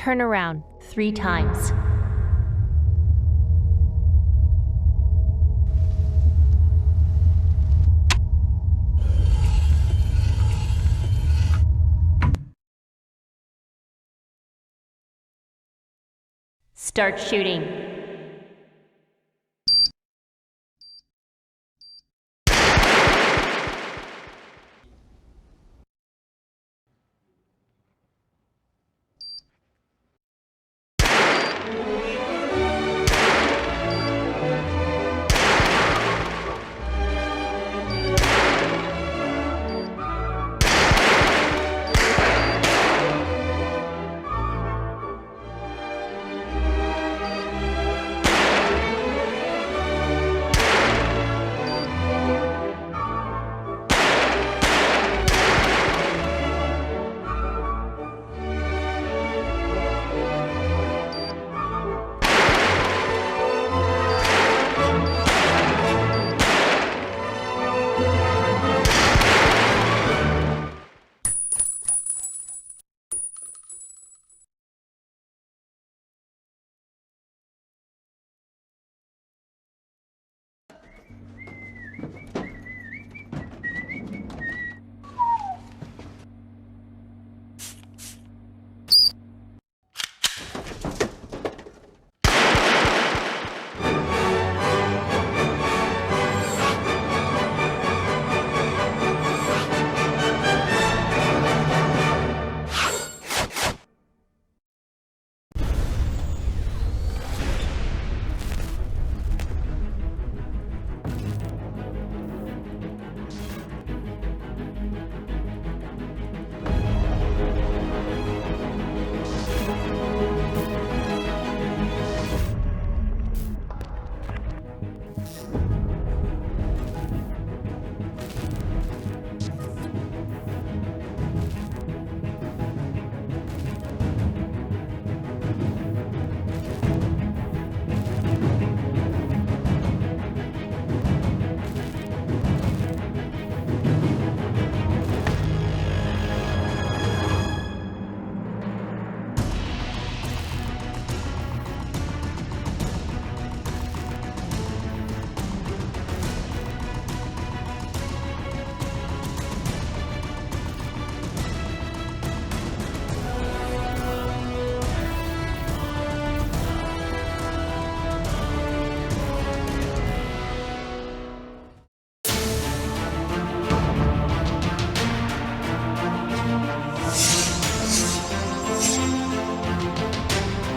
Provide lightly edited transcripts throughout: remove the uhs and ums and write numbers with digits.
Turn around 3 times. Start shooting.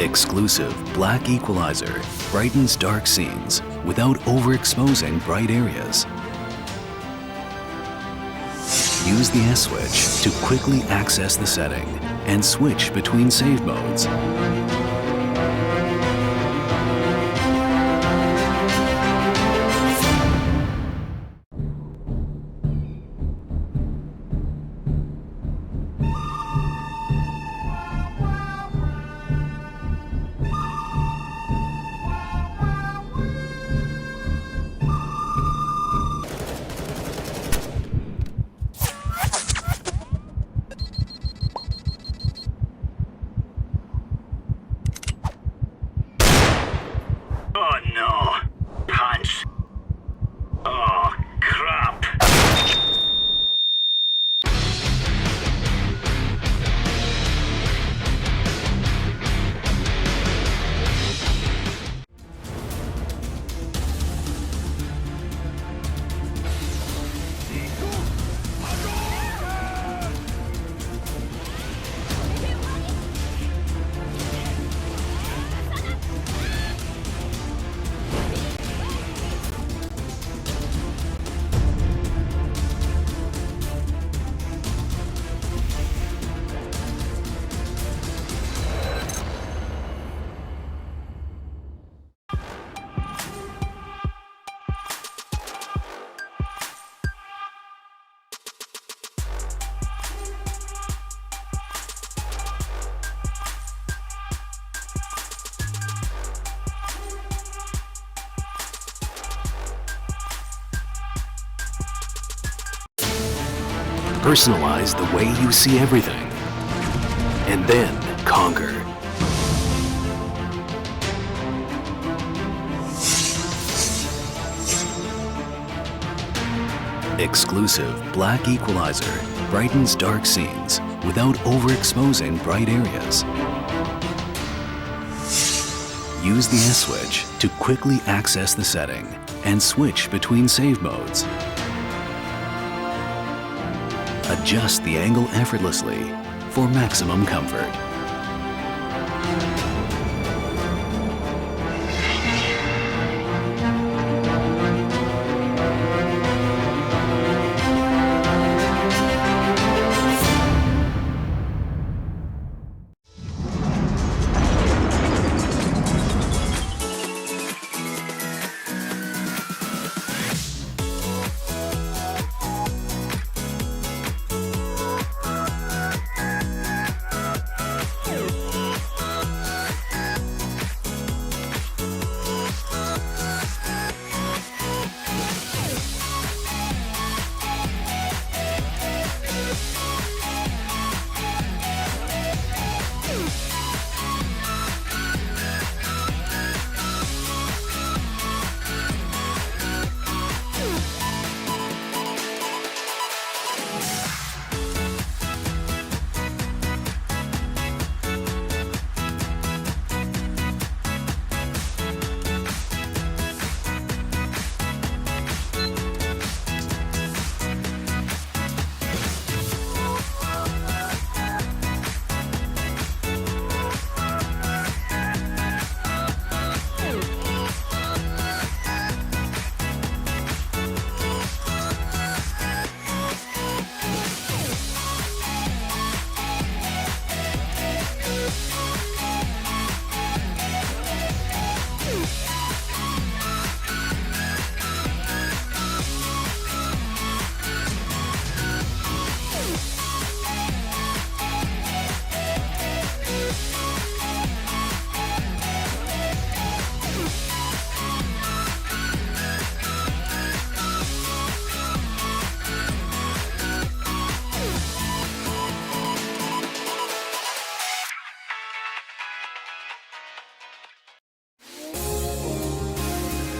Exclusive black equalizer brightens dark scenes without overexposing bright areas. Use the S switch to quickly access the setting and switch between save modes. Oh no! Punch! Oh, crap! Personalize the way you see everything, and then conquer. Exclusive black equalizer brightens dark scenes without overexposing bright areas. Use the S-switch to quickly access the setting and switch between save modes. Adjust the angle effortlessly for maximum comfort.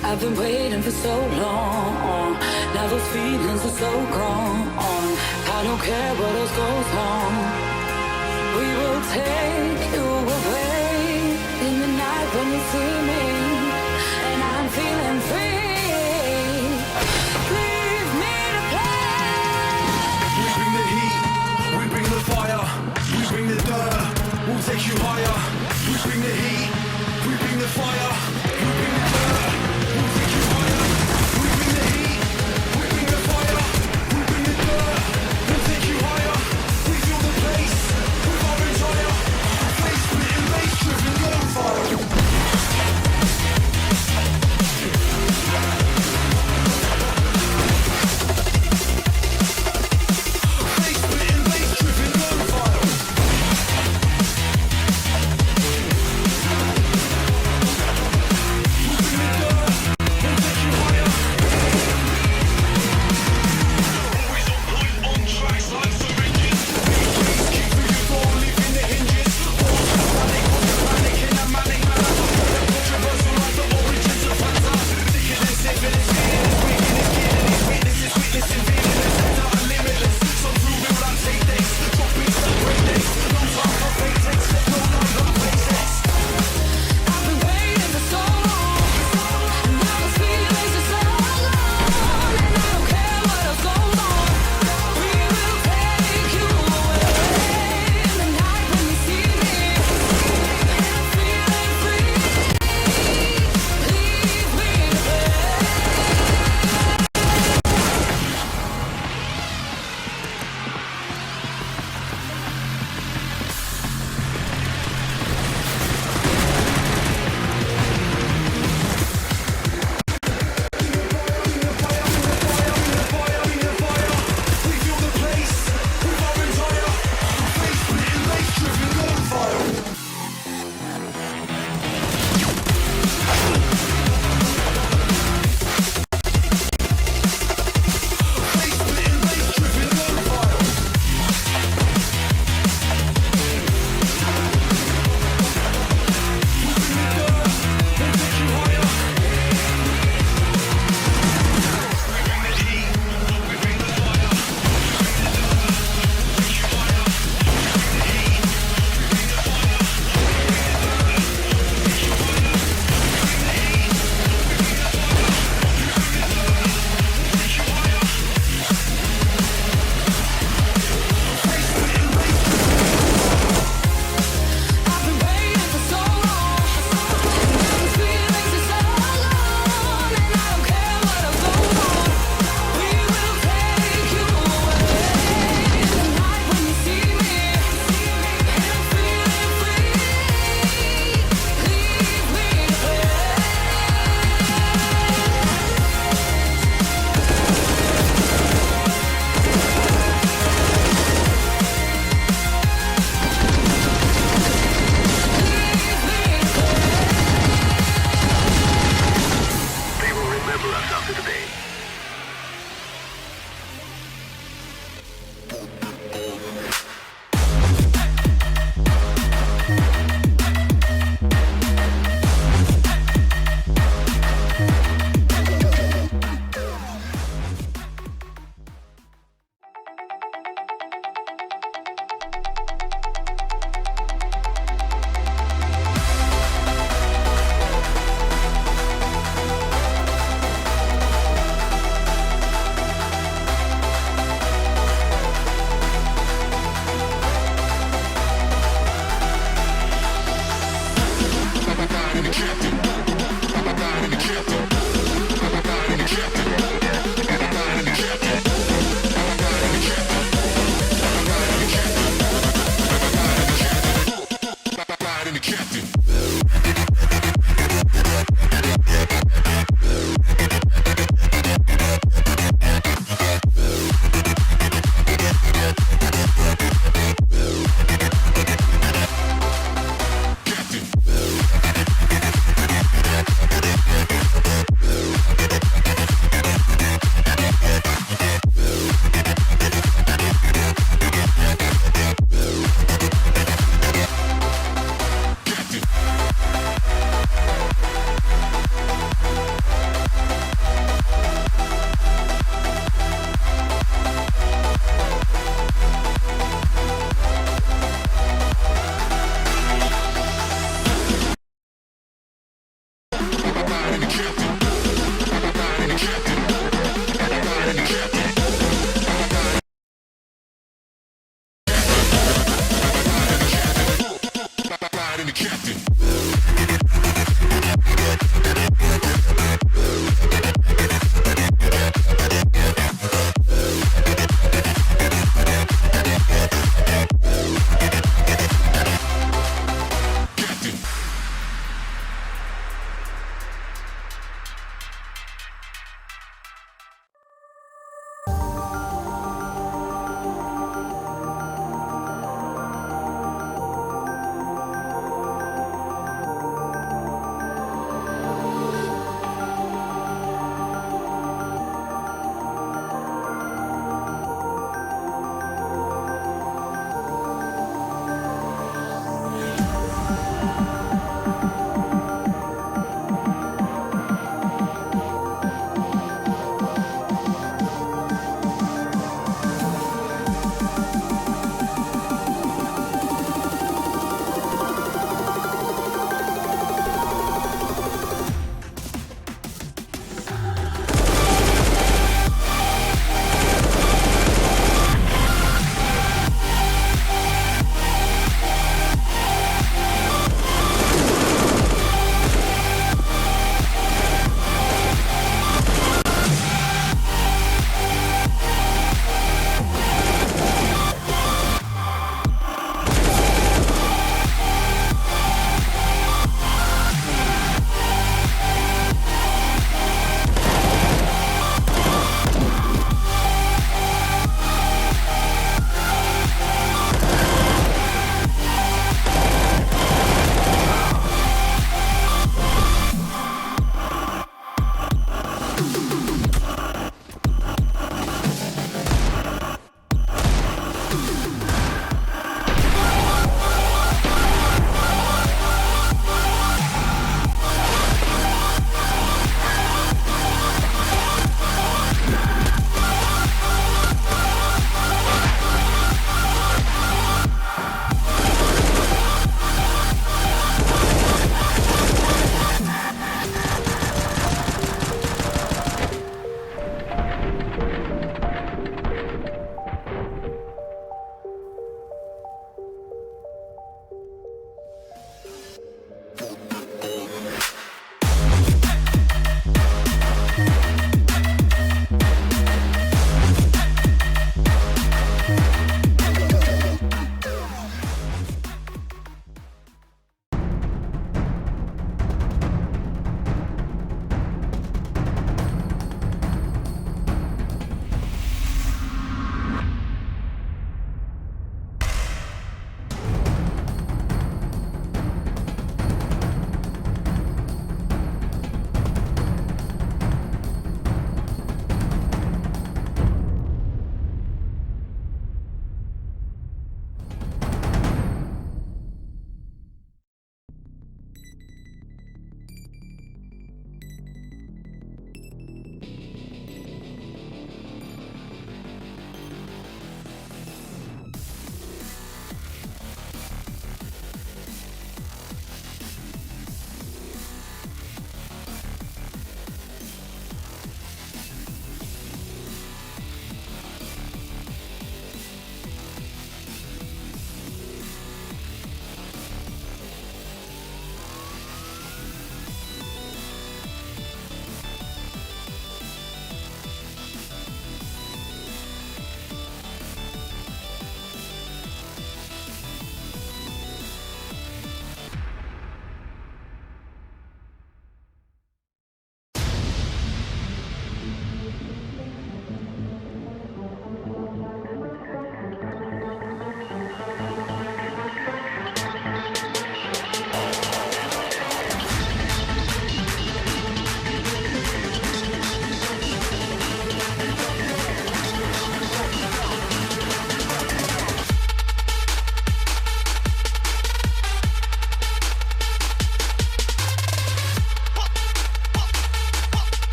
I've been waiting for so long. Now those feelings are so gone. I don't care what else goes on. We will take you away in the night when you see me, and I'm feeling free. Leave me to play. We bring the heat, we bring the fire, we bring the dirt, we'll take you higher. We bring the heat, we bring the fire, we bring the dirt, we'll take you higher. We bring the heat, we bring the fire, we bring the dirt, we'll take you higher. We fill the place with our entire face splitting, bass driven gunfire.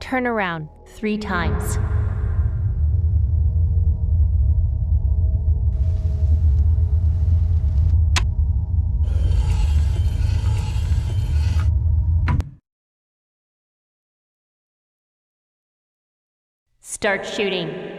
Turn around 3 times. Start shooting.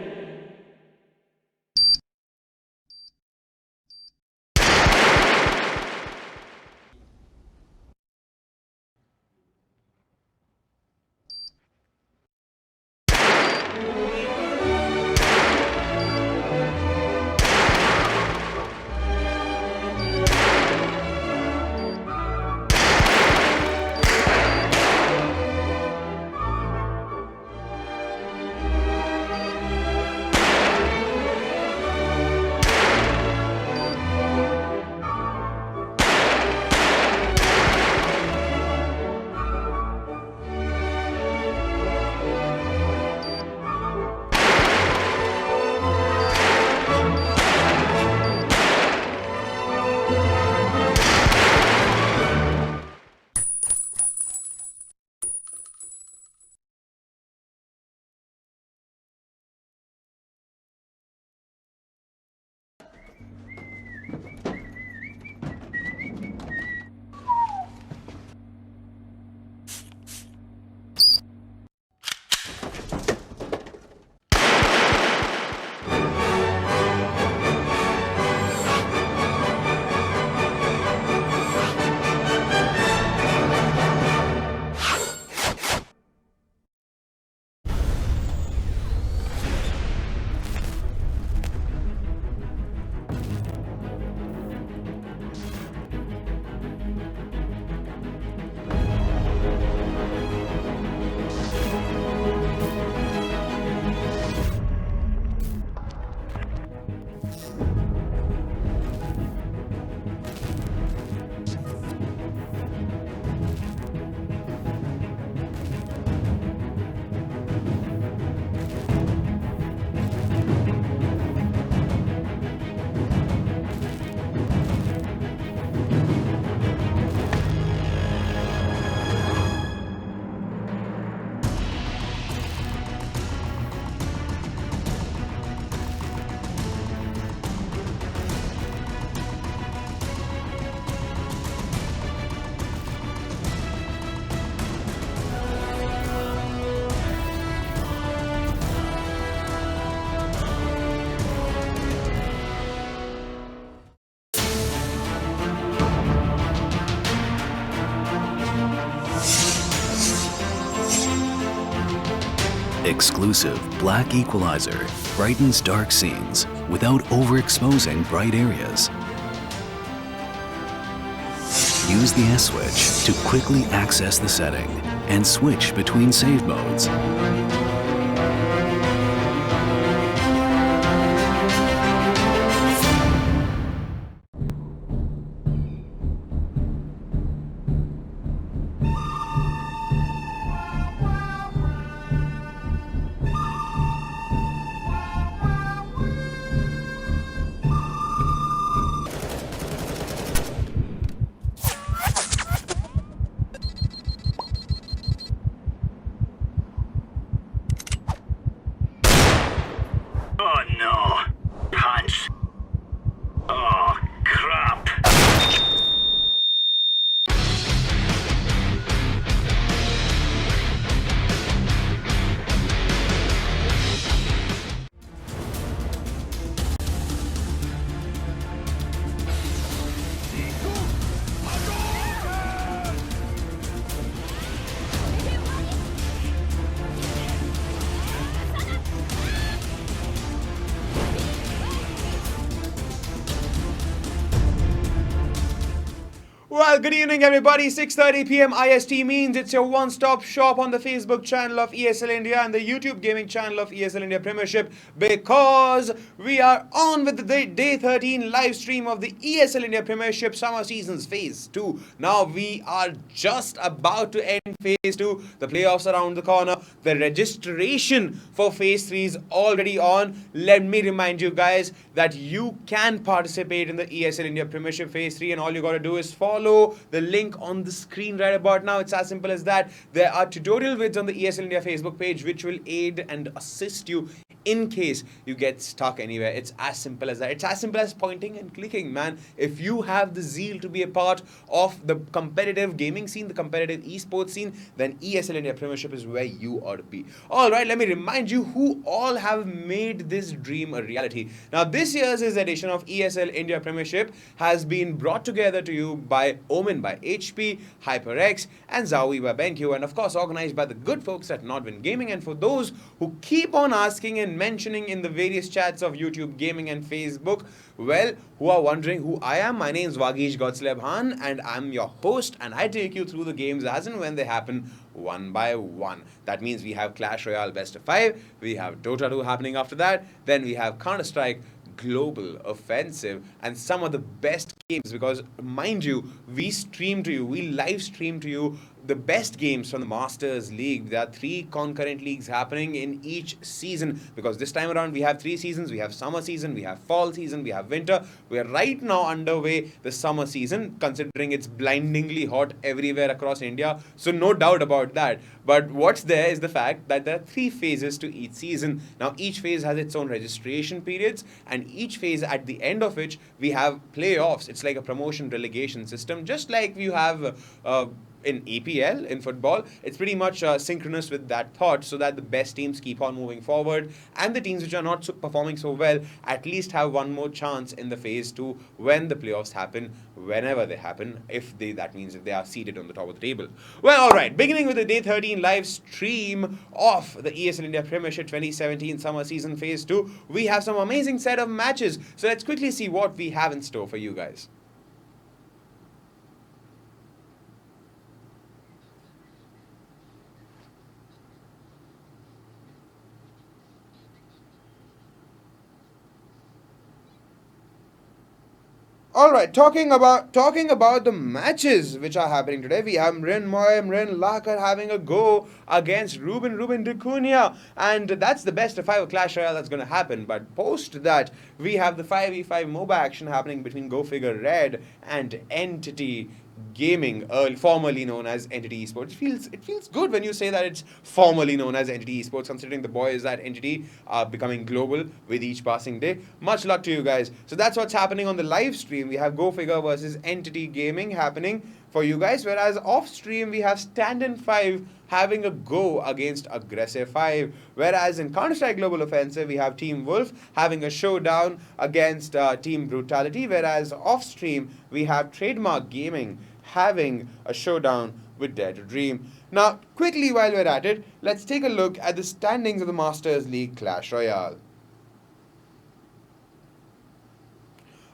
Exclusive black equalizer brightens dark scenes without overexposing bright areas. Use the S switch to quickly access the setting and switch between save modes. Oh no! Punch! Oh, crap! Well, good evening everybody. 6:30 p.m. IST means it's your one-stop shop on the Facebook channel of ESL India and the YouTube gaming channel of ESL India Premiership, because we are on with the day 13 live stream of the ESL India Premiership Summer Seasons Phase 2. Now we are just about to end Phase 2. The playoffs around the corner. The registration for Phase 3 is already on. Let me remind you guys that you can participate in the ESL India Premiership Phase 3, and all you gotta do is follow follow the link on the screen right about now. It's as simple as that. There are tutorial vids on the ESL India Facebook page which will aid and assist you in case you get stuck anywhere. It's as simple as that. It's as simple as pointing and clicking, man. If you have the zeal to be a part of the competitive gaming scene, the competitive esports scene, then ESL India Premiership is where you ought to be. Alright, let me remind you who all have made this dream a reality. Now, this year's edition of ESL India Premiership has been brought together to you by Omen by HP, HyperX, and Zowie by BenQ, and of course organized by the good folks at Nodwin Gaming. And for those who keep on asking and mentioning in the various chats of YouTube Gaming and Facebook, well, who are wondering who I am, my name is Vagish Godslebhan and I'm your host, and I take you through the games as and when they happen one by one. That means we have Clash Royale Best of 5, we have Dota 2 happening after that, then we have Counter-Strike Global Offensive, and some of the best games, because mind you, we stream to you, we live stream to you the best games from the Masters League. There are 3 concurrent leagues happening in each season, because this time around we have 3 seasons. We have summer season, we have fall season, we have winter. We are right now underway the summer season, considering it's blindingly hot everywhere across India, so no doubt about that. But what's there is the fact that there are 3 phases to each season. Now each phase has its own registration periods, and each phase at the end of which we have playoffs. It's like a promotion relegation system, just like you have in EPL, in football. It's pretty much synchronous with that thought, so that the best teams keep on moving forward, and the teams which are not performing so well at least have one more chance in the phase 2 when the playoffs happen, whenever they happen, that means if they are seated on the top of the table. Well, alright, beginning with the day 13 live stream of the ESL India Premiership 2017 summer season phase 2, we have some amazing set of matches, so let's quickly see what we have in store for you guys. Alright, talking about the matches which are happening today, we have Mrinmoy, Lakhar having a go against Reuben Dacunia, and that's the best of 5 of Clash Royale that's going to happen. But post that, we have the 5v5 MOBA action happening between Go Figure Red and Entity Gaming, formerly known as Entity Esports. It feels good when you say that it's formerly known as Entity Esports, considering the boys at Entity are becoming global with each passing day. Much luck to you guys. So that's what's happening on the live stream. We have Go Figure versus Entity Gaming happening for you guys, whereas off stream we have Stand-in 5 having a go against Aggressive 5, whereas in Counter-Strike Global Offensive we have Team Wolf having a showdown against Team Brutality, whereas off stream we have Trademark Gaming having a showdown with Dare to Dream. Now, quickly while we're at it, let's take a look at the standings of the Masters League Clash Royale.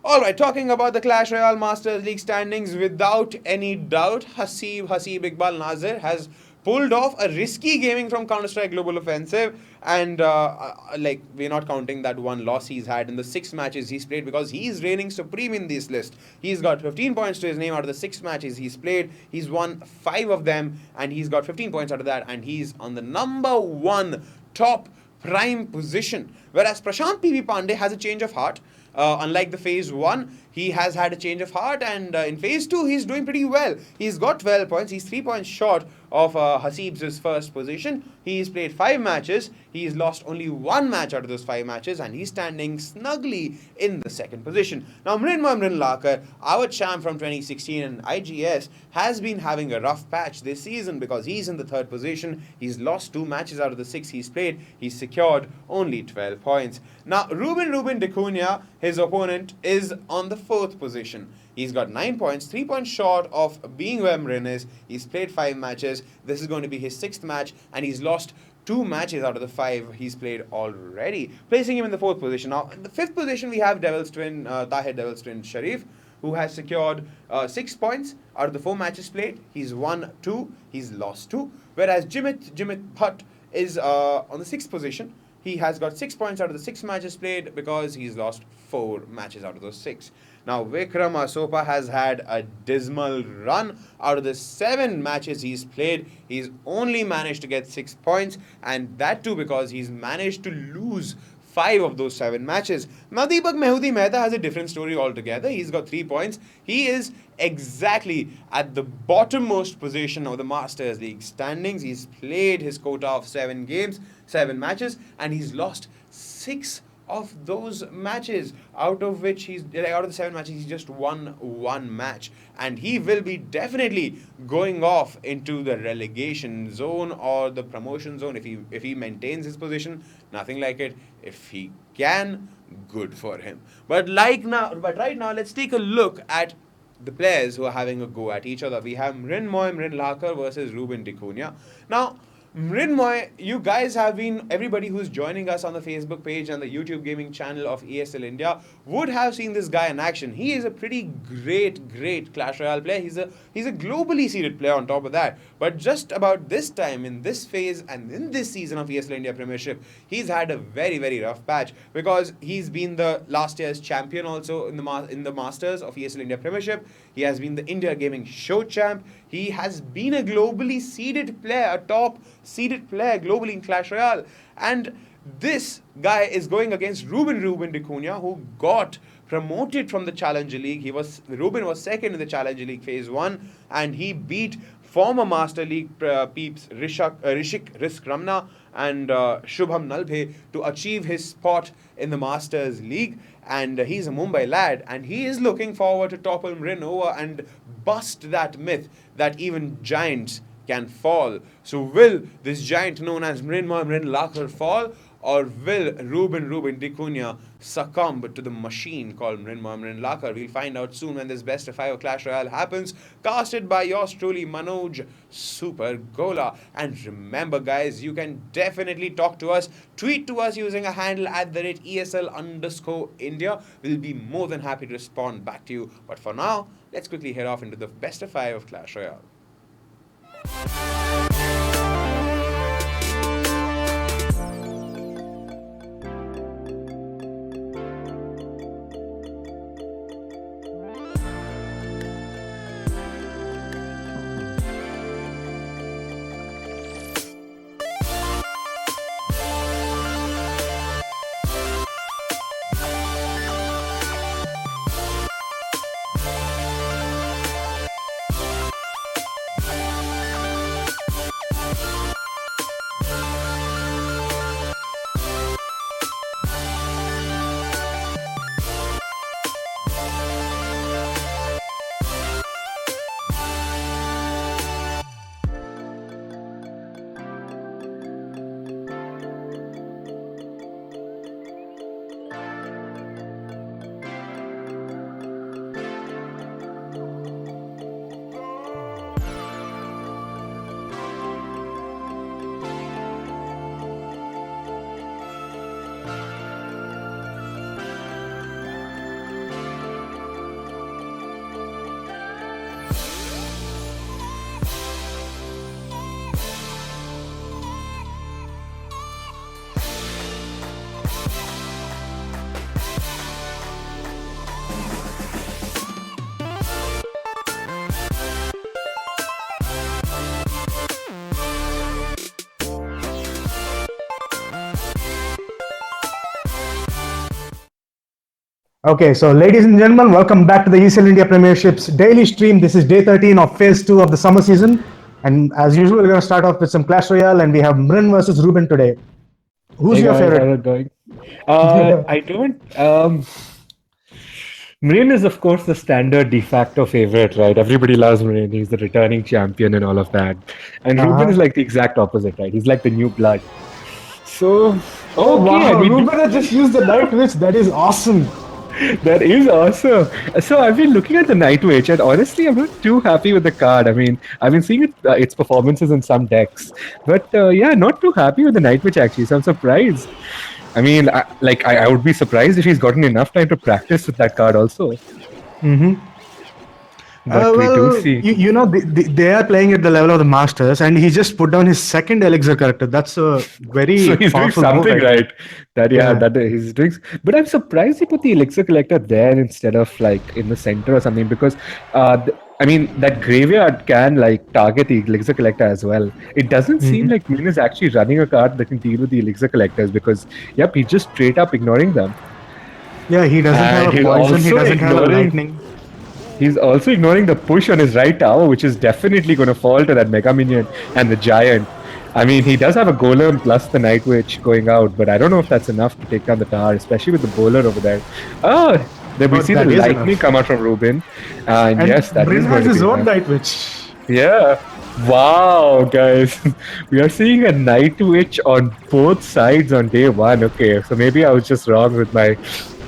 Alright, talking about the Clash Royale Masters League standings, without any doubt, Hasib Iqbal Nazir has pulled off a risky gaming from Counter-Strike Global Offensive, and we're not counting that one loss he's had in the 6 matches he's played, because he's reigning supreme in this list. He's got 15 points to his name out of the 6 matches he's played. He's won 5 of them, and he's got 15 points out of that, and he's on the number 1 top prime position. Whereas Prashant PV Pandey has a change of heart. Unlike the phase 1, he has had a change of heart, and in phase 2 he's doing pretty well. He's got 12 points. He's 3 points short of Hasib's first position. He's played 5 matches. He's lost only 1 match out of those 5 matches, and he's standing snugly in the 2nd position. Now, Mrinmoy Lakhar, our champ from 2016 and IGS, has been having a rough patch this season because he's in the 3rd position. He's lost 2 matches out of the 6 he's played. He's secured only 12 points. Now, Reuben Dacunia, his opponent, is on the 4th position. He's got 9 points, 3 points short of being where Mrin is. He's played 5 matches. This is going to be his 6th match, and he's lost 2 matches out of the 5 he's played already, placing him in the 4th position. Now, in the 5th position, we have Devil's Twin, Tahir Devil's Twin Sharif, who has secured 6 points out of the 4 matches played. He's won 2, he's lost 2. Whereas Jimit Bhatt is on the 6th position. He has got 6 points out of the 6 matches played because he's lost 4 matches out of those 6. Now, Vikram Asopa has had a dismal run. Out of the 7 matches he's played, he's only managed to get 6 points, and that too because he's managed to lose 5 of those 7 matches. Now, Deepak Mehudi Mehta has a different story altogether. He's got 3 points. He is exactly at the bottommost position of the Masters League standings. He's played his quota of 7 games, 7 matches, and he's lost 6 of those matches, out of which out of the 7 matches he's just won 1 match, and he will be definitely going off into the relegation zone or the promotion zone if he maintains his position. Nothing like it. If he can, good for him. But right now, let's take a look at the players who are having a go at each other. We have Mrinmoy, Lakhar versus Reuben Dicunia. Now, Mrinmoy, you guys have been, everybody who's joining us on the Facebook page and the YouTube gaming channel of ESL India would have seen this guy in action. He is a pretty great Clash Royale player. He's a globally seeded player on top of that. But just about this time, in this phase and in this season of ESL India Premiership, he's had a very rough patch, because he's been the last year's champion also in the Masters of ESL India Premiership. He has been the India Gaming Show champ. He has been a globally seeded player, a top seeded player globally in Clash Royale. And this guy is going against Reuben Dicunia, who got promoted from the Challenger League. Reuben was second in the Challenger League Phase 1, and he beat former Master League peeps Rishik Ramna and Shubham Nalbhe to achieve his spot in the Masters League. And he's a Mumbai lad, and he is looking forward to topple Mrin over and bust that myth that even giants can fall. So will this giant known as Mrin Lakhar fall, or will Reuben Dicunia succumb to the machine called Mrin Lakhar? We'll find out soon when this best of 5 of Clash Royale happens. Casted by yours truly, Manoj Super Gola. And remember guys, you can definitely talk to us, tweet to us using a handle @ESL_India. We'll be more than happy to respond back to you. But for now, let's quickly head off into the best of 5 of Clash Royale. Okay, so ladies and gentlemen, welcome back to the ESL India Premiership's daily stream. This is day 13 of Phase 2 of the summer season. And as usual, we're going to start off with some Clash Royale, and we have Mrin versus Reuben today. Who's your favorite? Going? I don't. Mrin is, of course, the standard de facto favorite, right? Everybody loves Mrin. He's the returning champion and all of that. And Reuben is like the exact opposite, right? He's like the new blood. So, oh, okay, wow. Reuben has just used the Night Witch. That is awesome. That is awesome. So I've been looking at the Night Witch, and honestly, I'm not too happy with the card. I mean, I've been seeing its performances in some decks, but not too happy with the Night Witch actually. So I'm surprised. I mean, I would be surprised if he's gotten enough time to practice with that card also. Mm-hmm. But we do see. You know, they are playing at the level of the Masters, and he just put down his second Elixir character. That's a very so he's doing something right. That he's doing. But I'm surprised he put the Elixir collector there instead of like in the center or something, because I mean that graveyard can like target the Elixir collector as well. It doesn't seem like Min is actually running a card that can deal with the Elixir collectors, because he's just straight up ignoring them. Yeah, he doesn't have a poison. He doesn't have a lightning. He's also ignoring the push on his right tower, which is definitely going to fall to that Mega Minion and the Giant. I mean, he does have a Golem plus the Night Witch going out, but I don't know if that's enough to take down the tower, especially with the bowler over there. Oh, then we Oh, see the that is lightning enough. come out from Reuben. And And yes, that is Bryn going has to his be own enough. Night Witch. Yeah. Wow, guys. We are seeing a Night Witch on both sides on day one. Okay, so maybe I was just wrong with my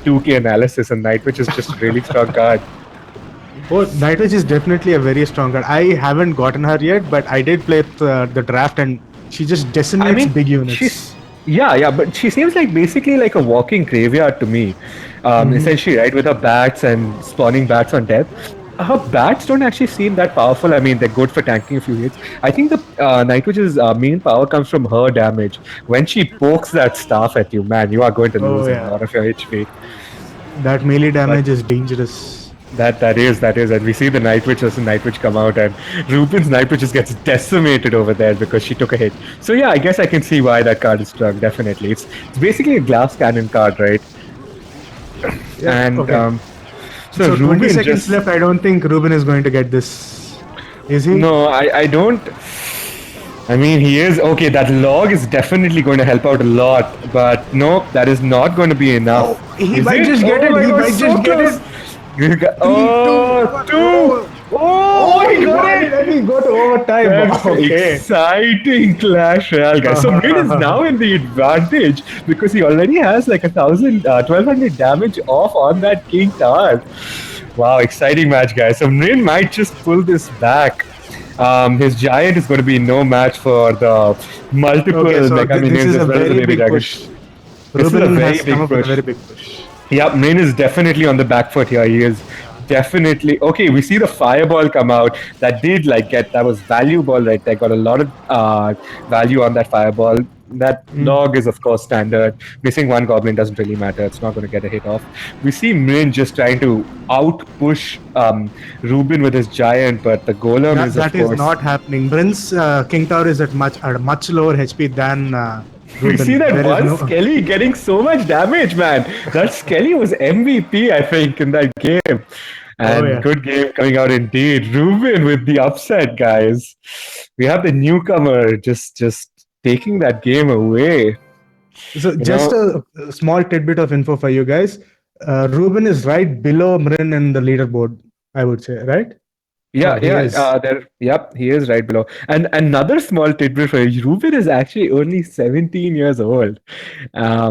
2K analysis, and Night Witch is just a really strong card. Oh, Night Witch is definitely a very strong card. I haven't gotten her yet, but I did play the draft, and she just decimates big units. Yeah, but she seems like basically like a walking graveyard to me. Essentially, right, with her bats and spawning bats on death. Her bats don't actually seem that powerful. I mean, they're good for tanking a few hits. I think the Night Witch's main power comes from her damage. When she pokes that staff at you, man, you are going to lose a lot of your HP. That melee damage is dangerous. That is, and we see the Night Witch as the Night Witch come out, and Reuben's Night Witch just gets decimated over there because she took a hit. So yeah, I guess I can see why that card is strong. Definitely, it's basically a glass cannon card, right? Yeah, and okay. so So 20 Reuben seconds just left. I don't think Reuben is going to get this. Is he? no, I don't. I mean, he is okay. That log is definitely going to help out a lot, but no, that is not going to be enough. He Is might just get it. my He God, might so just get close. it. Oh, two! Oh, he got it! And he got overtime. That's exciting Clash Royale, guys. So Min is now in the advantage because he already has like 1,200 damage off on that King Tower. Wow, exciting match, guys. So Min might just pull this back. His Giant is going to be no match for the multiple Mega Minions as well as the Baby Dragons. This is a very big push. Very big push. Yeah, Main is definitely on the back foot here. He is definitely okay. We see the fireball come out. That did that was valuable right there. Got a lot of value on that fireball. That log is of course standard. Missing one goblin doesn't really matter. It's not going to get a hit off. We see Min just trying to out push Reuben with his giant, but the golem is that is not happening. Bryn's King Tower is at much lower HP than. We see that one Skelly getting so much damage, man. That Skelly was MVP, I think, in that game. And good game coming out indeed. Reuben with the upset, guys. We have the newcomer just taking that game away. So just a small tidbit of info for you guys. Reuben is right below Mrin in the leaderboard, I would say, right? Yeah, he is right below. And another small tidbit for you, Reuben is actually only 17 years old.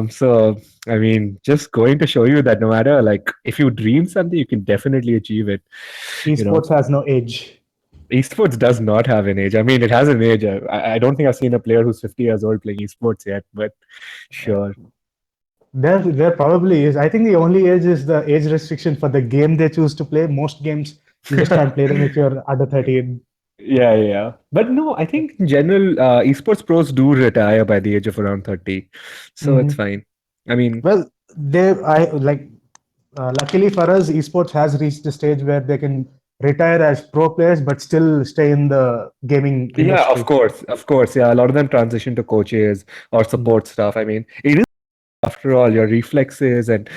So I mean, just going to show you that no matter like if you dream something, you can definitely achieve it. Esports has no age. Esports does not have an age. I mean, it has an age. I don't think I've seen a player who's 50 years old playing esports yet, but sure. There probably is. I think the only age is the age restriction for the game they choose to play. Most games you just can't play them if you're under 13. Yeah. But no, I think in general, esports pros do retire by the age of around 30. So it's fine. I mean, well, luckily for us, esports has reached the stage where they can retire as pro players but still stay in the gaming industry. Yeah, of course. Yeah, a lot of them transition to coaches or support stuff. I mean, it is after all your reflexes and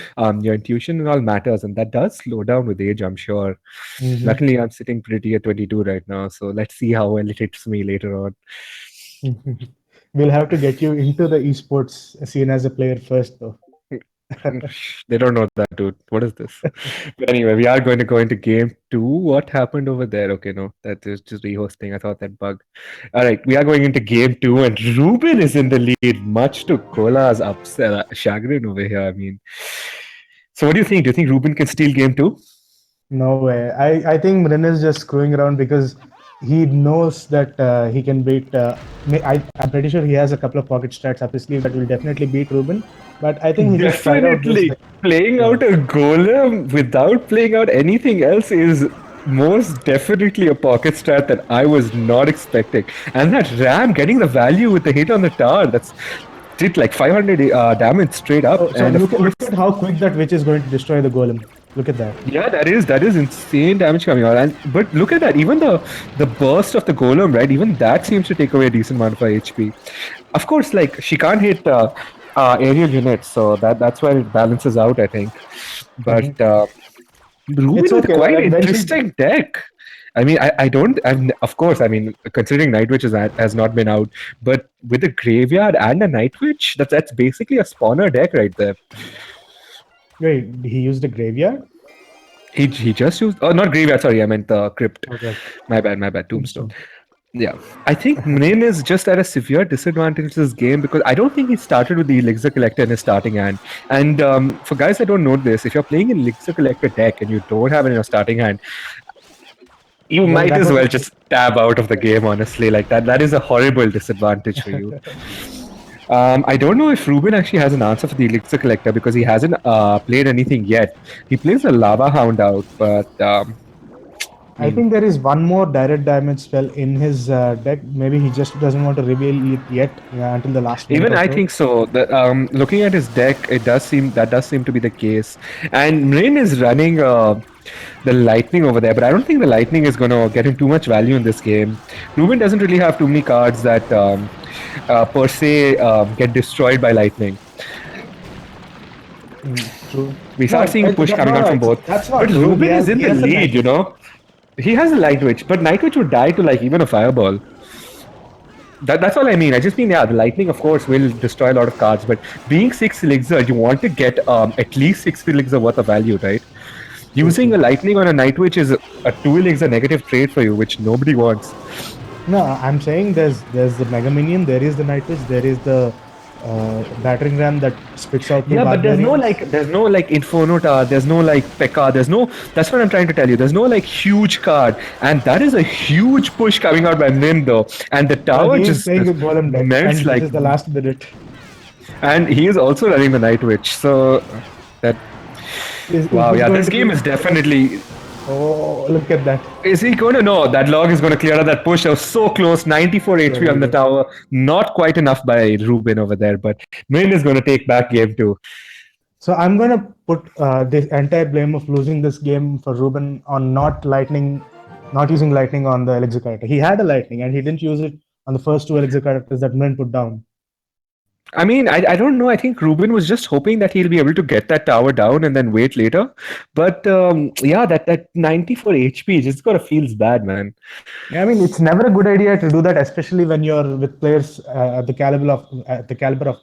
your intuition and all matters, and that does slow down with age, I'm sure. Luckily, I'm sitting pretty at 22 right now, so let's see how well it hits me later on. We'll have to get you into the esports scene as a player first, though. They don't know that, dude. What is this? But anyway, we are going to go into game 2. What happened over there? Okay, no, that is just rehosting. I thought that bug. All right, we are going into game 2, and Reuben is in the lead, much to Kola's upset chagrin over here. I mean, so what do you think? Do you think Reuben can steal game 2? No way. I think Mrin is just screwing around because he knows that he can beat. I'm pretty sure he has a couple of pocket strats up his sleeve that will definitely beat Reuben. But I think he just tried out this, playing out a golem without playing out anything else is most definitely a pocket strat that I was not expecting. And that Ram getting the value with the hit on the tower, that's did like 500 damage straight up. So and look at how quick that witch is going to destroy the golem. Look at that. Yeah, that is insane damage coming out. But look at that, even the burst of the golem, right? Even that seems to take away a decent amount of her HP. Of course, like she can't hit aerial units, so that's where it balances out, I think. But Reuben It's with okay. quite Like interesting deck. I mean, I don't. Of course, I mean, considering Night Witch has not been out, but with a graveyard and a Night Witch, that's basically a spawner deck right there. wait, he used a graveyard? He just used, oh, not graveyard, sorry, I meant the crypt. Okay. My bad, tombstone. Tombstone. Yeah, I think Mrin is just at a severe disadvantage in this game because I don't think he started with the Elixir Collector in his starting hand. And for guys that don't know this, if you're playing an Elixir Collector deck and you don't have it in your starting hand, you Well, might that as was well just tab out of the game, honestly. Like that is a horrible disadvantage for you. I don't know if Reuben actually has an answer for the Elixir Collector because he hasn't played anything yet. He plays a Lava Hound out, but I I mean, think there is one more direct damage spell in his deck. Maybe he just doesn't want to reveal it yet until the last minute even or I so. think so. Looking at his deck, that does seem to be the case. And Rain is running the lightning over there, but I don't think the lightning is going to get him too much value in this game. Reuben doesn't really have too many cards that per se get destroyed by lightning. True. We start seeing a push coming out from both, That's but not true. Reuben is in He the has a lead. You know, he has a Light Witch, but Night Witch would die to like even a fireball. That's all I mean. I just mean, yeah, the lightning, of course, will destroy a lot of cards, but being 6 elixir, you want to get at least 6 elixir worth of value, right? Using a lightning on a Night Witch is a 2 elixir negative trade for you, which nobody wants. No, I'm saying there's the Mega Minion, there is the Night Witch, there is the battering ram that spits out. Yeah, but there's no like Inferno Tower, there's no like P.E.K.K.A, there's no. That's what I'm trying to tell you. There's no like huge card, and that is a huge push coming out by Min though, and the tower He is just playing with Golem deck, melts and like. this is the last minute. And he is also running the Night Witch, so that. Wow, yeah, this game is definitely. Oh, look at that. Is he going to know that log is going to clear out that push? I was so close, 94 HP on the tower. Not quite enough by Reuben over there, but Min is going to take back game 2. So I'm going to put this entire blame of losing this game for Reuben on not using lightning on the elixir character. He had a lightning and he didn't use it on the first 2 elixir characters that Min put down. I mean, I don't know. I think Reuben was just hoping that he'll be able to get that tower down and then wait later. But yeah, that 94 HP just gotta feels bad, man. Yeah, I mean, it's never a good idea to do that, especially when you're with players at the caliber of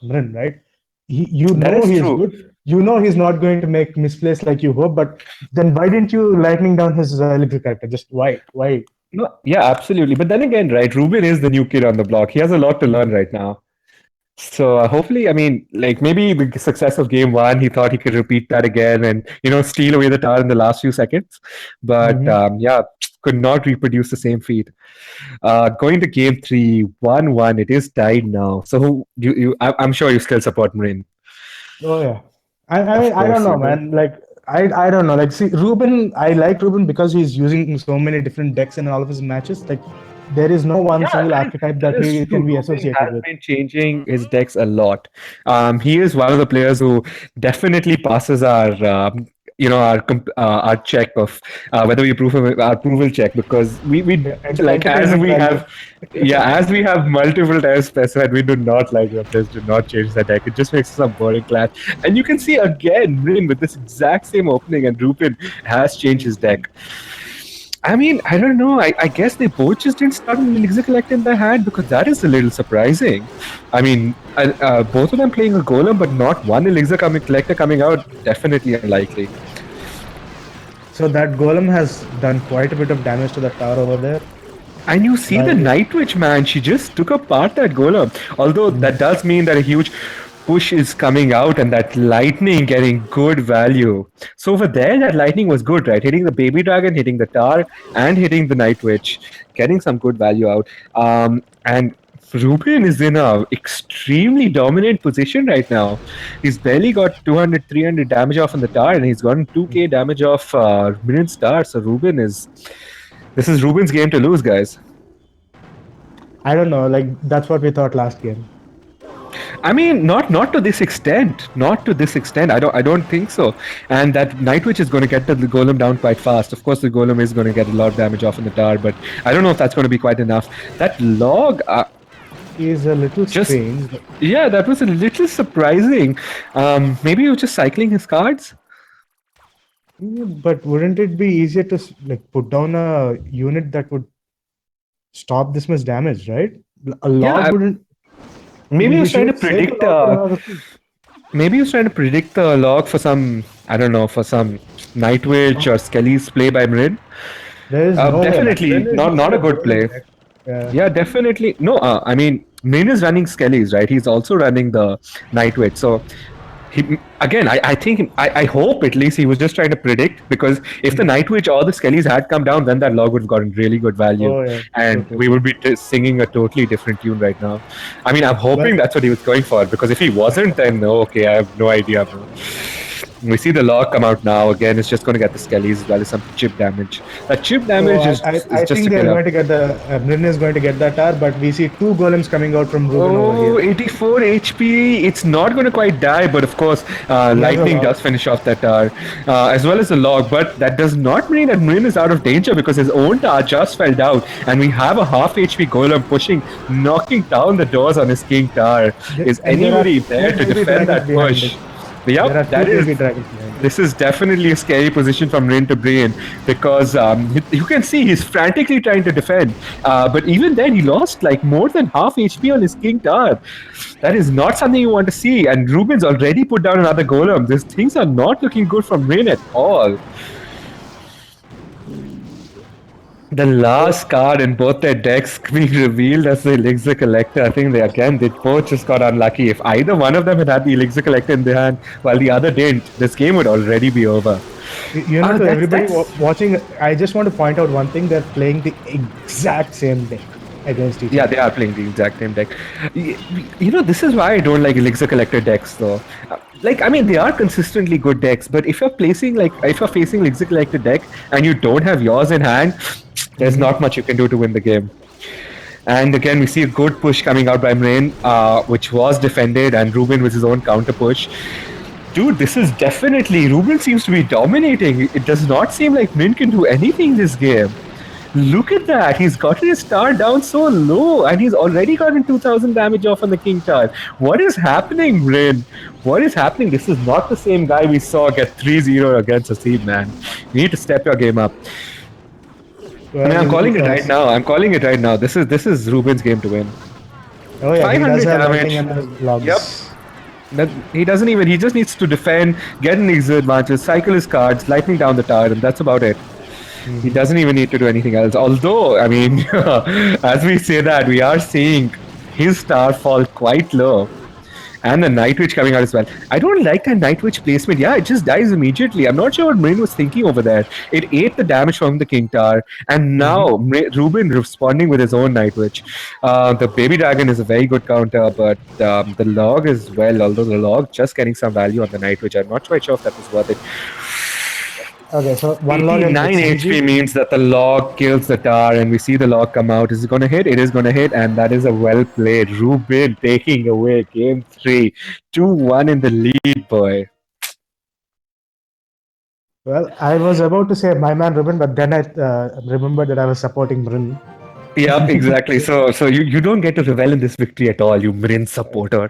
Mrin, right? You know he's good. You know he's not going to make misplays like you hope. But then why didn't you lightning down his elixir character? Just why? Why? No, yeah, absolutely. But then again, right, Reuben is the new kid on the block. He has a lot to learn right now. So hopefully, I mean, like maybe the success of game 1, he thought he could repeat that again and, you know, steal away the tower in the last few seconds. But yeah, could not reproduce the same feat. Going to game 3, 1-1, it is tied now. So I'm sure you still support Mrin. Oh yeah. I mean, I don't know, man. Like I don't know. Like, see, Reuben, I like Reuben because he's using so many different decks in all of his matches. Like, there is no one single archetype that he can be associated with. He has been changing his decks a lot. He is one of the players who definitely passes our our check of whether we approve of our approval check, because we like as we have multiple times specified, we do not like your players do not change the deck. It just makes us a boring clash. And you can see again Rin with this exact same opening, and Reuben has changed his deck. I mean, I don't know. I guess they both just didn't start with Elixir Collector in their hand, because that is a little surprising. I mean, both of them playing a Golem, but not one Elixir Collector coming out, definitely unlikely. So that Golem has done quite a bit of damage to the tower over there. And you see the Night Witch, man. She just took apart that Golem. Although that does mean that a huge push is coming out and that lightning getting good value. So over there, that lightning was good, right? Hitting the baby dragon, hitting the tower, and hitting the Night Witch, getting some good value out. And Reuben is in a extremely dominant position right now. He's barely got 200, 300 damage off on the tower, and he's gotten 2k damage off Minion Star. So this is Reuben's game to lose, guys. I don't know. Like, that's what we thought last game. I mean, not to this extent. Not to this extent. I don't think so. And that Night Witch is going to get the Golem down quite fast. Of course, the Golem is going to get a lot of damage off in the tower, but I don't know if that's going to be quite enough. That log is a little strange. Yeah, that was a little surprising. Maybe he was just cycling his cards. Yeah, but wouldn't it be easier to like put down a unit that would stop this much damage, right? A Yeah, log wouldn't. maybe he He was trying to should save the predict. log for another thing. Maybe he was trying to predict the log for some, I don't know, for some Nightwitch or Skelly's play by Mrin. There is no way, man. Definitely Ren is not using a a good golem play. deck. Yeah. Yeah, definitely. No, I mean, Mrin is running Skellies, right? He's also running the Nightwitch. So he again, I think I hope at least he was just trying to predict, because if the Nightwitch or the Skellies had come down, then that log would have gotten really good value, Oh yeah. True, and true, we true. would be singing a totally different tune right now. I mean, I'm Well, hoping that's what he was going for, because if he wasn't, then okay, I have no idea, bro. We see the log come out now. Again, it's just going to get the Skellies as well as some chip damage. That chip so damage is I just think a they are killer. going to get the Mrin is going to get that tower, but we see two golems coming out from Reuben over Oh, here. 84 HP. It's not going to quite die, but of course, He has a Lightning log. does finish off that tower, as well as the log. But that does not mean that Mrin is out of danger, because his own tower just fell down, and we have a half HP golem pushing, knocking down the doors on his king tower. Is And there are anybody two there to baby defend dragons that behind it. push? There are Yep, two that is. baby dragons behind it. This is definitely a scary position from Rin to be in, because you can see he's frantically trying to defend. But even then, he lost like more than half HP on his King Tower. That is not something you want to see. And Ruben's already put down another golem. These things are not looking good from Rin at all. The last card in both their decks being revealed as the Elixir Collector. I think they both just got unlucky. If either one of them had the Elixir Collector in their hand while the other didn't, this game would already be over. To everybody That's watching, I just want to point out one thing: they're playing the exact same deck against each Yeah, other. they are playing the exact same deck. This is why I don't like Elixir Collector decks, though. I mean, they are consistently good decks, but if you're facing Elixir Collector deck and you don't have yours in hand, there's not much you can do to win the game. And again, we see a good push coming out by Mrain, which was defended, and Reuben with his own counter push. Dude, this is definitely... Reuben seems to be dominating. It does not seem like Min can do anything this game. Look at that. He's gotten his star down so low, and he's already gotten 2000 damage off on the King Tower. What is happening, Rin? What is happening? This is not the same guy we saw get 3-0 against Haseeb, man. You need to step your game up. Well, I mean, I'm calling it right now. This is Ruben's game to win. Oh yeah, he 500 does have damage. lightning and the logs. Yep. He just needs to defend, get an exit advantage, cycle his cards, lightning down the tower, and that's about it. He doesn't even need to do anything else. Although, I mean, as we say that, we are seeing his star fall quite low. And the Night Witch coming out as well. I don't like that Night Witch placement. Yeah, it just dies immediately. I'm not sure what Mrin was thinking over there. It ate the damage from the King Tower. And now Reuben responding with his own Night Witch. The Baby Dragon is a very good counter, but the Log as well, although the Log just getting some value on the Night Witch. I'm not quite sure if that was worth it. Okay, so one log and 89 HP means that the log kills the tower, and we see the log come out. Is it going to hit? It is going to hit, and that is a well played. Reuben taking away game 3. 2-1 in the lead, boy. Well, I was about to say my man Reuben, but then I remembered that I was supporting Mrin. Yep, exactly. So you don't get to revel in this victory at all, you Mrin supporter.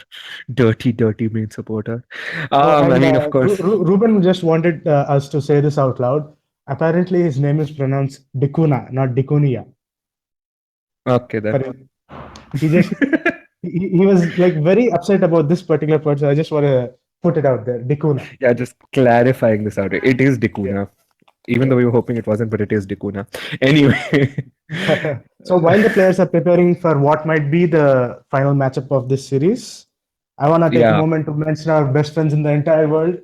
Dirty Mrin supporter. I mean, of course. Reuben just wanted us to say this out loud. Apparently, his name is pronounced Dikuna, not Dikunia. Okay, then. But he just he was like very upset about this particular part, so I just want to put it out there. Dikuna. Yeah, just clarifying this out. It is Dikuna. Even though we were hoping it wasn't, but it is Dikuna. Anyway. So while the players are preparing for what might be the final matchup of this series, I want to take a moment to mention our best friends in the entire world.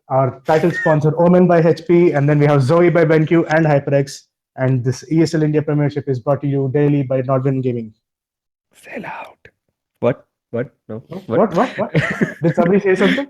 Our title sponsor, Omen by HP, and then we have Zoe by BenQ and HyperX. And this ESL India Premiership is brought to you daily by Nordwin Gaming. Sell out. What? No. What? Did somebody say something?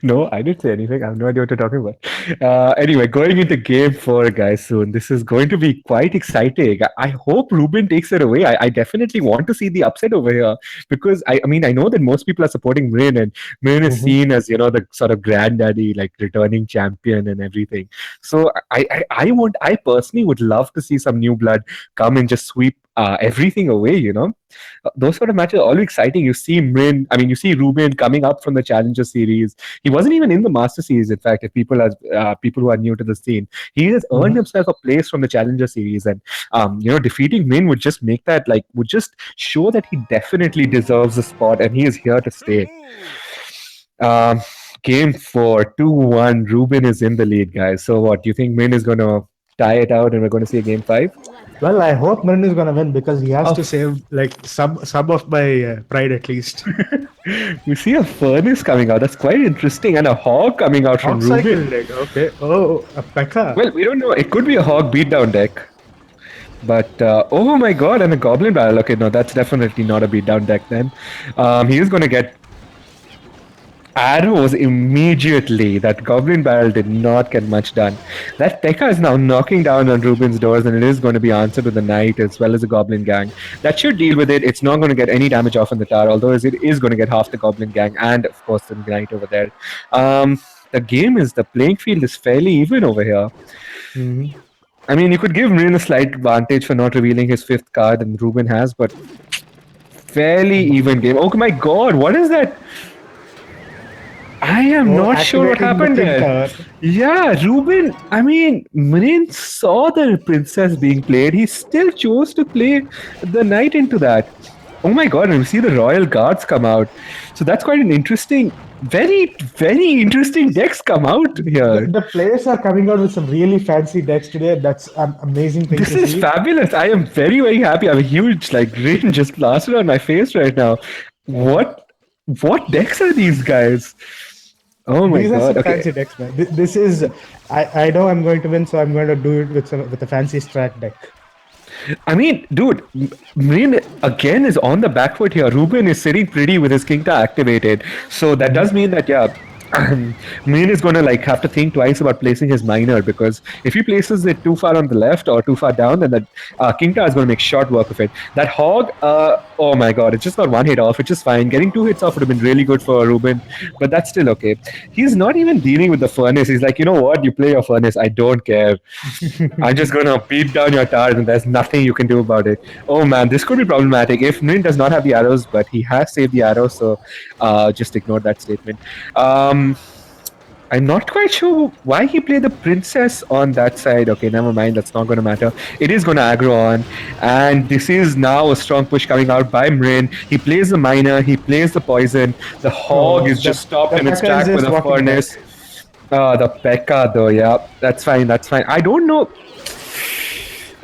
No, I didn't say anything. I have no idea what you're talking about. Anyway, going into game 4, guys, soon. This is going to be quite exciting. I hope Reuben takes it away. I definitely want to see the upset over here, because I mean, I know that most people are supporting Mrin, and Mrin is seen as, the sort of granddaddy, like returning champion and everything. So I personally would love to see some new blood come and just sweep everything away, Those sort of matches are always exciting. You see you see Reuben coming up from the Challenger Series. He wasn't even in the Master Series, in fact, if people who are new to the scene. He has earned himself a place from the Challenger Series, and defeating Min would just make that would just show that he definitely deserves a spot, and he is here to stay. Um, Game 4, 2-1. Reuben is in the lead, guys. So what? Do you think Min is going to tie it out and we're going to see a game 5? Well, I hope Mrin is gonna win because he has Oh. to save like sub of my pride at least. We see a furnace coming out. That's quite interesting. And a hog coming out from Hog cycle Reuben. deck. Okay. Oh, a P.E.K.K.A. Well, we don't know. It could be a hog beatdown deck. But, oh my god, and a goblin barrel. Okay, no, that's definitely not a beatdown deck then. He is going to get arrows immediately. That goblin barrel did not get much done. That P.E.K.K.A. is now knocking down on Reuben's doors, and it is going to be answered with a knight as well as a goblin gang. That should deal with it. It's not going to get any damage off on the tower, although it is going to get half the goblin gang and of course the knight over there. The playing field is fairly even over here. I mean, you could give Mrin a slight advantage for not revealing his 5th card, and Reuben has, but fairly even game. Oh my god, what is that? I am not sure what happened there. Yeah, Reuben, I mean, Mrin saw the princess being played. He still chose to play the knight into that. Oh my god, and we see the royal guards come out. So that's quite an interesting, very, very interesting decks come out here. The players are coming out with some really fancy decks today. That's an amazing thing This to is see. fabulous. I am very, very happy. I have a huge grin just plastered on my face right now. What decks are these guys? Oh my These are god! some fancy decks, man. This is. I know I'm going to win, so I'm going to do it with a fancy strat deck. I mean, dude, Mrin again is on the back foot here. Reuben is sitting pretty with his King Ta activated, so that does mean that Mrin is going to have to think twice about placing his miner, because if he places it too far on the left or too far down, then the King Ta is going to make short work of it. That hog, oh my god, it just got 1 hit off, which is fine. Getting 2 hits off would have been really good for Reuben, but that's still okay. He's not even dealing with the furnace. He's like, you know what, you play your furnace, I don't care. I'm just going to beat down your towers and there's nothing you can do about it. Oh man, this could be problematic. If Mrin does not have the arrows, but he has saved the arrows, so just ignore that statement. I'm not quite sure why he played the princess on that side. Okay, never mind. That's not going to matter. It is going to aggro on. And this is now a strong push coming out by Mrin. He plays the miner. He plays the poison. The hog is just stopped in its track with a furnace. The P.E.K.K.A. though, yeah. That's fine. That's fine. I don't know.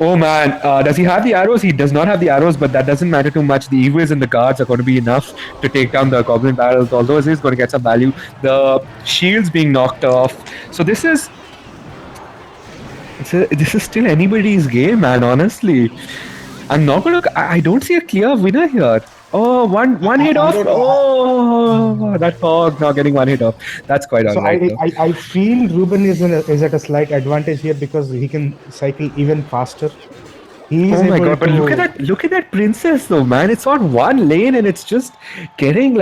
Oh man, does he have the arrows? He does not have the arrows, but that doesn't matter too much. The Eviz and the guards are going to be enough to take down the goblin barrels, although it is going to get some value. The shields being knocked off. So this is still anybody's game, man, honestly. I'm not going to... I don't see a clear winner here. Oh, one hit off. Oh, that hog now getting 1 hit off. That's quite alright. So I feel Reuben is at a slight advantage here because he can cycle even faster. Oh my god! But look at that princess though, man. It's on one lane and it's just getting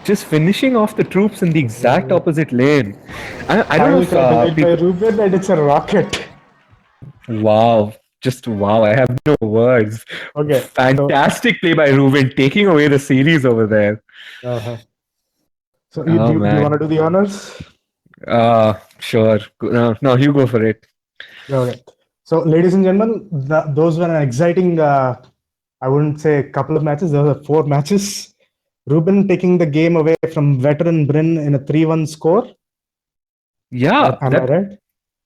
just finishing off the troops in the exact opposite lane. I don't know if by Reuben, and it's a rocket. Wow. Just wow, I have no words. Okay. Fantastic play by Reuben, taking away the series over there. So do you want to do the honors? Sure. No, you go for it. Okay. So ladies and gentlemen, those were an exciting, I wouldn't say a couple of matches, there were 4 matches. Reuben taking the game away from veteran Bryn in a 3-1 score. Yeah. Am I right?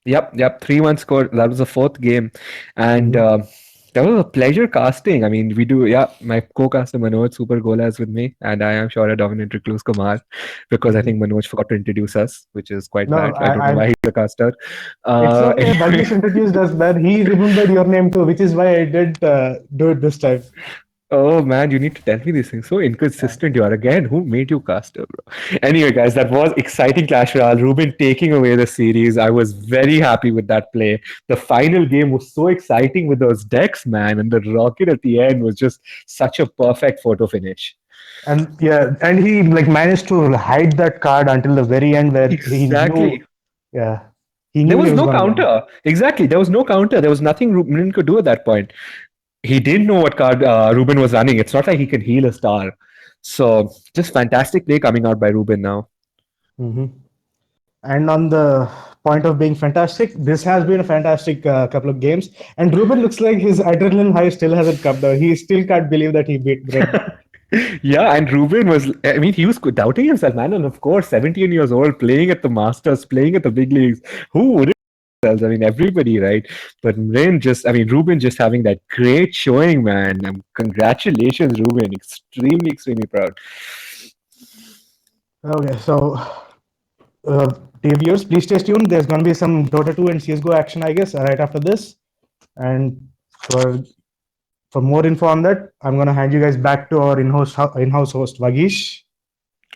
Yep, 3-1 score. That was the 4th game. And that was a pleasure casting. I mean, we do, my co-caster Manoj Super Gola is with me, and I am sure a dominant recluse Kumar, because I think Manoj forgot to introduce us, which is quite bad. I don't know why he's a caster. It's okay, Bagdish introduced us, but he remembered your name too, which is why I did do it this time. Oh man, you need to tell me these things. So inconsistent you are. Again, who made you caster, bro? Anyway, guys, that was exciting Clash Royale. Reuben taking away the series. I was very happy with that play. The final game was so exciting with those decks, man. And the rocket at the end was just such a perfect photo finish. And he managed to hide that card until the very end where he knew. Yeah. There was no counter. Exactly. There was no counter. There was nothing Reuben could do at that point. He didn't know what card Reuben was running. It's not like he can heal a star. So just fantastic play coming out by Reuben now. And on the point of being fantastic, this has been a fantastic couple of games. And Ruben looks like his adrenaline high still hasn't come down. He still can't believe that he beat Brent. Yeah, and Reuben was, I mean, he was doubting himself, man. And of course, 17 years old, playing at the Masters, playing at the big leagues. Who wouldn't? I mean, everybody, right? But I mean, Reuben just having that great showing, man. Congratulations, Reuben. Extremely, extremely proud. Okay, so dear viewers, please stay tuned. There's going to be some Dota 2 and CSGO action, I guess, right after this. And for more info on that, I'm going to hand you guys back to our in-house host, Vagish.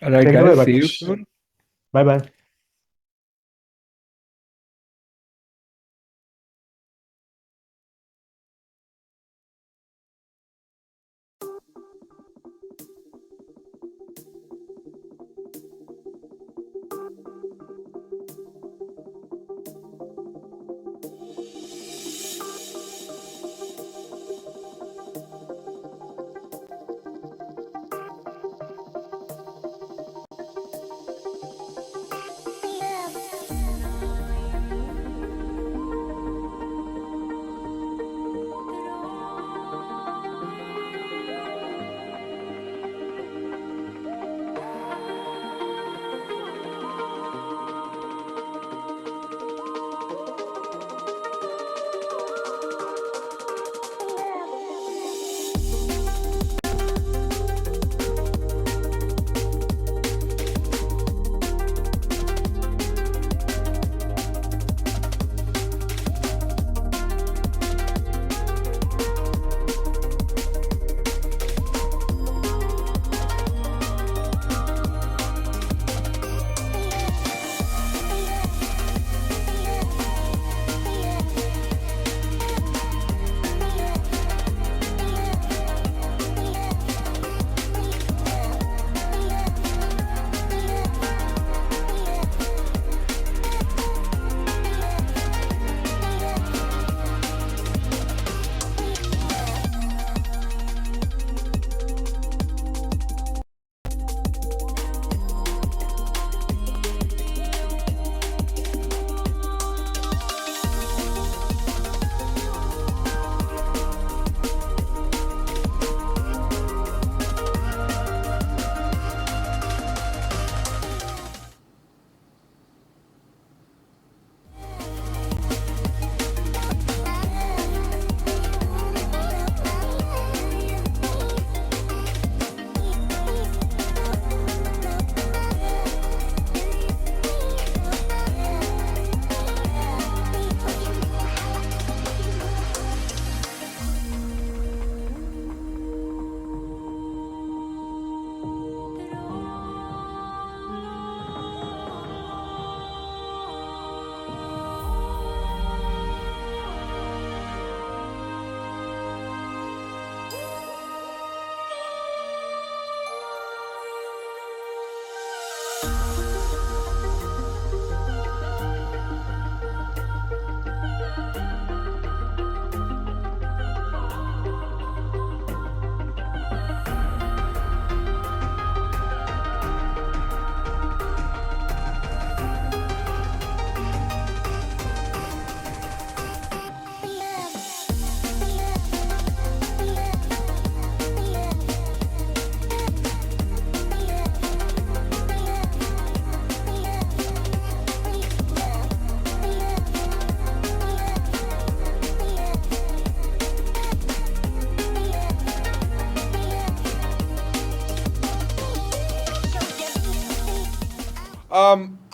All right, Take it away, guys. See you Vagish. soon. Bye-bye.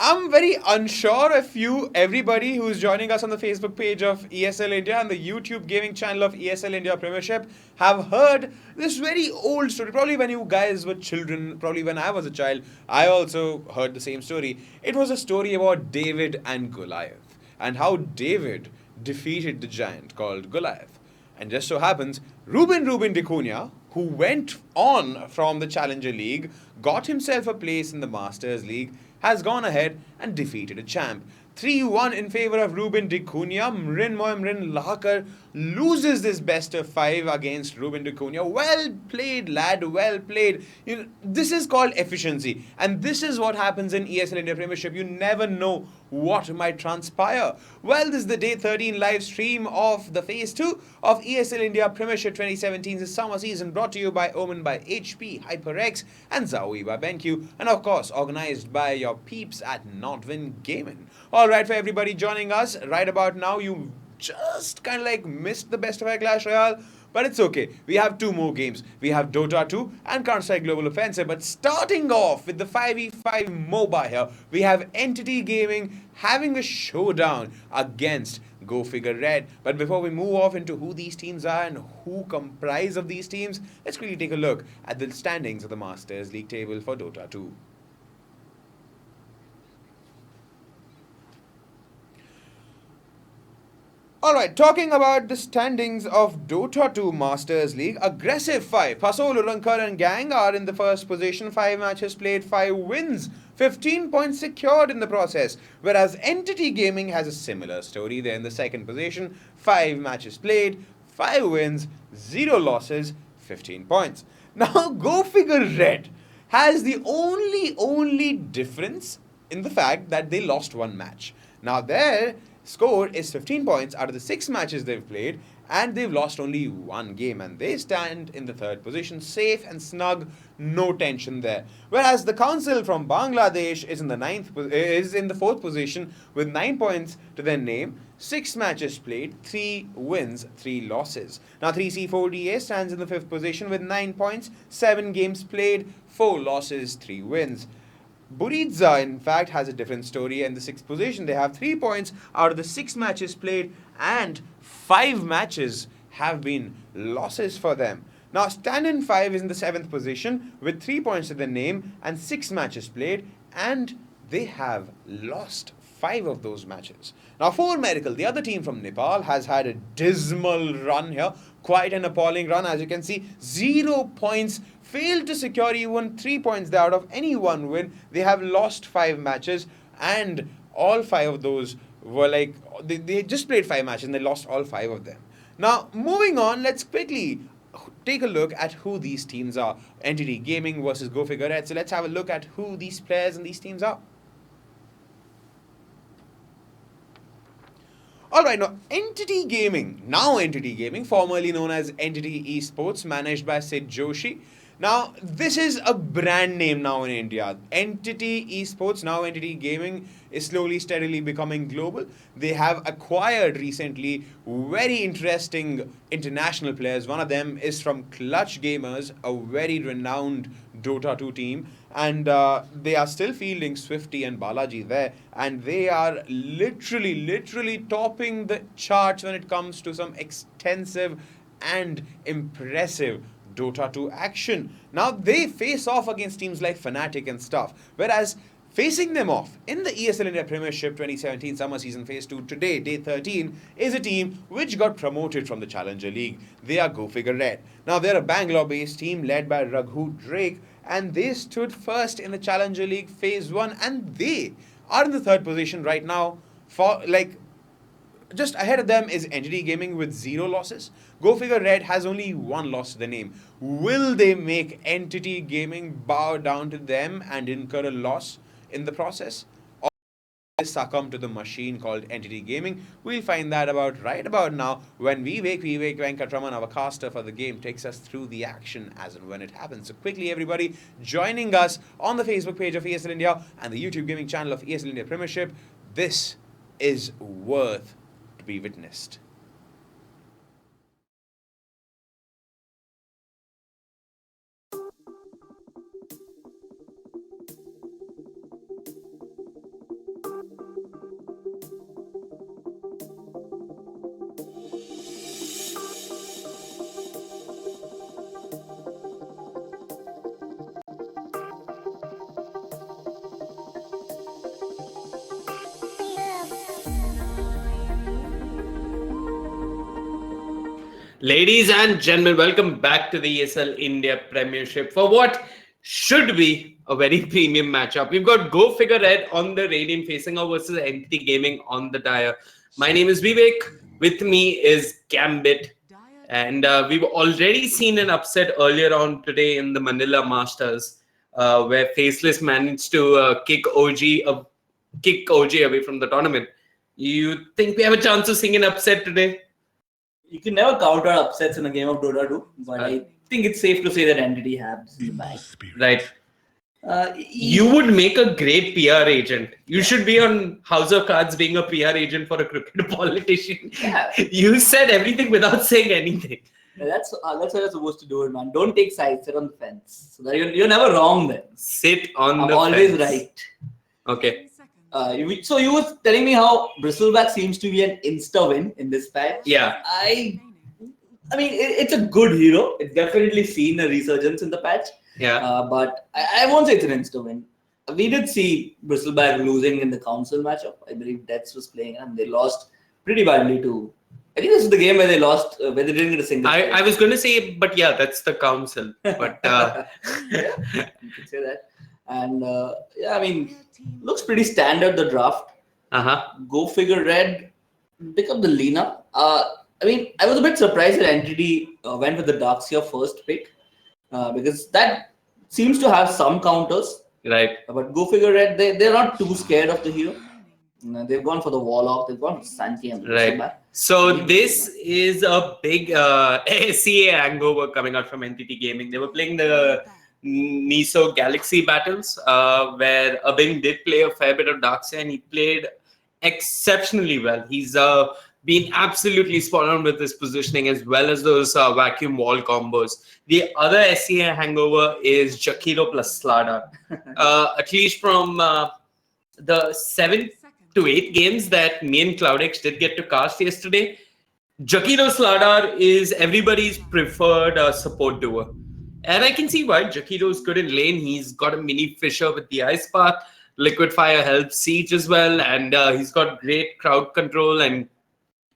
I'm very unsure if everybody who's joining us on the Facebook page of ESL India and the YouTube gaming channel of ESL India Premiership have heard this very old story. Probably when you guys were children, probably when I was a child, I also heard the same story. It was a story about David and Goliath and how David defeated the giant called Goliath. And just so happens, Reuben Dicunia, who went on from the Challenger League, got himself a place in the Masters League, has gone ahead and defeated a champ. 3-1 in favor of Reuben Dicunia. Mrin Lakhar loses this best of 5 against Reuben. Well played, lad, well played. This is called efficiency, and this is what happens in ESL India Premiership. You never know what might transpire. Well, this is the day 13 live stream of the phase 2 of ESL India Premiership 2017's summer season, brought to you by Omen by HP, HyperX, and Zawi by BenQ, and of course organized by your peeps at Notwin Gaming. Alright, for everybody joining us right about now, you just kind of like missed the best of our Clash Royale, but it's okay. We have 2 more games. We have Dota 2 and Counter-Strike Global Offensive. But starting off with the 5v5 MOBA here, we have Entity Gaming having a showdown against Go Figure Red. But before we move off into who these teams are and who comprise of these teams, let's quickly take a look at the standings of the Masters League table for Dota 2. Alright, talking about the standings of Dota 2 Masters League, Aggressive 5, Pasol, Lakhar and gang are in the first position, 5 matches played, 5 wins, 15 points secured in the process, whereas Entity Gaming has a similar story. They're in the second position, 5 matches played, 5 wins, 0 losses, 15 points. Now, Go Figure Red has the only difference in the fact that they lost 1 match. Now, their score is 15 points out of the 6 matches they've played, and they've lost only 1 game, and they stand in the 3rd position, safe and snug, no tension there. Whereas the Council from Bangladesh is in the 4th position with 9 points to their name, 6 matches played, 3 wins, 3 losses. Now 3C4DA stands in the 5th position with 9 points, 7 games played, 4 losses, 3 wins. Buridza, in fact, has a different story. In the 6th position, they have 3 points out of the 6 matches played, and 5 matches have been losses for them. Now, Stand-in 5 is in the 7th position with 3 points to their name and 6 matches played, and they have lost 5 of those matches. Now, 4 Medical, the other team from Nepal, has had a dismal run here. Quite an appalling run, as you can see. 0 points, failed to secure even 3 points there out of any 1 win. They have lost 5 matches, and all 5 of those were like, they just played 5 matches and they lost all 5 of them. Now, moving on, let's quickly take a look at who these teams are. Entity Gaming versus Go Figure Red. So let's have a look at who these players and these teams are. Alright, now Entity Gaming, formerly known as Entity Esports, managed by Sid Joshi. Now, this is a brand name now in India. Entity Esports, now Entity Gaming, is slowly, steadily becoming global. They have acquired recently very interesting international players. One of them is from Clutch Gamers, a very renowned Dota 2 team. And they are still fielding Swifty and Balaji there. And they are literally topping the charts when it comes to some extensive and impressive Dota 2 action. Now, they face off against teams like Fnatic and stuff. Whereas, facing them off in the ESL India Premiership 2017 Summer Season Phase 2 today, Day 13, is a team which got promoted from the Challenger League. They are Go Figure Red. Now, they're a Bangalore-based team led by Raghu Drake, and they stood first in the Challenger League Phase 1, and they are in the 3rd position right now. For just ahead of them is Entity Gaming with 0 losses. Go Figure Red has only 1 loss to the name. Will they make Entity Gaming bow down to them and incur a loss in the process? Or will they succumb to the machine called Entity Gaming? We'll find that right about now when Vivek Venkatraman, our caster for the game, takes us through the action as and when it happens. So quickly, everybody, joining us on the Facebook page of ESL India and the YouTube gaming channel of ESL India Premiership, this is worth to be witnessed. Ladies and gentlemen, welcome back to the ESL India Premiership for what should be a very premium matchup. We've got Go Figure Red on the Radiant facing off versus Entity Gaming on the Dire. My name is Vivek. with me is Gambit. And we've already seen an upset earlier on today in the Manila Masters, where Faceless managed to kick OG away from the tournament. You think we have a chance of seeing an upset today? You can never count out upsets in a game of Dota 2, but I think it's safe to say that Entity have this in the bag. Right. You would make a great PR agent. You should be on House of Cards being a PR agent for a cricket politician. Yeah. You said everything without saying anything. Yeah, that's how you're supposed to do it, man. Don't take sides, sit on the fence. So that you're never wrong then. Sit on I'm the always fence. right. Okay. So you were telling me how Bristleback seems to be an insta win in this patch. Yeah. I mean, it's a good hero. It's definitely seen a resurgence in the patch. Yeah. But I won't say it's an insta win. We did see Bristleback losing in the council matchup. I believe Deaths was playing and they lost pretty badly to. I think this is the game where they lost, where they didn't get a single. I was going to say, but yeah, that's the council. But yeah, you could say that. And yeah, I mean, looks pretty standard, the draft. Go figure red, pick up the Lina. I mean, I was a bit surprised that Entity went with the Darkseer first pick because that seems to have some counters. Right. But go figure red, they're not too scared of the hero. They've gone for the Warlock, they've gone for Santi and right. So this is a big SCA hangover coming out from Entity Gaming. They were playing the NISO Galaxy battles, where Abin did play a fair bit of Darkseer and he played exceptionally well. He's been absolutely spot on with his positioning as well as those vacuum wall combos. The other SCA hangover is Jakiro plus Slardar. At least from the 7 to 8 games that me and CloudX did get to cast yesterday, Jakiro Slardar is everybody's preferred support duo. And I can see why. Jakiro's good in lane. He's got a mini Fisher with the Ice Path. Liquid Fire helps Siege as well. And he's got great crowd control and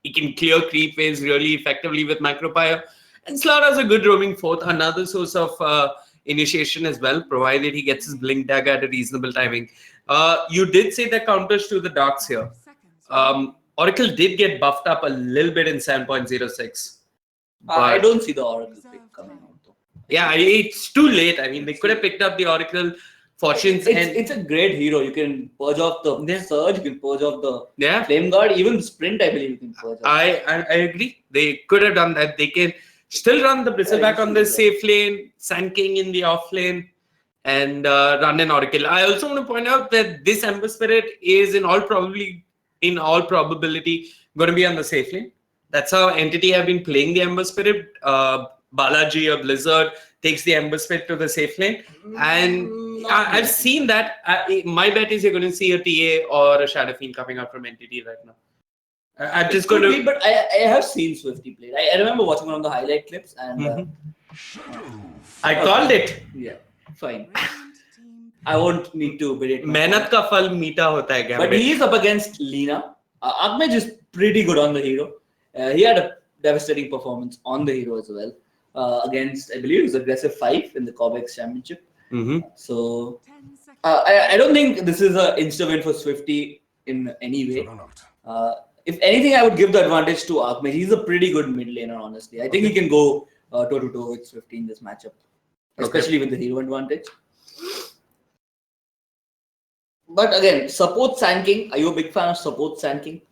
he can clear creep waves really effectively with Macropire. And Slaughter's a good roaming fourth. Another source of initiation as well, provided he gets his Blink Dagger at a reasonable timing. You did say the counters to the Darkseer. Oracle did get buffed up a little bit in 7.06. I don't see the Oracle pick coming out. Yeah, it's too late. I mean, they could have picked up the Oracle Fortunes. It's a great hero. You can purge off the Surge, you can purge off the Flame Guard, even Sprint, I believe you can purge off. I agree. They could have done that. They can still run the Bristleback on the safe lane, Sand King in the off lane, and run an Oracle. I also want to point out that this Ember Spirit is in all probability going to be on the safe lane. That's how Entity have been playing the Ember Spirit. Balaji or Blizzard takes the Ember Spirit to the safe lane. And I've seen that. My bet is you're going to see a TA or a Shadow Fiend coming out from Entity right now. I'm just going to... But I have seen Swifty play. I remember watching one of the highlight clips and... I called it. Yeah, fine. I won't need to berate. Mehnat ka phal meeta hota hai, Gambit. But he is up against Lina. Akmej is pretty good on the hero. He had a devastating performance on the hero as well. Against, I believe it was aggressive 5 in the Corbex Championship. So I don't think this is an insta win for Swifty in any way. If anything, I would give the advantage to Akmej. He's a pretty good mid laner, honestly. I think he can go toe to toe with Swifty in this matchup, especially with the hero advantage. But again, support Sand King. Are you a big fan of support Sand King?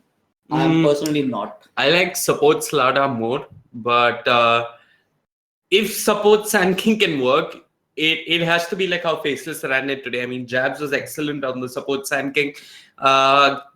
I'm personally not. I like support Slardar more, but if support Sand King can work, it has to be like how Faceless ran it today. I mean, Jabs was excellent on the support Sand King,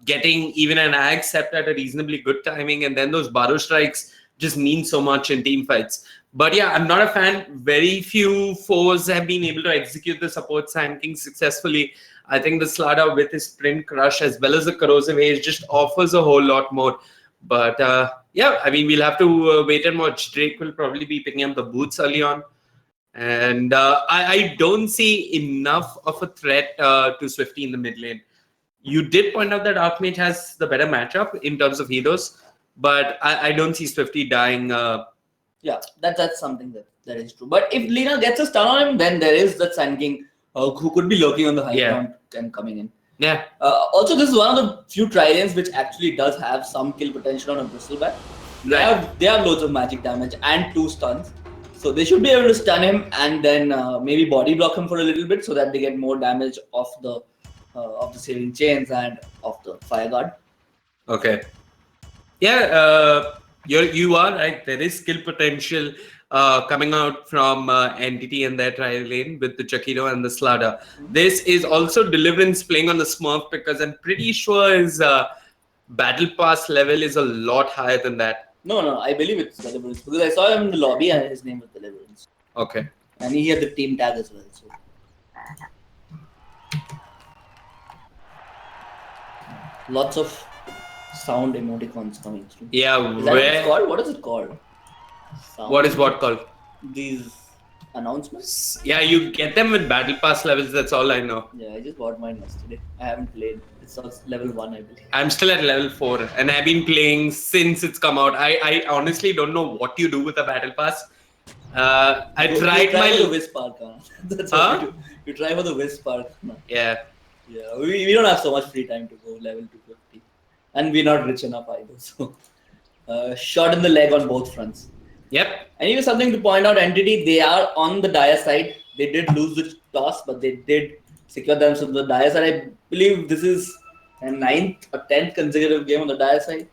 getting even an Ag Sept at a reasonably good timing, and then those Barrow Strikes just mean so much in team fights. But yeah, I'm not a fan. Very few foes have been able to execute the support Sand King successfully. I think the Slardar with his Sprint Crush as well as the Corrosive Haze just offers a whole lot more. But yeah, I mean, we'll have to wait and watch. Drake will probably be picking up the boots early on. And I don't see enough of a threat to Swifty in the mid lane. You did point out that Archmage has the better matchup in terms of heroes, but I don't see Swifty dying. Yeah, that's something that is true. But if Lina gets a stun on him, then there is that Sand King who could be lurking on the high ground and coming in. Yeah. Also, this is one of the few tridents which actually does have some kill potential on a bristleback. They have loads of magic damage and 2 stuns. So they should be able to stun him and then maybe body block him for a little bit so that they get more damage off the saving chains and of the fire guard. Okay. Yeah, you are right. There is skill potential coming out from Entity and their trial lane with the Chakiro and the Slada. This is also Deliverance playing on the Smurf because I'm pretty sure his battle pass level is a lot higher than that. No, I believe it's Deliverance because I saw him in the lobby and his name was Deliverance. Okay. And he had the team tag as well. So. Lots of sound emoticons coming through. Yeah, is that what it's called? What is it called? Sound what is what called? These announcements? Yeah, you get them with battle pass levels, that's all I know. Yeah, I just bought mine yesterday. I haven't played. It's level 1, I believe. I'm still at level 4 and I've been playing since it's come out. I honestly don't know what you do with a battle pass. I tried my... for the Wisp Park, huh? That's what you do. You try for the Wisp Park. No. Yeah. Yeah, we don't have so much free time to go level 250. And we're not rich enough either. So, shot in the leg on both fronts. Yep. And even something to point out, Entity, they are on the dire side. They did lose the toss, but they did secure themselves on the dire side. I believe this is a 9th or 10th consecutive game on the dire side.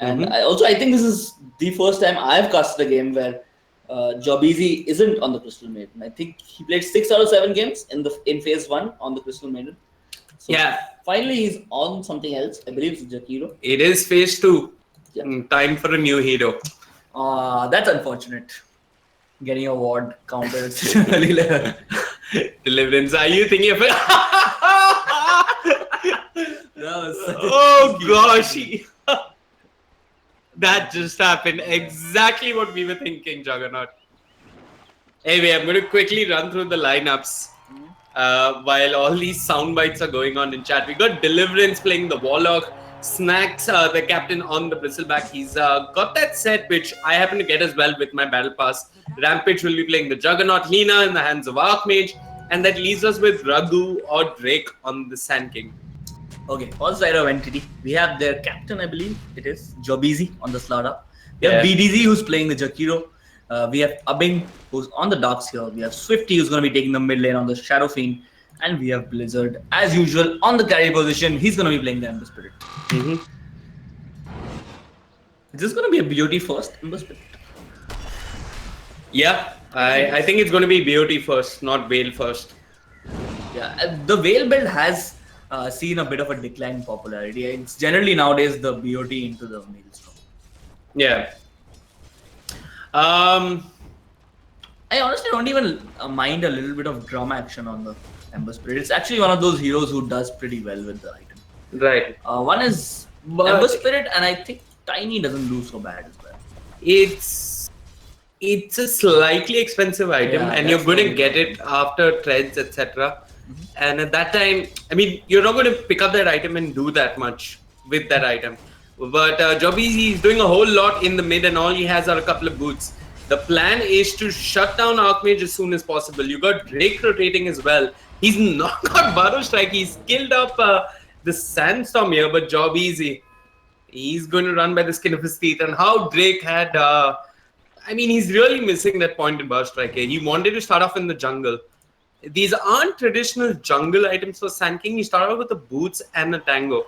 And I think this is the first time I've cast a game where Jobeezy isn't on the Crystal Maiden. I think he played 6 out of 7 games in phase 1 on the Crystal Maiden. So yeah. Finally, he's on something else. I believe it's Jakiro. It is phase 2. Yeah. Time for a new hero. That's unfortunate. Getting a ward counter early level. Deliverance. Are you thinking of it? Oh gosh. That just happened. Exactly what we were thinking, Juggernaut. Anyway, I'm going to quickly run through the lineups while all these sound bites are going on in chat. We got Deliverance playing the Warlock. Snacks, the captain on the bristleback. He's got that set which I happen to get as well with my battle pass. Rampage will be playing the Juggernaut. Lina in the hands of Archmage. And that leaves us with Raghu or Drake on the Sand King. Okay, on the side of Entity, we have their captain, I believe it is, Jobeezy on the Slada. We have BDZ who's playing the Jakiro. We have Abing who's on the Darks here. We have Swifty who's going to be taking the mid lane on the Shadow Fiend. And we have Blizzard, as usual, on the carry position. He's going to be playing the Ember Spirit. Is this going to be a BOT first, Ember Spirit? Yeah, I think it's going to be BOT first, not Veil first. Yeah, the Veil build has seen a bit of a decline in popularity. It's generally nowadays the BOT into the Maelstrom. Yeah. I honestly don't even mind a little bit of drum action on the Ember Spirit. It's actually one of those heroes who does pretty well with the item. Right. One is Ember Spirit, and I think Tiny doesn't do so bad as well. It's a slightly expensive item, and you're going to get it after threads, etc. And at that time, I mean, you're not going to pick up that item and do that much with that item. But Jobeezy is doing a whole lot in the mid, and all he has are a couple of boots. The plan is to shut down Archmage as soon as possible. You got Drake rotating as well. He's not got Burrow Strike. He's killed up the Sandstorm here, but Jobeezy, he's going to run by the skin of his teeth. And how Drake had, I mean, he's really missing that point in Burrow Strike here. He wanted to start off in the jungle. These aren't traditional jungle items for Sand King. He started off with the boots and a tango.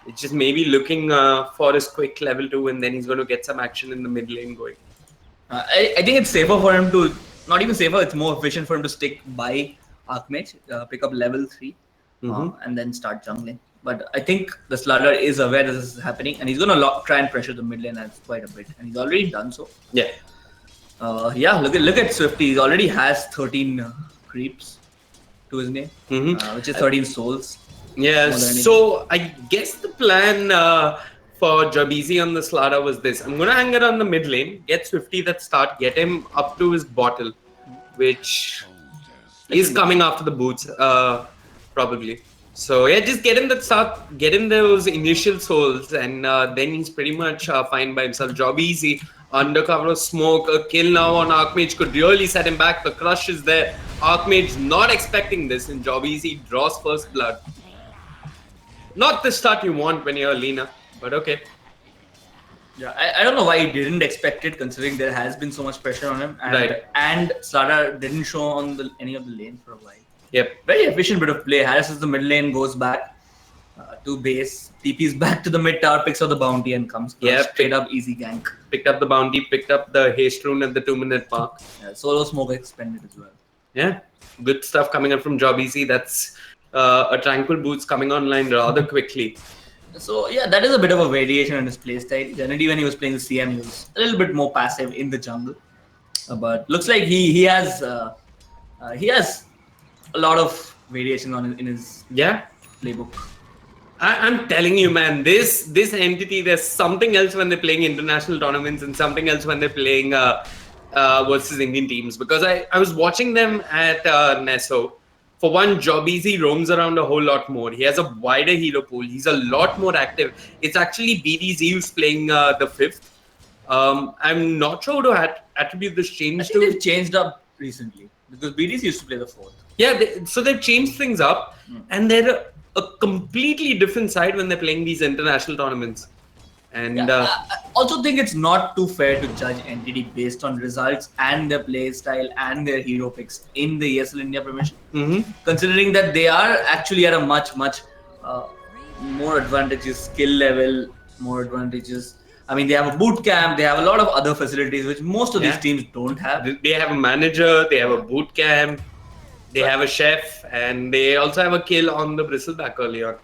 It's just maybe looking for his quick level 2, and then he's going to get some action in the mid lane going. I think it's safer for him to, not even safer, it's more efficient for him to stick by Archmage, pick up level 3, and then start jungling. But I think the Slaughter is aware this is happening, and he's going to try and pressure the mid lane quite a bit, and he's already done so. Yeah. Look at Swifty. He already has 13 creeps to his name, which is 13 souls. Yeah, so I guess the plan for Jobeezy on the Slaughter was this. I'm going to hang it on the mid lane, get Swifty that start, get him up to his bottle, which is coming after the boots, probably. So yeah, just get him that start, get him those initial souls, and then he's pretty much fine by himself. Jobeezy, under cover of smoke, a kill now on Archmage could really set him back. The crush is there. Archmage not expecting this, and Jobeezy draws first blood. Not the start you want when you're Lina, but okay. Yeah, I don't know why he didn't expect it, considering there has been so much pressure on him, and Slada didn't show on any of the lanes for a while. Yep. Very efficient bit of play. harasses the mid lane, goes back to base, TP's back to the mid tower, picks up the bounty, and comes straight up easy gank. Picked up the bounty, picked up the haste rune at the 2-minute mark. Solo smoke expended as well. Yeah, good stuff coming up from Job Easy. That's a Tranquil Boots coming online rather quickly. So yeah, that is a bit of a variation in his playstyle. Generally, when he was playing the CM, he was a little bit more passive in the jungle. But looks like he has a lot of variation in his playbook. I'm telling you, man, this entity, there's something else when they're playing international tournaments and something else when they're playing versus Indian teams. Because I was watching them at Nesso. For one, Job Easy roams around a whole lot more. He has a wider hero pool. He's a lot more active. It's actually BDZ who's playing the 5th. I'm not sure to attribute this change I think they've changed up recently because BDZ used to play the 4th. Yeah, so they've changed things up, and they're a completely different side when they're playing these international tournaments. And I also think it's not too fair to judge entity based on results and their play style and their hero picks in the ESL India Premiership, considering that they are actually at a much more advantageous skill level, more advantages. I mean, they have a boot camp, they have a lot of other facilities which most of these teams don't have. They have a manager, they have a boot camp, they have a chef, and they also have a kill on the bristleback early on.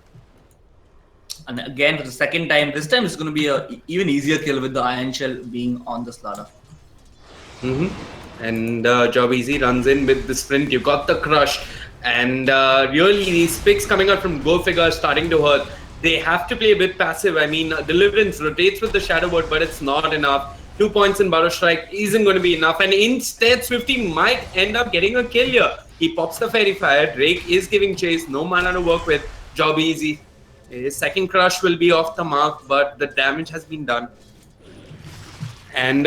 And again, for the second time, this time it's going to be an even easier kill with the Iron Shell being on the Slada. And Job Easy runs in with the sprint. You got the crush. And really, these picks coming out from Go Figure are starting to hurt. They have to play a bit passive. I mean, Deliverance rotates with the Shadow Word, but it's not enough. 2 points in Burrow Strike isn't going to be enough. And instead, Swifty might end up getting a kill here. He pops the Fairy Fire. Drake is giving chase. No mana to work with. Job Easy. His second crush will be off the mark, but the damage has been done. And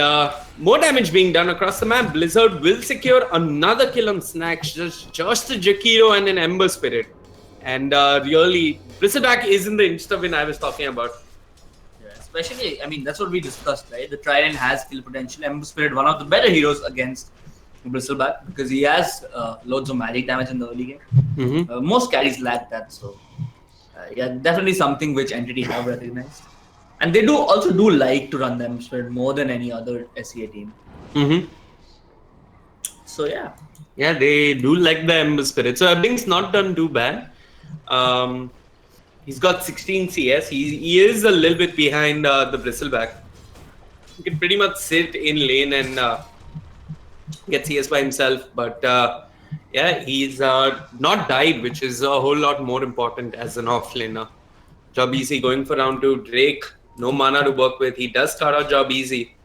more damage being done across the map. Blizzard will secure another kill on Snacks. Just a Jakiro and an Ember Spirit. And really, Bristleback isn't the insta-win I was talking about. Yeah, especially, I mean, that's what we discussed, right? The Trident has kill potential. Ember Spirit, one of the better heroes against Bristleback, because he has loads of magic damage in the early game. Most carries lack that, so... yeah, definitely something which entity have recognized, and they also do like to run them Spirit more than any other SEA team. So yeah, they do like the Ember Spirit. So Ebbing's not done too bad. He's got 16 CS. He is a little bit behind the Bristleback. He can pretty much sit in lane and get CS by himself, but. Yeah, he's not died, which is a whole lot more important as an offlaner. Job Easy going for round 2. Drake, no mana to work with. He does start out Job Easy.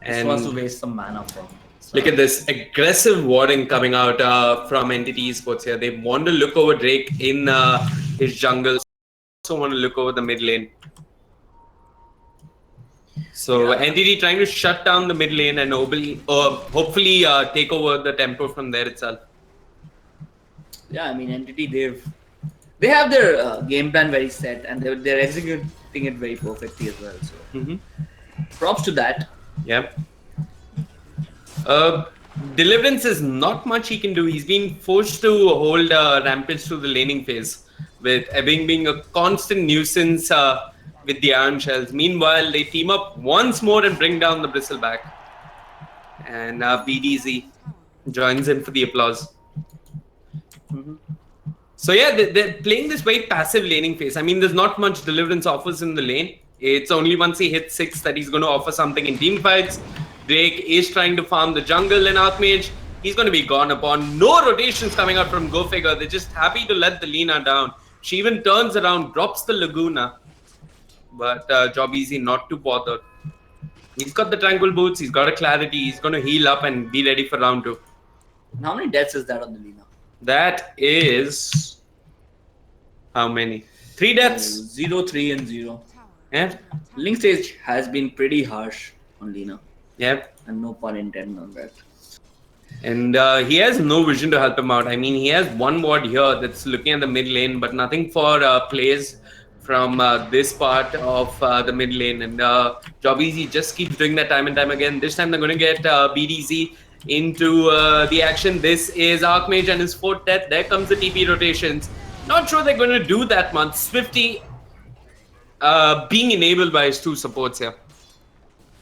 And wants to waste some mana from. Look at this aggressive warding coming out from Entity Esports here. They want to look over Drake in his jungle. Also want to look over the mid lane. So Entity trying to shut down the mid lane and hopefully take over the tempo from there itself. Yeah, I mean Entity they have their game plan very set and they're executing it very perfectly as well. So props to that. Yeah. Deliverance is not much he can do. He's been forced to hold Rampage through the laning phase, with Ebbing being a constant nuisance with the Iron Shells. Meanwhile, they team up once more and bring down the Bristleback. And BDZ joins in for the applause. So yeah, they're playing this very passive laning phase. I mean, there's not much Deliverance offers in the lane. It's only once he hits 6 that he's going to offer something in team fights. Drake is trying to farm the jungle and Archmage. He's going to be gone upon. No rotations coming out from Go Figure. They're just happy to let the Lina down. She even turns around, drops the Laguna. But Job Easy not too bothered. He's got the Tranquil Boots. He's got a Clarity. He's going to heal up and be ready for round 2. How many deaths is that on the Lina? That is... how many? 3 deaths. 0, 3 and 0. Yeah. Link stage has been pretty harsh on Lina. Yep. And no pun intended on that. And he has no vision to help him out. I mean, he has one ward here that's looking at the mid lane, but nothing for plays from this part of the mid lane. And Jobbeezy just keeps doing that time and time again. This time they're going to get BDZ into the action. This is Archmage and his fourth death. There comes the TP rotations. Not sure they're going to do that much. Swifty being enabled by his two supports here.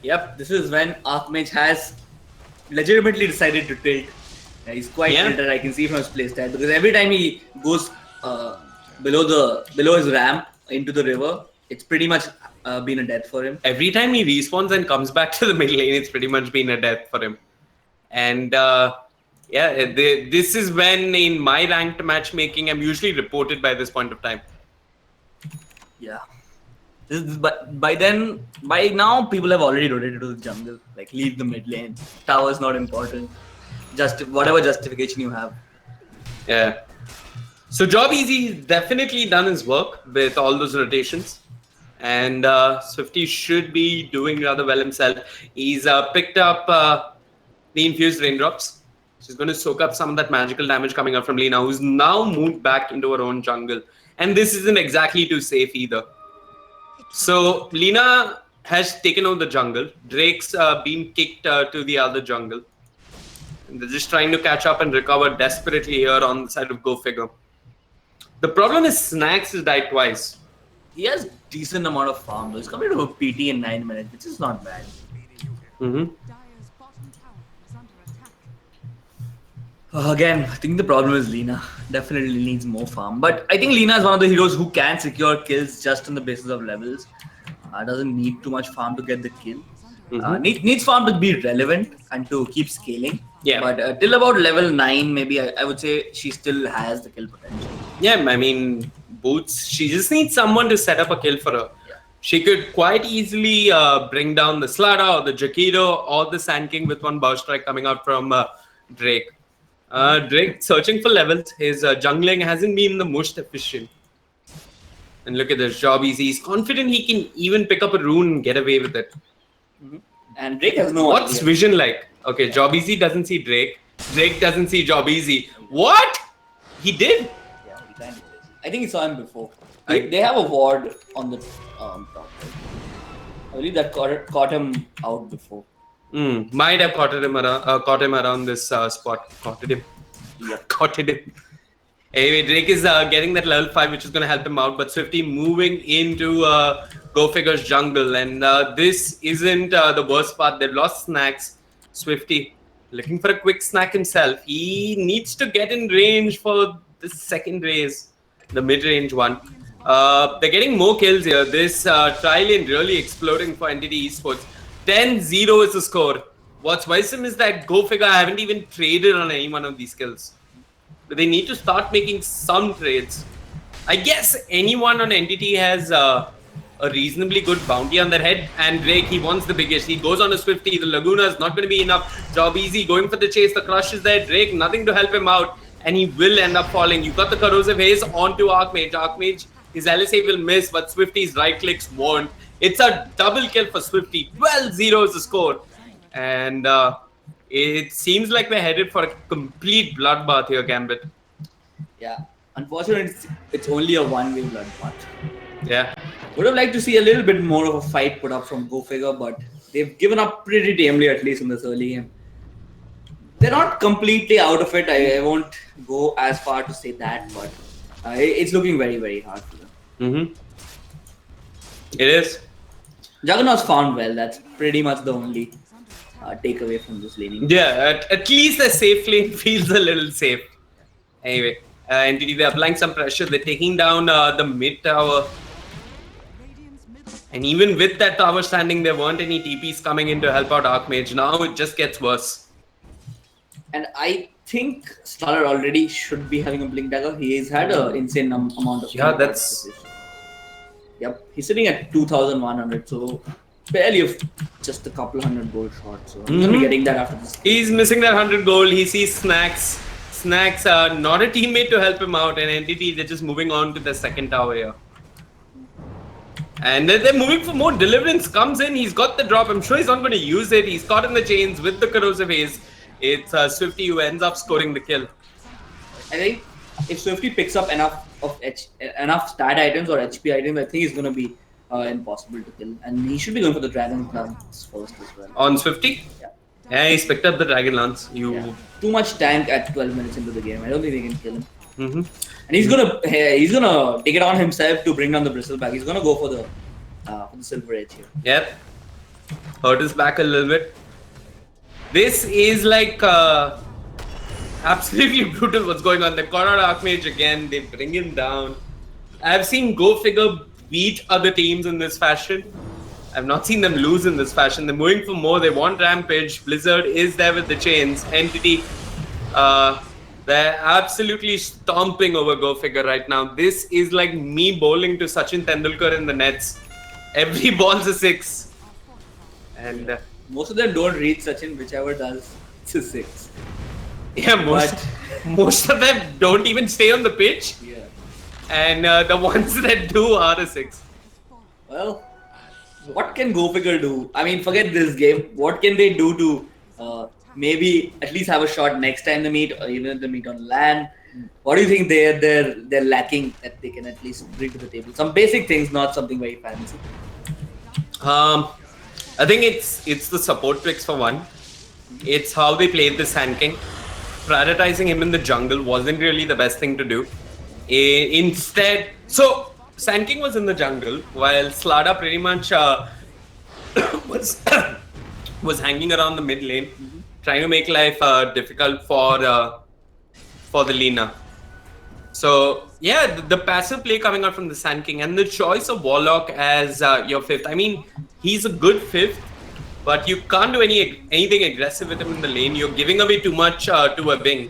Yep, this is when Archmage has legitimately decided to tilt. He's quite tilted, I can see from his playstyle, because every time he goes below his ramp into the river, it's pretty much been a death for him. Every time he respawns and comes back to the mid lane, it's pretty much been a death for him. And this is when in my ranked matchmaking, I'm usually reported by this point of time. Yeah. But by now, people have already rotated to the jungle. Like, leave the mid lane. Tower's not important. Just whatever justification you have. Yeah. So Jobbeezy definitely done his work with all those rotations. And Swifty should be doing rather well himself. He's picked up the infused raindrops. She's going to soak up some of that magical damage coming out from Lina, who's now moved back into her own jungle. And this isn't exactly too safe either. So Lina has taken over the jungle. Drake's been kicked to the other jungle. And they're just trying to catch up and recover desperately here on the side of Go Figure. The problem is Snacks has died twice. He has decent amount of farm though. He's coming to a PT in 9 minutes, which is not bad. Again, I think the problem is Lina. Definitely needs more farm. But I think Lina is one of the heroes who can secure kills just on the basis of levels. Doesn't need too much farm to get the kill. Needs farm to be relevant and to keep scaling. Yeah. But till about level 9, maybe I would say she still has the kill potential. Yeah, I mean, Boots, she just needs someone to set up a kill for her. Yeah. She could quite easily bring down the Slada or the Jaquito or the Sand King with one burst strike coming out from Drake. Drake searching for levels. His jungling hasn't been the most efficient. And look at this, Jobbeezy. He's confident he can even pick up a rune and get away with it. And Drake has no What's idea. vision like? Okay, Jobbeezy doesn't see Drake. Drake doesn't see Jobbeezy. What? He did? Yeah, he kind of did. I think he saw him before. They have a ward on the top. I believe that caught him out before. Might have caught him around this spot. Caught him. Anyway, Drake is getting that level 5, which is going to help him out. But Swifty moving into Go Figure's jungle. And this isn't the worst part. They've lost Snacks. Swifty looking for a quick snack himself. He needs to get in range for the second raise, the mid-range one. They're getting more kills here. This tri-lane really exploding for Entity Esports. 10-0 is the score. What's worrisome is that Go Figure haven't even traded on any one of these kills. But they need to start making some trades. I guess anyone on Entity has a reasonably good bounty on their head. And Drake, he wants the biggest. He goes on a Swifty. The Laguna is not going to be enough. Jobbeezy going for the chase. The crush is there. Drake, nothing to help him out. And he will end up falling. You got the corrosive haze onto Archmage. Archmage, his LSA will miss, but Swifty's right clicks won't. It's a double kill for Swifty. 12-0 is the score. And it seems like we're headed for a complete bloodbath here, Gambit. Yeah. Unfortunately, it's only a one-way bloodbath. Yeah. Would have liked to see a little bit more of a fight put up from Go Figure, but they've given up pretty tamely, at least in this early game. They're not completely out of it. I won't go as far to say that, but it's looking very, very hard for them. It is. Juggernaut's found well. That's pretty much the only takeaway from this laning. Yeah, at least the safe lane feels a little safe. Anyway, Entity, they're applying some pressure. They're taking down the mid tower. And even with that tower standing, there weren't any TPs coming in to help out Archmage. Now it just gets worse. And I think Starler already should be having a Blink Dagger. He's had an insane amount of... Yeah, that's... Yep, he's sitting at 2,100, so barely of just a couple hundred gold shots. So I'm going to be getting that after this. He's missing that 100 gold. He sees Snacks. Snacks are not a teammate to help him out. And Entity, they're just moving on to the second tower here. And they're moving for more. Deliverance comes in. He's got the drop. I'm sure he's not going to use it. He's caught in the chains with the corrosive haze. it's Swifty who ends up scoring the kill. I think if Swifty picks up enough stat items or HP items, I think he's going to be impossible to kill. And he should be going for the Dragon Lance first as well. On Swifty? Yeah. Yeah, he's picked up the Dragon Lance. Yeah. Too much tank at 12 minutes into the game. I don't think they can kill him. Mm-hmm. And he's gonna take it on himself to bring down the Bristleback. He's gonna go for the Silver Edge here. Yep. Hurt his back a little bit. This is like absolutely brutal what's going on. They caught out Archmage again. They bring him down. I've seen Go Figure beat other teams in this fashion. I've not seen them lose in this fashion. They're moving for more. They want Rampage. Blizzard is there with the chains. Entity, they're absolutely stomping over Go Figure right now. This is like me bowling to Sachin Tendulkar in the nets. Every ball's a 6. And most of them don't reach Sachin, whichever does, it's a 6. Yeah, most of them don't even stay on the pitch. Yeah. And the ones that do are a 6. Well, what can Go Figure do? I mean, forget this game. What can they do to maybe at least have a shot next time they meet, or even if they meet on LAN? What do you think they're lacking that they can at least bring to the table? Some basic things, not something very fancy. I think it's the support picks for one. It's how they played the Sand King. Prioritizing him in the jungle wasn't really the best thing to do. Instead, so Sand King was in the jungle while Slada pretty much was hanging around the mid lane, trying to make life difficult for the Lina. So yeah, the passive play coming out from the Sand King and the choice of Warlock as your 5th. I mean, he's a good 5th, but you can't do anything aggressive with him in the lane. You're giving away too much to a Bing,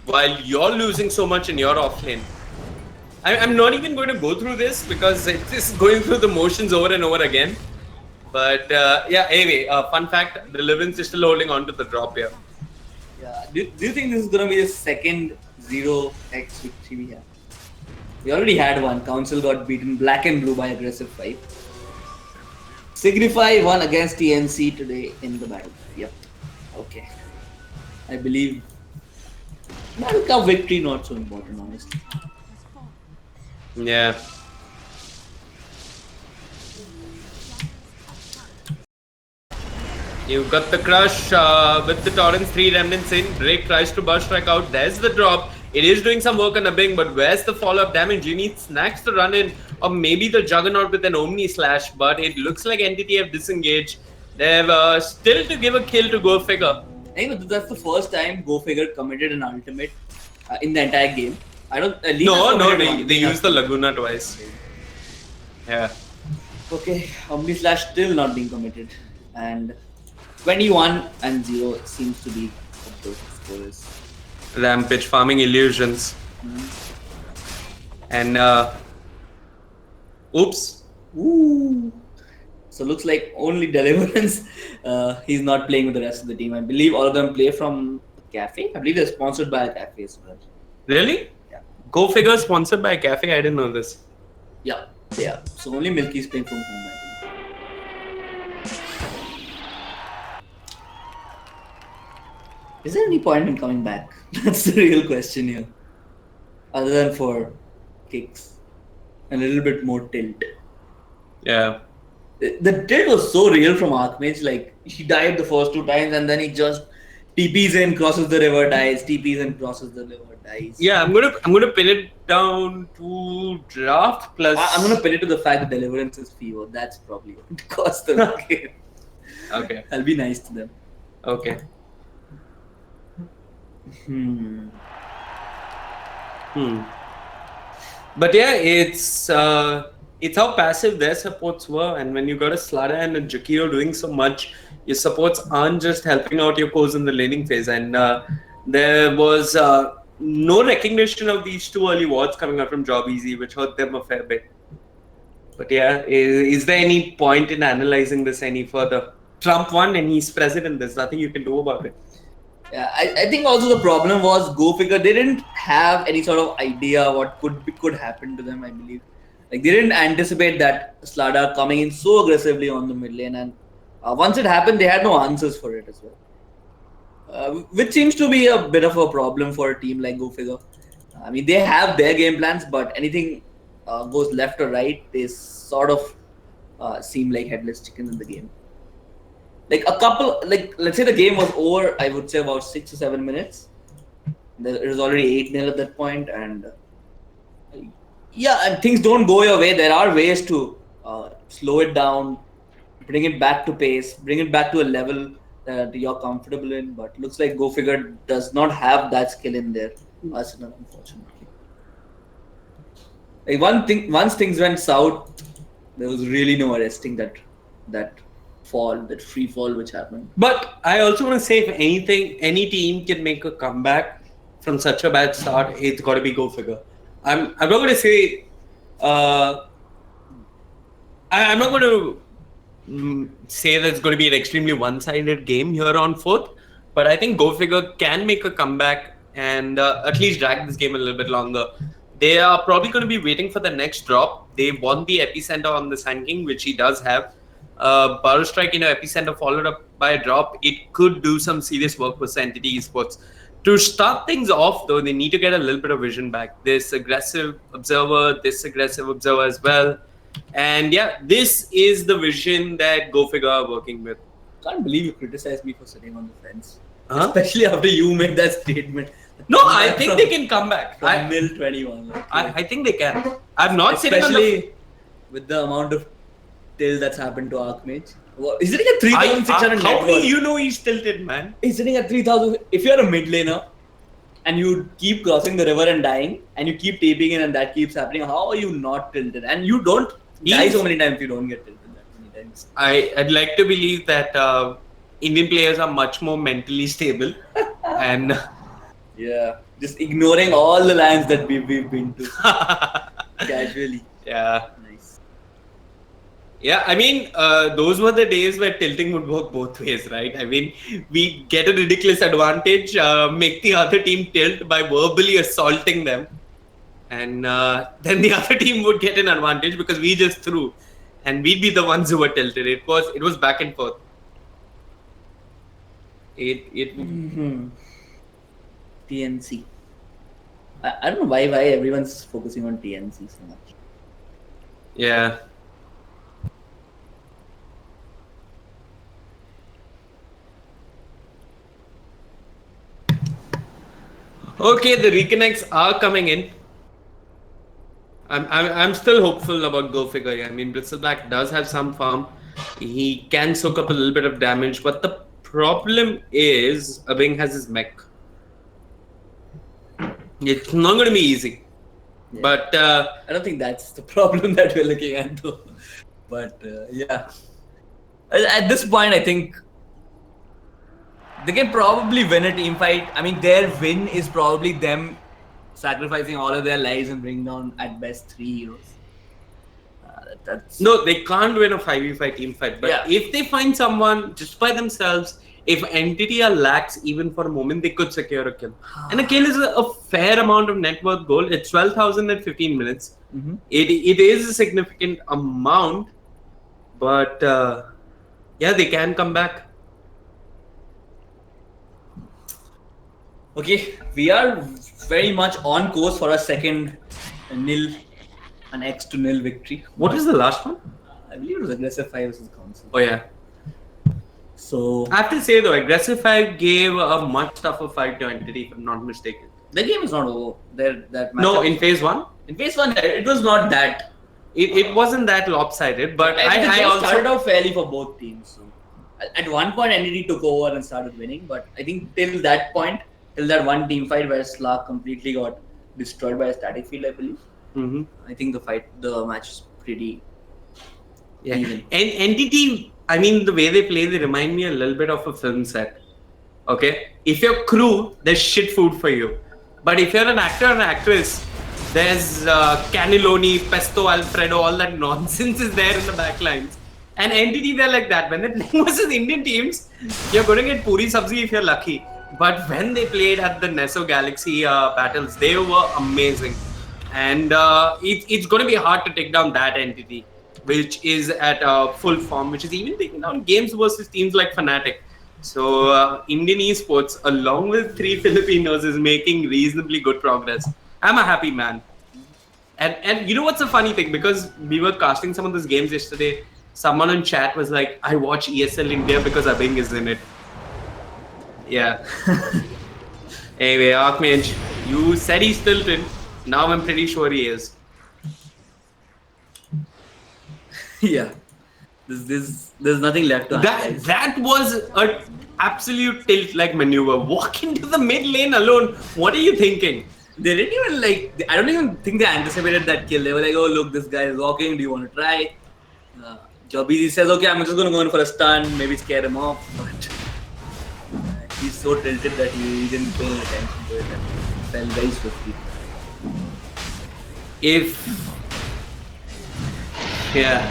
while you're losing so much in your off lane. I'm not even going to go through this because it's just going through the motions over and over again. But yeah, anyway, fun fact, the Livens is still holding on to the drop here. Yeah. Do you think this is going to be the second 0x victory we have? We already had one. Council got beaten black and blue by aggressive 5. Signify won against TNC today in the battle. Yep. Okay. I believe Battle Cup victory not so important, honestly. Yeah. You've got the crush with the Torrents, 3 remnants in. Drake tries to burst strike out. There's the drop. It is doing some work on the Bing, but where's the follow-up damage? You need Snacks to run in, or maybe the Juggernaut with an Omni Slash, but it looks like Entity have disengaged. They've still to give a kill to Go Figure. I think that's the first time Go Figure committed an ultimate in the entire game. I don't. They used the Laguna twice. Yeah. Okay, Omni Slash still not being committed, and 21 and 0 seems to be what those scores. Rampage farming illusions. And oops. Ooh. So looks like only Deliverance. He's not playing with the rest of the team. I believe all of them play from a cafe. I believe they're sponsored by a cafe as well. Really? Yeah. Go Figure sponsored by a cafe. I didn't know this. Yeah. Yeah. So only Milky's playing from home, I think. Is there any point in coming back? That's the real question here. Other than for kicks. A little bit more tilt. Yeah. The tilt was so real from Archmage. Like, he died the first 2 times and then he just TPs in, crosses the river, dies. TPs in, crosses the river, dies. Yeah, I'm gonna pin it down to draft plus. I'm gonna pin it to the fact that Deliverance is fever. That's probably what cost them the game. Okay. I'll be nice to them. Okay. But yeah, it's how passive their supports were, and when you got a Slada and a Jakiro doing so much, your supports aren't just helping out your cores in the laning phase, and there was no recognition of these 2 early wards coming out from Job Easy, which hurt them a fair bit. But yeah, is there any point in analyzing this any further? Trump won and he's president. There's nothing you can do about it. Yeah, I think also the problem was Go Figure. They didn't have any sort of idea what could happen to them, I believe. Like, they didn't anticipate that Slada coming in so aggressively on the mid lane, and once it happened, they had no answers for it as well. which seems to be a bit of a problem for a team like Go Figure. I mean, they have their game plans, but anything goes left or right, they sort of seem like headless chicken in the game. Like a couple, like let's say the game was over, I would say about 6 or 7 minutes. It was already 8-0 at that point, and and things don't go your way. There are ways to slow it down, bring it back to pace, bring it back to a level that you're comfortable in. But looks like Go Figure does not have that skill in their arsenal, unfortunately. Like once things went south, there was really no arresting that free fall which happened. But I also want to say, if anything, any team can make a comeback from such a bad start, it's got to be Go Figure. I'm not going to say. I'm not going to say that it's going to be an extremely one-sided game here on fourth, but I think Go Figure can make a comeback and at least drag this game a little bit longer. They are probably going to be waiting for the next drop. They want the epicenter on the Sand King, which he does have. Burrow Strike, epicenter followed up by a drop. It could do some serious work for Entity Esports. To start things off, though, they need to get a little bit of vision back. This aggressive observer as well. And yeah, this is the vision that Go Figure are working with. Can't believe you criticized me for sitting on the fence. Huh? Especially after you made that statement. No, I think they can come back. From nil 21. I think they can. I'm not sitting on the... with the amount of tilt that's happened to Archmage. He's sitting at 3,600 How do you know he's tilted, man? He's sitting at 3,000. If you're a mid laner and you keep crossing the river and dying and you keep taping in and that keeps happening, how are you not tilted? And you don't die so many times, you don't get tilted that many times. I'd like to believe that Indian players are much more mentally stable and... Yeah, just ignoring all the lands that we've been to casually. Yeah. Nice. Yeah, I mean, those were the days where tilting would work both ways, right? I mean, we get a ridiculous advantage, make the other team tilt by verbally assaulting them. And then the other team would get an advantage because we just threw. And we'd be the ones who were tilted. It was back and forth. TNC. I don't know why everyone's focusing on TNC so much. Yeah. Okay, the reconnects are coming in. I'm still hopeful about Go Figure. I mean, Bristleback does have some farm. He can soak up a little bit of damage, but the problem is Abing has his mech. It's not going to be easy. Yeah. But I don't think that's the problem that we're looking at though. But yeah. At this point, I think they can probably win a team fight. I mean, their win is probably them sacrificing all of their lives and bringing down at best 3 heroes. No, they can't win a 5v5 team fight. But if they find someone just by themselves, if Entity are lax even for a moment, they could secure a kill. And a kill is a fair amount of net worth gold. It's 12,000 at 15 minutes. Mm-hmm. It is a significant amount. But yeah, they can come back. Okay, we are very much on course for a second nil, an X to nil victory. What was the last one? I believe it was Aggressive 5 versus Council. Oh yeah. So I have to say though, Aggressive 5 gave a much tougher fight to Entity, if I'm not mistaken. The game is not over. No, in phase 1? In phase 1, it was not that. It wasn't that lopsided, but I also started out fairly for both teams. So at one point, Entity took over and started winning, but I think till that point, till that one team fight where Slark completely got destroyed by a static field, I believe. Mm-hmm. I think the match is pretty even. And Entity, I mean, the way they play, they remind me a little bit of a film set. Okay? If you're crew, there's shit food for you. But if you're an actor and actress, there's cannelloni, pesto, alfredo, all that nonsense is there in the back lines. And Entity, they're like that. When they're playing versus Indian teams, you're going to get puri sabzi if you're lucky. But when they played at the Neso Galaxy battles, they were amazing. And it's going to be hard to take down that Entity, which is at full form, which is even taking down games versus teams like Fnatic. So Indian Esports, along with 3 Filipinos, is making reasonably good progress. I'm a happy man. And you know what's a funny thing? Because we were casting some of those games yesterday, someone in chat was like, I watch ESL India because Abing is in it. Yeah. Anyway, Archmage, you said he's tilted. Now I'm pretty sure he is. Yeah. There's nothing left to analyze. That was an absolute tilt-like maneuver. Walk into the mid lane alone. What are you thinking? They didn't even I don't even think they anticipated that kill. They were like, oh, look, this guy is walking. Do you want to try? Jobby says, okay, I'm just going to go in for a stun, maybe scare him off. But he's so tilted that he didn't pay attention to it and fell very swiftly.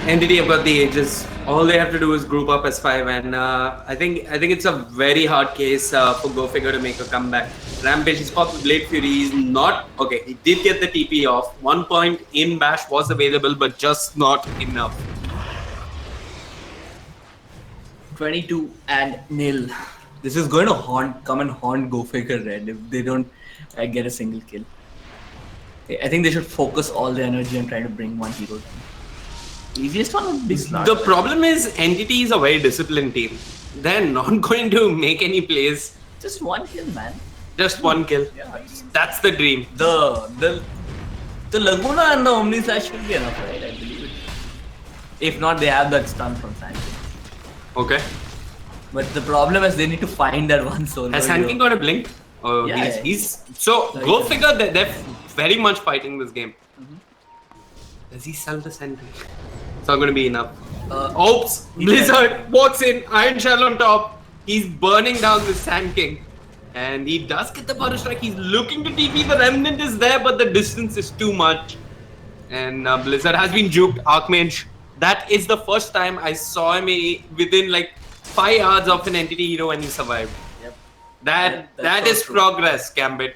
Entity have got the ages. All they have to do is group up as 5, and I think it's a very hard case for Go Figure to make a comeback. Rampage, he's got the Blade Fury. He's not okay. He did get the TP off. 1 point in Bash was available, but just not enough. 22-0. This is going to come and haunt Go Figure Red if they don't get a single kill. I think they should focus all their energy on trying to bring one hero down. Easiest one would be Slart. The problem is Entity is a very disciplined team. They're not going to make any plays. Just one kill, man. Just 1 kill. Yeah, that's the dream. The Laguna and the Omni Slash should be enough, right? I believe it. If not, they have that stun from Sand King. Okay. But the problem is they need to find that one solo. Has Sand King got a blink? Oh, yeah, he's so Go Figure. They're very much fighting this game. Does he sell the Sand King? It's not going to be enough. Oops! Blizzard walks in, Iron Shell on top. He's burning down the Sand King. And he does get the Butter Strike. He's looking to TP. The Remnant is there, but the distance is too much. And Blizzard has been juked. Archmage. That is the first time I saw him within like 5 yards of an Entity hero and he survived. Yep. That is true. progress, Gambit.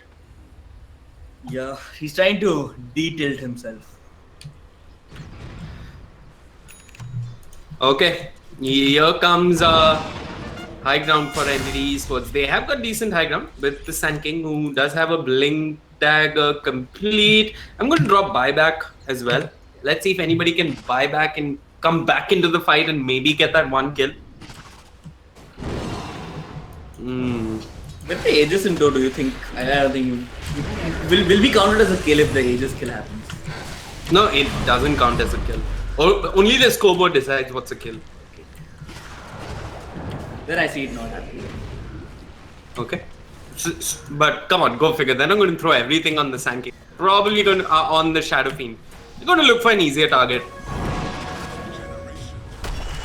Yeah, he's trying to de-tilt himself. Okay, here comes high ground for Entity Esports. They have got decent high ground with the Sand King, who does have a blink dagger complete. I'm going to drop buyback as well. Let's see if anybody can buy back and come back into the fight and maybe get that 1 kill. With the Aegis in tow, do you think? I don't think will be counted as a kill if the Aegis kill happens. No, it doesn't count as a kill. Only the scoreboard decides what's a kill. Okay. Then I see it not happening. Okay. But come on, Go Figure. They're not going to throw everything on the Sand King. Probably going to, on the Shadow Fiend. They're going to look for an easier target.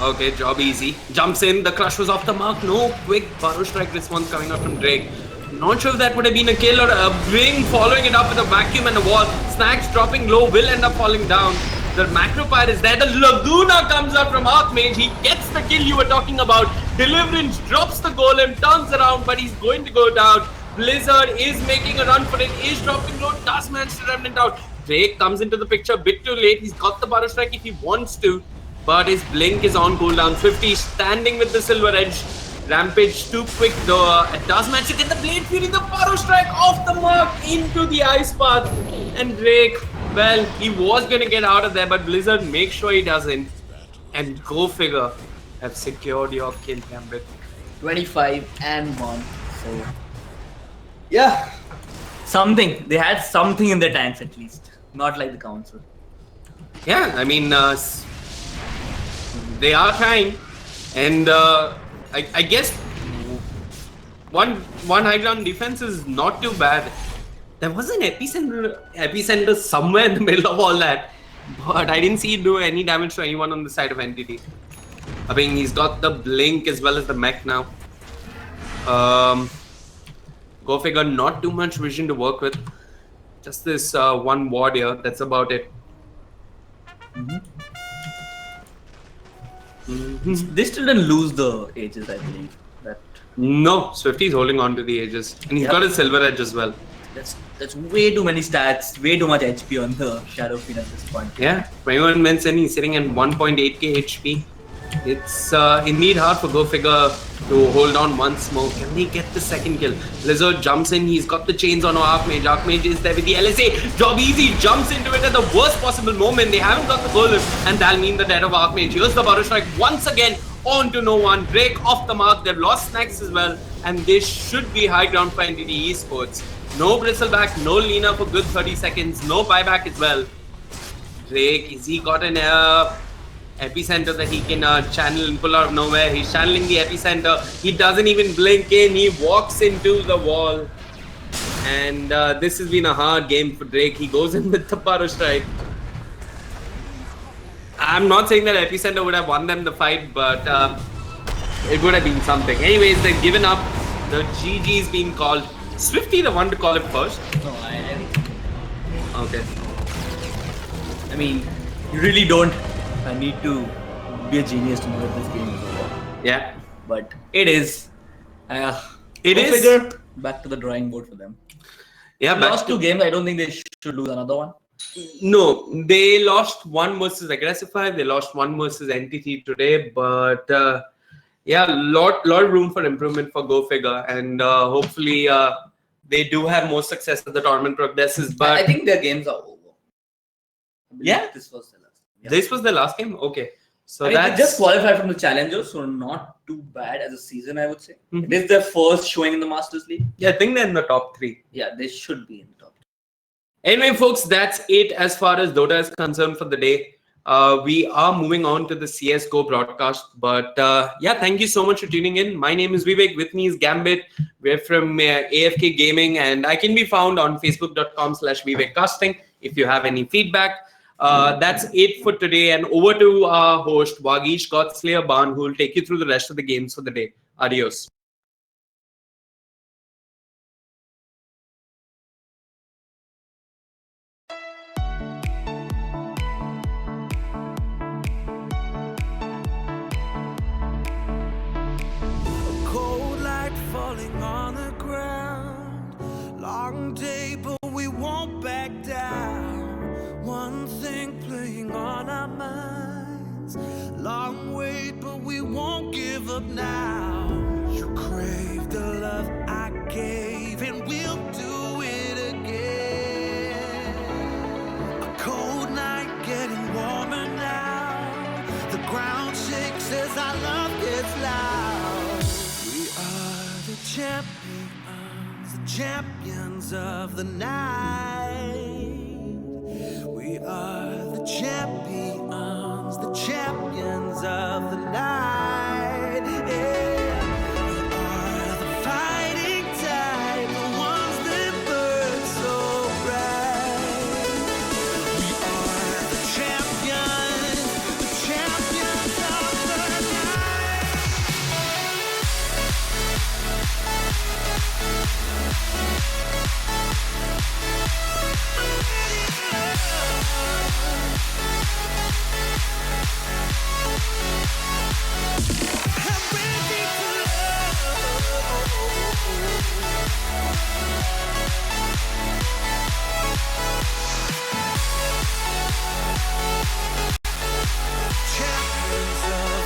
Okay, job easy. Jumps in. The crush was off the mark. No quick Burrow Strike response coming out from Drake. Not sure if that would have been a kill or a bring, following it up with a vacuum and a wall. Snacks dropping low, will end up falling down. The Macro Pyre is there. The Laguna comes out from Archmage. He gets the kill you were talking about. Deliverance drops the golem, turns around, but he's going to go down. Blizzard is making a run for it, is dropping low, does manage to Remnant out. Drake comes into the picture a bit too late. He's got the Butter Strike if he wants to, but his blink is on cooldown. 50 standing with the Silver Edge. Rampage too quick though. It does manage to get the Blade Fury, the Butter Strike off the mark into the Ice Path. And Drake, well, he was going to get out of there, but Blizzard makes sure he doesn't. And Go Figure have secured your kill, Gambit. 25-1. So, yeah. Something. They had something in their tanks at least. Not like the council. Yeah, I mean, they are trying. And I guess one high ground defense is not too bad. There was an epicenter somewhere in the middle of all that, but I didn't see it do any damage to anyone on the side of Entity. I mean, he's got the blink as well as the mech now. Go Figure, not too much vision to work with. Just this one ward here, that's about it. They still didn't lose the Aegis, I believe. No, Swifty's holding on to the Aegis. And he's got his Silver Edge as well. That's way too many stats, way too much HP on the Shadow Fiend at this point. Yeah, 21 minutes and he's sitting at 1.8k HP. It's indeed hard for Go Figure to hold on once more. Can they get the second kill? Lizard jumps in. He's got the chains on Archmage. Archmage is there with the LSA. Job easy. Jumps into it at the worst possible moment. They haven't got the golem. And that'll mean the death of Archmage. Here's the Burrow Strike once again. On to no one. Drake off the mark. They've lost snacks as well. And this should be high ground for NTT Esports. No bristleback. No Lina for good 30 seconds. No buyback as well. Drake, is he got an epicenter that he can channel and pull out of nowhere? He's channeling the epicenter. He doesn't even blink in. He walks into the wall. And this has been a hard game for Drake. He goes in with the Burrow Strike. I'm not saying that epicenter would have won them the fight, but it would have been something. Anyways, they've given up. The GG's been called. Swifty the one to call it first? No, I Okay. I mean, you really don't need to be a genius to know that this game is over. Yeah. But it is. It is. Figure, back to the drawing board for them. Yeah, lost 2 games. I don't think they should lose another one. No, they lost 1 versus Aggressive 5. They lost 1 versus NTT today. But yeah, lot of room for improvement for Go Figure. And hopefully they do have more success as the tournament progresses. But I think their games are over. Yeah, this was the last. Yeah. This was the last game. Okay, so they just qualified from the Challengers, so not too bad as a season, I would say. Mm-hmm. It is their first showing in the Masters League. Yeah, I think they're in the top 3. Yeah, they should be in the top 3. Anyway, folks, that's it as far as Dota is concerned for the day. We are moving on to the CSGO broadcast, but yeah, thank you so much for tuning in. My name is Vivek. With me is Gambit. We're from AFK Gaming, and I can be found on facebook.com/VivekCasting if you have any feedback. That's it for today, and over to our host Vagish Godslayer Ban, who will take you through the rest of the games for the day. Adios. Cold light falling on the ground. Long day, but we won't back down. One thing playing on our minds. Long wait, but we won't give up now. You crave the love I gave, and we'll do it again. A cold night getting warmer now. The ground shakes as our love gets loud. We are the champions of the night. We are the champions of the night. Yeah. We are the fighting type, the ones that burn so bright. We are the champions of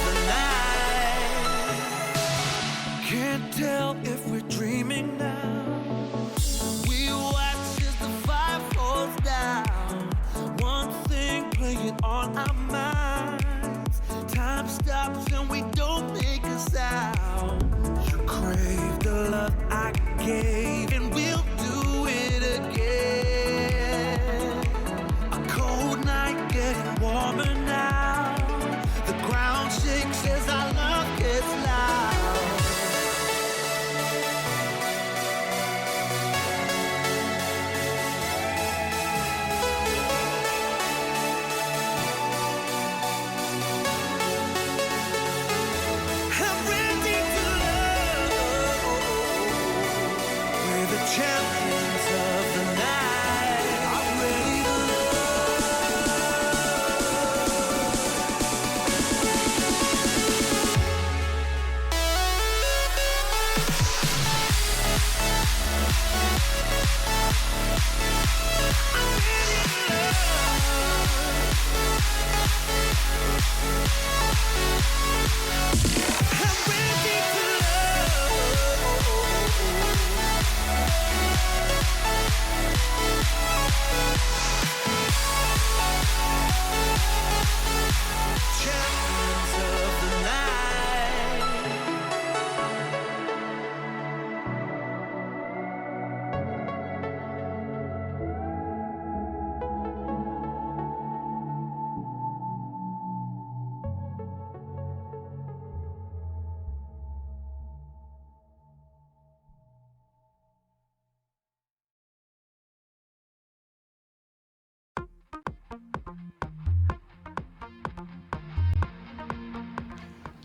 the night. Can't tell if we're dreaming now. We watch as the fire falls down. One thing playing on our minds. Time stops and we don't make a sound. You crave the love I gave, and we'll do it again. A cold night getting warmer now. The ground shakes as our love gets loud. I'm ready to love.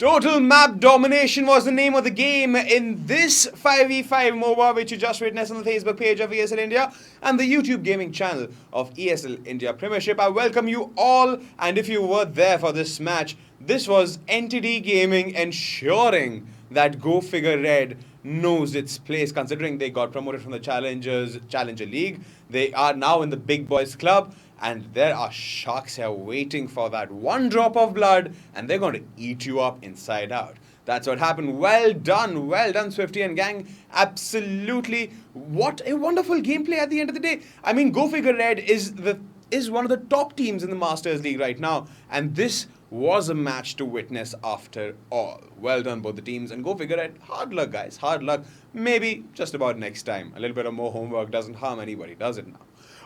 Total map domination was the name of the game in this 5v5 MOBA, which you just witnessed on the Facebook page of ESL India and the YouTube gaming channel of ESL India Premiership. I welcome you all, and if you were there for this match, this was NTD Gaming ensuring that Go Figure Red knows its place, considering they got promoted from the Challenger League. They are now in the Big Boys Club, and there are sharks here waiting for that one drop of blood, and they're going to eat you up inside out. That's what happened. Well done, Swifty and gang. Absolutely, what a wonderful gameplay at the end of the day. I mean, Go Figure Red is one of the top teams in the Masters League right now, and this was a match to witness after all. Well done, both the teams, and Go Figure Red. Hard luck, guys. Hard luck. Maybe just about next time. A little bit of more homework doesn't harm anybody, does it now?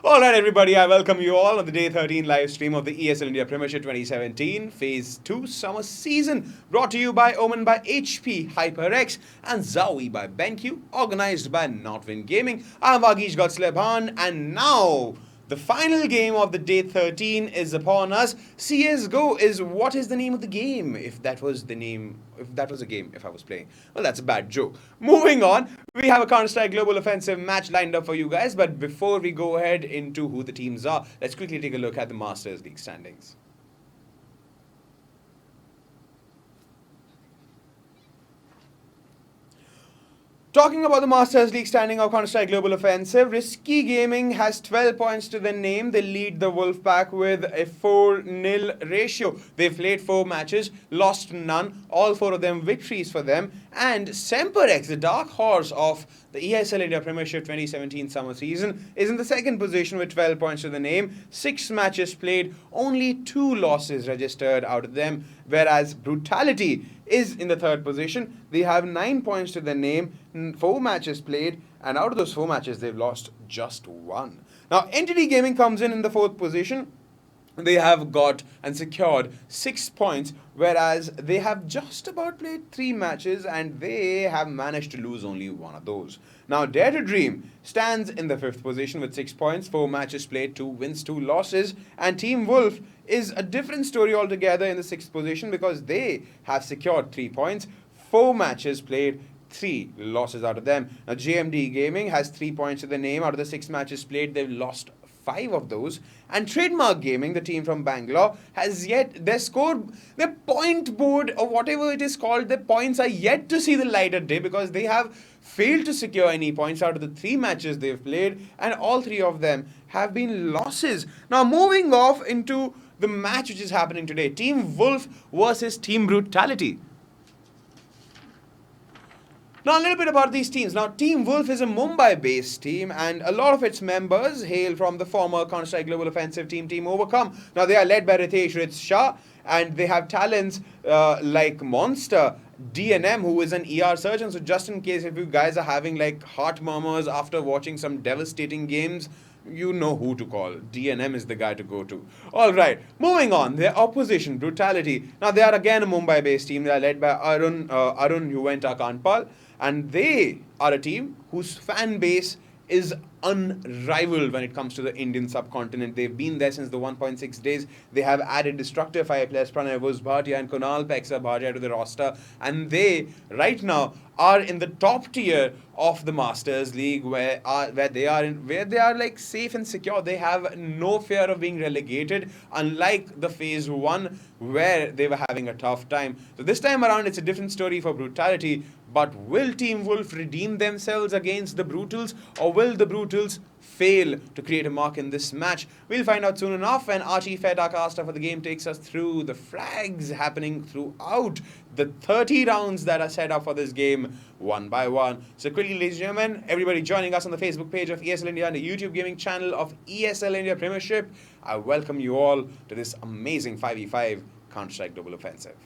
Alright everybody, I welcome you all on the Day 13 live stream of the ESL India Premiership 2017 Phase 2 Summer Season, brought to you by Omen by HP, HyperX and Zowie by BenQ, organized by Notwin Gaming. I'm Vagish Gotslebhan, and now the final game of the Day 13 is upon us. CSGO is what is the name of the game? If that was a game if I was playing. Well, that's a bad joke. Moving on, we have a Counter-Strike Global Offensive match lined up for you guys. But before we go ahead into who the teams are, let's quickly take a look at the Masters League standings. Talking about the Masters League standing of Counter-Strike Global Offensive, Risky Gaming has 12 points to their name. They lead the Wolfpack with a 4-0 ratio. They've played 4 matches, lost none, all 4 of them victories for them. And Semperex, the dark horse of the ESL India Premiership 2017 summer season, is in the second position with 12 points to the name. 6 matches played, only 2 losses registered out of them, whereas Brutality is in the third position. They have 9 points to their name, 4 matches played, and out of those 4 matches, they've lost just 1. Now, NTD Gaming comes in the fourth position. They have got and secured 6 points, whereas they have just about played 3 matches and they have managed to lose only 1 of those. Now, Dare to Dream stands in the 5th position with 6 points, 4 matches played, 2 wins, 2 losses. And Team Wolf is a different story altogether in the 6th position because they have secured 3 points, 4 matches played, 3 losses out of them. Now, JMD Gaming has 3 points to their name. Out of the 6 matches played, they've lost 5 of those. And Trademark Gaming, the team from Bangalore, has yet their point board or whatever it is called, their points are yet to see the light of day because they have failed to secure any points out of the 3 matches they've played, and all 3 of them have been losses. Now, moving off into the match which is happening today, Team Wolf versus Team Brutality. Now, a little bit about these teams. Now, Team Wolf is a Mumbai-based team, and a lot of its members hail from the former Counter-Strike Global Offensive Team Overcome. Now, they are led by Ritesh Ritz Shah, and they have talents like Monster, DNM, who is an ER surgeon. So, just in case if you guys are having like heart murmurs after watching some devastating games, you know who to call. DNM is the guy to go to. Alright, moving on. Their opposition, Brutality. Now, they are again a Mumbai-based team. They are led by Arun Juventa Kanpal. And they are a team whose fan base is unrivaled when it comes to the Indian subcontinent. They've been there since the 1.6 days. They have added destructive fire players Pranay Bhatia and Kunal Peksa Bhatia to the roster. And they, right now, are in the top tier of the Masters League where they are like safe and secure. They have no fear of being relegated, unlike the Phase 1 where they were having a tough time. So this time around, it's a different story for Brutality. But will Team Wolf redeem themselves against the Brutals, or will the Brutals fail to create a mark in this match? We'll find out soon enough when Archie Fedakaster for the game takes us through the flags happening throughout the 30 rounds that are set up for this game, one by one. So quickly, ladies and gentlemen, everybody joining us on the Facebook page of ESL India and the YouTube gaming channel of ESL India Premiership, I welcome you all to this amazing 5v5 Counter-Strike Global Offensive.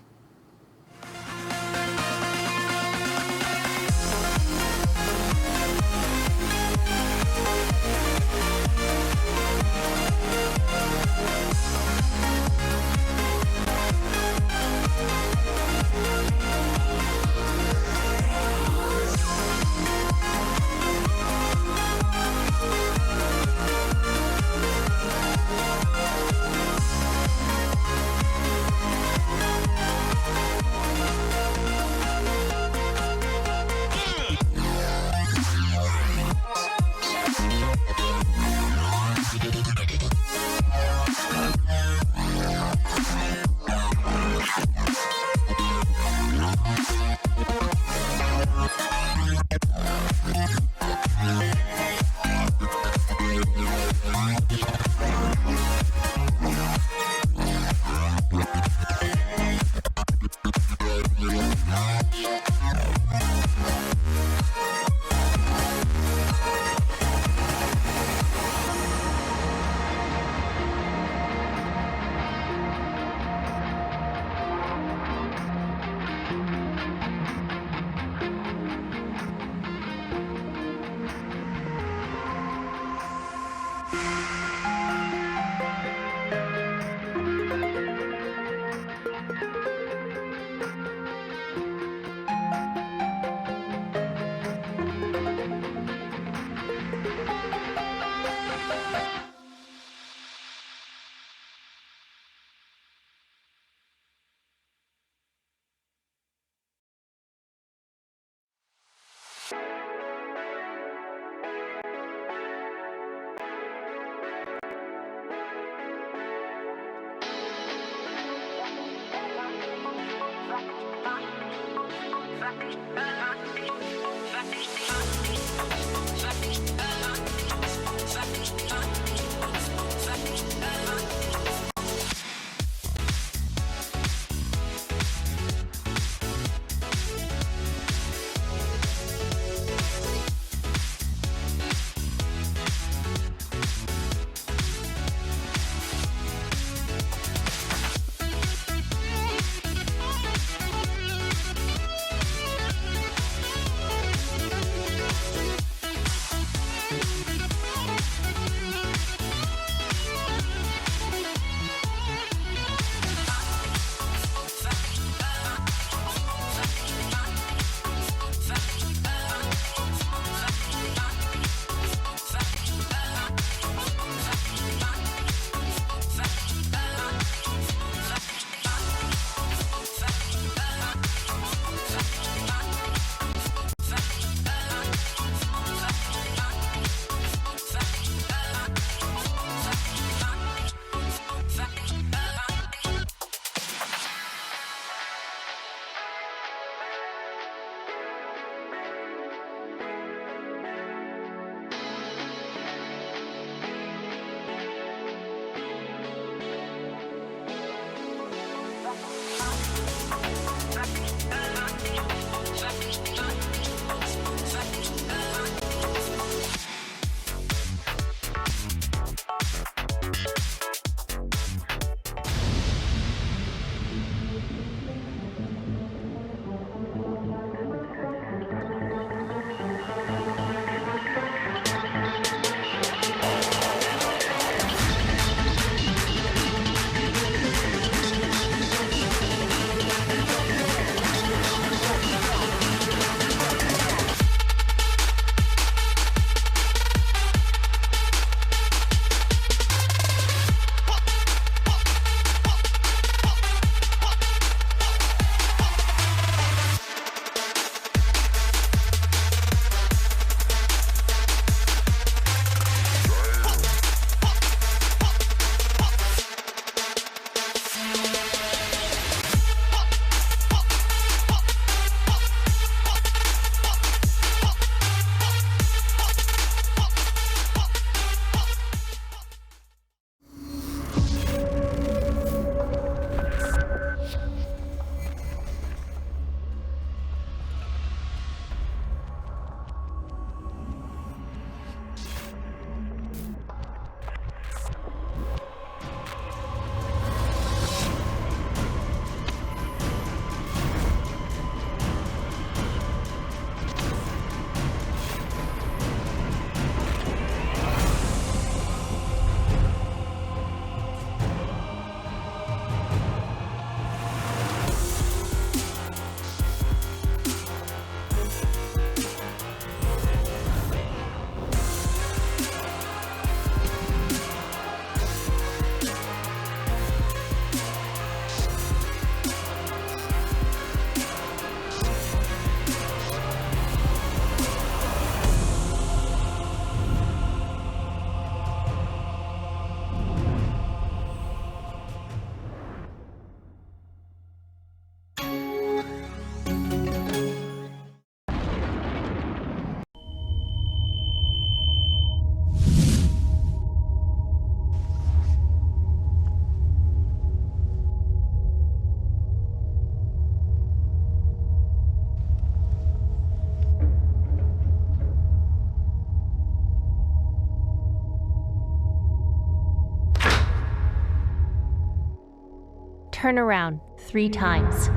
Turn around 3 times.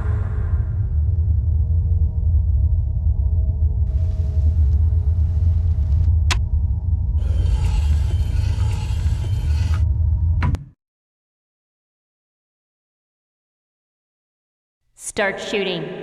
Start shooting.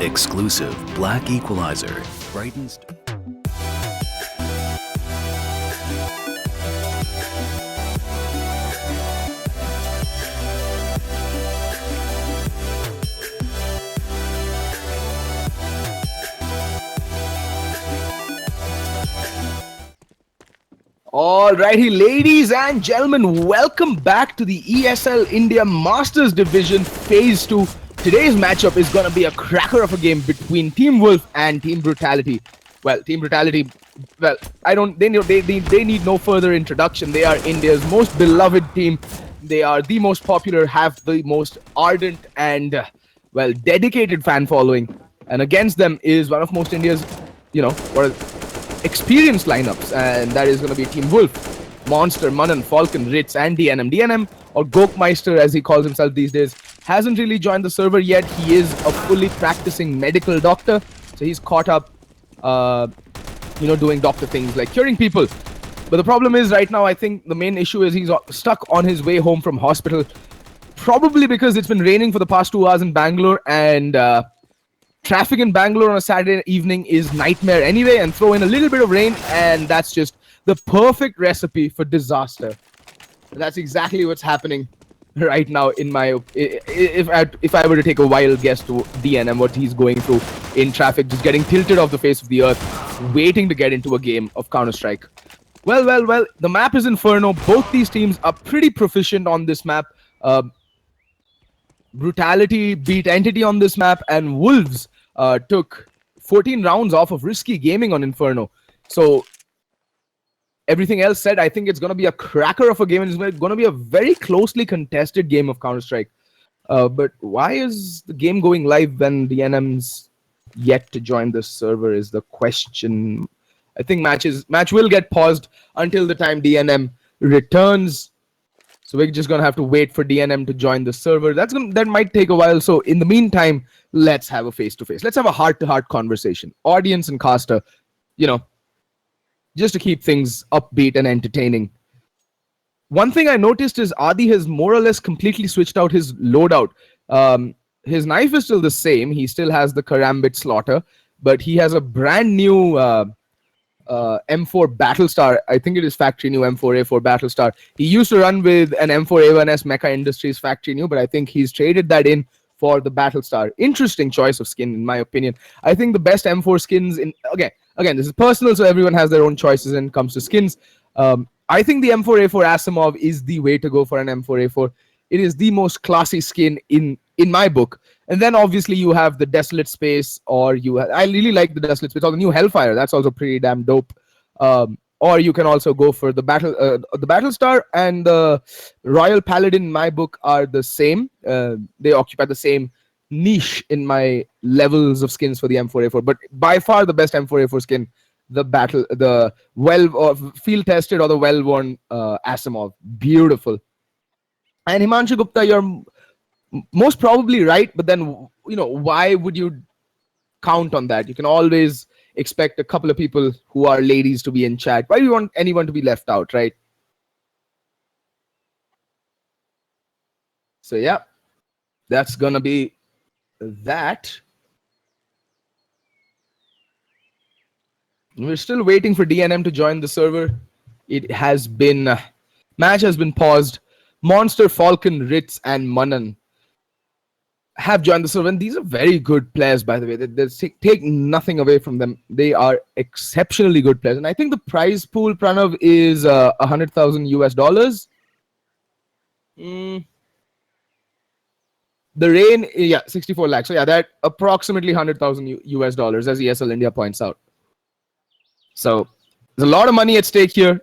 Exclusive Black Equalizer brightens. Alrighty, ladies and gentlemen, welcome back to the ESL India Masters Division Phase 2. Today's matchup is going to be a cracker of a game between Team Wolf and Team Brutality. Well, Team Brutality, well, they need no further introduction. They are India's most beloved team. They are the most popular, have the most ardent and, well, dedicated fan following. And against them is one of most India's, experienced lineups, and that is going to be Team Wolf. Monster, Manan, Falcon, Ritz, and DNM. DNM, or Gokmeister as he calls himself these days, hasn't really joined the server yet. He is a fully practicing medical doctor, so he's caught up, doing doctor things like curing people. But the problem is right now, I think the main issue is he's stuck on his way home from hospital, probably because it's been raining for the past 2 hours in Bangalore, and traffic in Bangalore on a Saturday evening is nightmare anyway, and throw in a little bit of rain, and that's just the perfect recipe for disaster. That's exactly what's happening right now, in my if I were to take a wild guess to DNM, what he's going through in traffic, just getting tilted off the face of the earth, waiting to get into a game of Counter-Strike. Well, the map is Inferno. Both these teams are pretty proficient on this map. Brutality beat Entity on this map, and Wolves took 14 rounds off of Risky Gaming on Inferno. So everything else said, I think it's going to be a cracker of a game, and it's going to be a very closely contested game of Counter-Strike. But why is the game going live when DNM's yet to join the server is the question. I think match will get paused until the time DNM returns. So we're just gonna have to wait for DNM to join the server. That might take a while. So in the meantime, let's have a face-to-face. Let's have a heart-to-heart conversation. Audience and caster, you know, just to keep things upbeat and entertaining. One thing I noticed is Adi has more or less completely switched out his loadout. His knife is still the same. He still has the Karambit Slaughter, but he has a brand new M4 Battlestar. I think it is factory new M4A4 Battlestar. He used to run with an M4A1S Mecha Industries factory new, but I think he's traded that in for the Battlestar. Interesting choice of skin, in my opinion. I think the best M4 skins in again, this is personal, so everyone has their own choices when it comes to skins. I think the M4A4 Asimov is the way to go for an M4A4. It is the most classy skin in my book. And then obviously you have the Desolate Space, or I really like the Desolate Space, or the new Hellfire. That's also pretty damn dope. Or you can also go for the Battlestar and the Royal Paladin. In my book are the same. They occupy the same niche in my levels of skins for the M4A4. But by far the best M4A4 skin, the field tested or the well-worn Asimov. Beautiful. And Himanshu Gupta, you're most probably right, but then why would you count on that? You can always expect a couple of people who are ladies to be in chat. Why do you want anyone to be left out, right? So yeah, that's gonna be that. We're still waiting for DNM to join the server. It has been match has been paused. Monster, Falcon, Ritz, and Manan have joined the server, and these are very good players, by the way. They take nothing away from them. They are exceptionally good players, and I think the prize pool, Pranav, is $100,000 US. The rain, 64 lakhs. So yeah, that approximately $100,000 US, as ESL India points out. So there's a lot of money at stake here,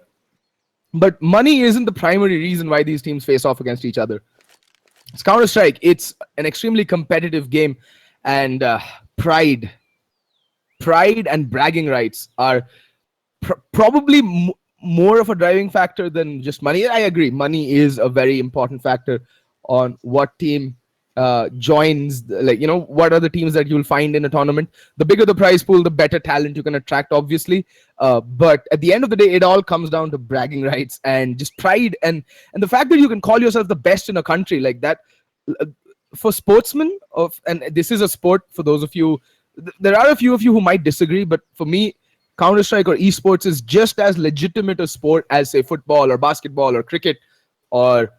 but money isn't the primary reason why these teams face off against each other. It's Counter-Strike. It's an extremely competitive game, and pride and bragging rights are probably more of a driving factor than just money. I agree. Money is a very important factor on what team joins, what are the teams that you'll find in a tournament. The bigger the prize pool, the better talent you can attract, obviously. But at the end of the day, it all comes down to bragging rights and just pride and the fact that you can call yourself the best in a country like that. For sportsmen, and this is a sport, for those of you, there are a few of you who might disagree, but for me, Counter-Strike or esports is just as legitimate a sport as, say, football or basketball or cricket, or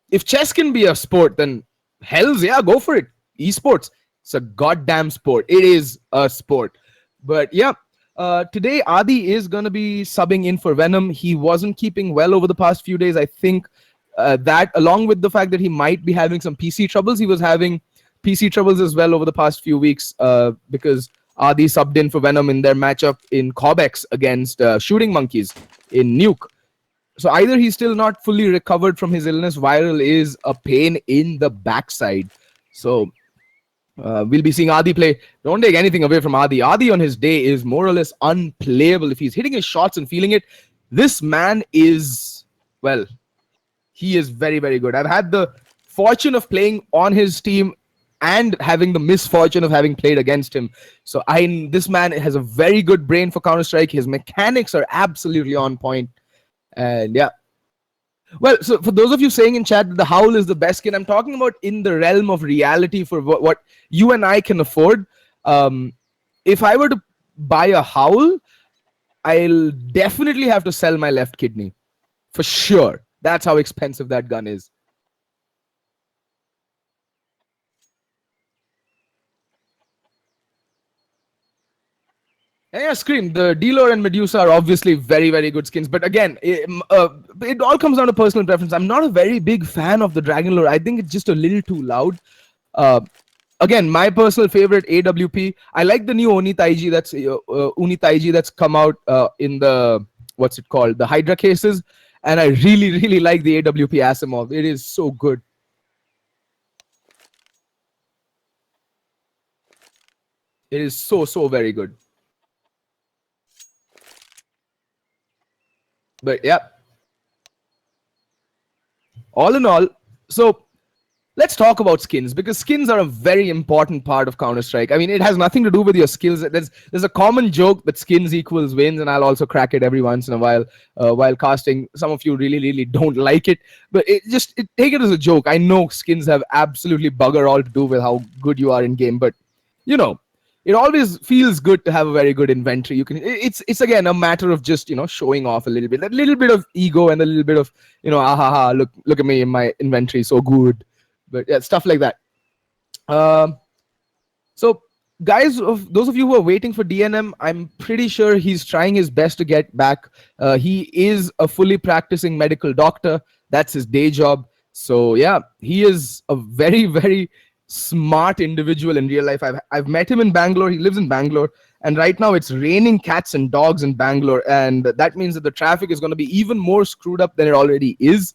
if chess can be a sport, then hells yeah, go for it. Esports, it's a goddamn sport. It is a sport. But yeah, today Adi is going to be subbing in for Venom. He wasn't keeping well over the past few days. I think that, along with the fact that he might be having some PC troubles, he was having PC troubles as well over the past few weeks because Adi subbed in for Venom in their matchup in Cobex against Shooting Monkeys in Nuke. So either he's still not fully recovered from his illness. Viral is a pain in the backside. So we'll be seeing Adi play. Don't take anything away from Adi. Adi on his day is more or less unplayable. If he's hitting his shots and feeling it, this man is, well, he is very, very good. I've had the fortune of playing on his team and having the misfortune of having played against him. So this man has a very good brain for Counter-Strike. His mechanics are absolutely on point. And yeah. Well, so for those of you saying in chat that the Howl is the best skin, I'm talking about in the realm of reality for what you and I can afford. If I were to buy a Howl, I'll definitely have to sell my left kidney. For sure. That's how expensive that gun is. Yeah, Scream. The Dealer and Medusa are obviously very, very good skins. But again, it all comes down to personal preference. I'm not a very big fan of the Dragon Lore. I think it's just a little too loud. Again, my personal favorite, AWP. I like the new Oni Taiji that's come out in the, what's it called? The Hydra cases. And I really, really like the AWP Asimov. It is so good. It is so very good. But yeah, all in all, so let's talk about skins, because skins are a very important part of Counter-Strike. I mean, it has nothing to do with your skills. There's a common joke that skins equals wins, and I'll also crack it every once in a while casting. Some of you really don't like it, but take it as a joke. I know skins have absolutely bugger all to do with how good you are in game, but you know, it always feels good to have a very good inventory. It's again a matter of just showing off a little bit, that little bit of ego and a little bit of ahaha, look at me in my inventory, so good. But yeah, stuff like that. So guys, of those of you who are waiting for DNM, I'm pretty sure he's trying his best to get back. He is a fully practicing medical doctor. That's his day job. So yeah, he is a very smart individual in real life. I've met him in Bangalore. He lives in Bangalore, and right now it's raining cats and dogs in Bangalore, and that means that the traffic is going to be even more screwed up than it already is.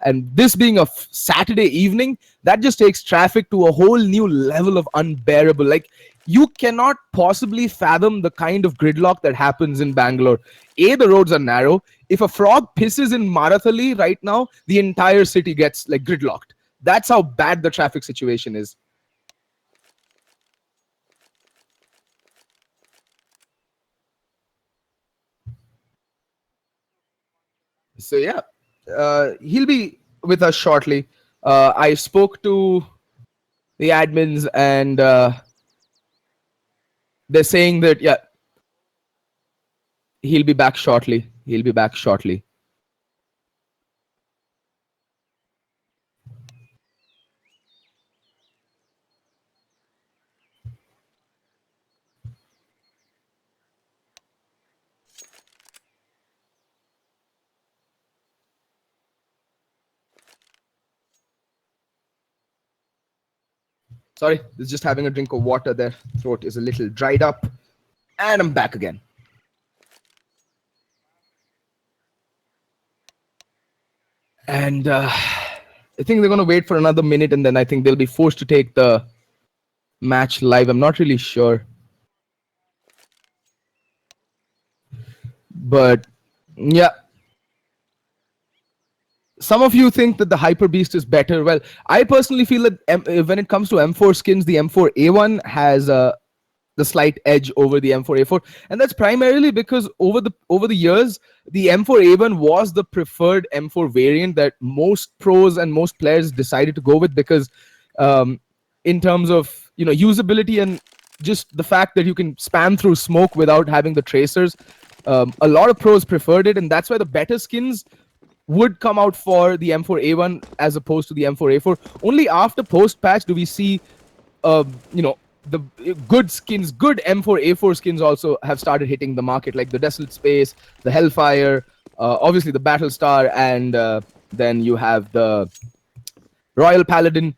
And this being a Saturday evening, that just takes traffic to a whole new level of unbearable. Like, you cannot possibly fathom the kind of gridlock that happens in Bangalore. The roads are narrow. If a frog pisses in Marathali right now, the entire city gets like gridlocked. That's how bad the traffic situation is. So yeah, he'll be with us shortly. I spoke to the admins, and they're saying that yeah, he'll be back shortly. He'll be back shortly. Sorry, just having a drink of water there. Throat is a little dried up. And I'm back again. And I think they're going to wait for another minute, and then I think they'll be forced to take the match live. I'm not really sure. But yeah. Some of you think that the Hyper Beast is better. Well, I personally feel that when it comes to M4 skins, the M4A1 has the slight edge over the M4A4, and that's primarily because over the years, the M4A1 was the preferred M4 variant that most pros and most players decided to go with, because in terms of usability and just the fact that you can spam through smoke without having the tracers, a lot of pros preferred it, and that's why the better skins would come out for the M4A1 as opposed to the M4A4. Only after post-patch do we see, the good skins, good M4A4 skins also have started hitting the market, like the Desolate Space, the Hellfire, obviously the Battlestar, and then you have the Royal Paladin.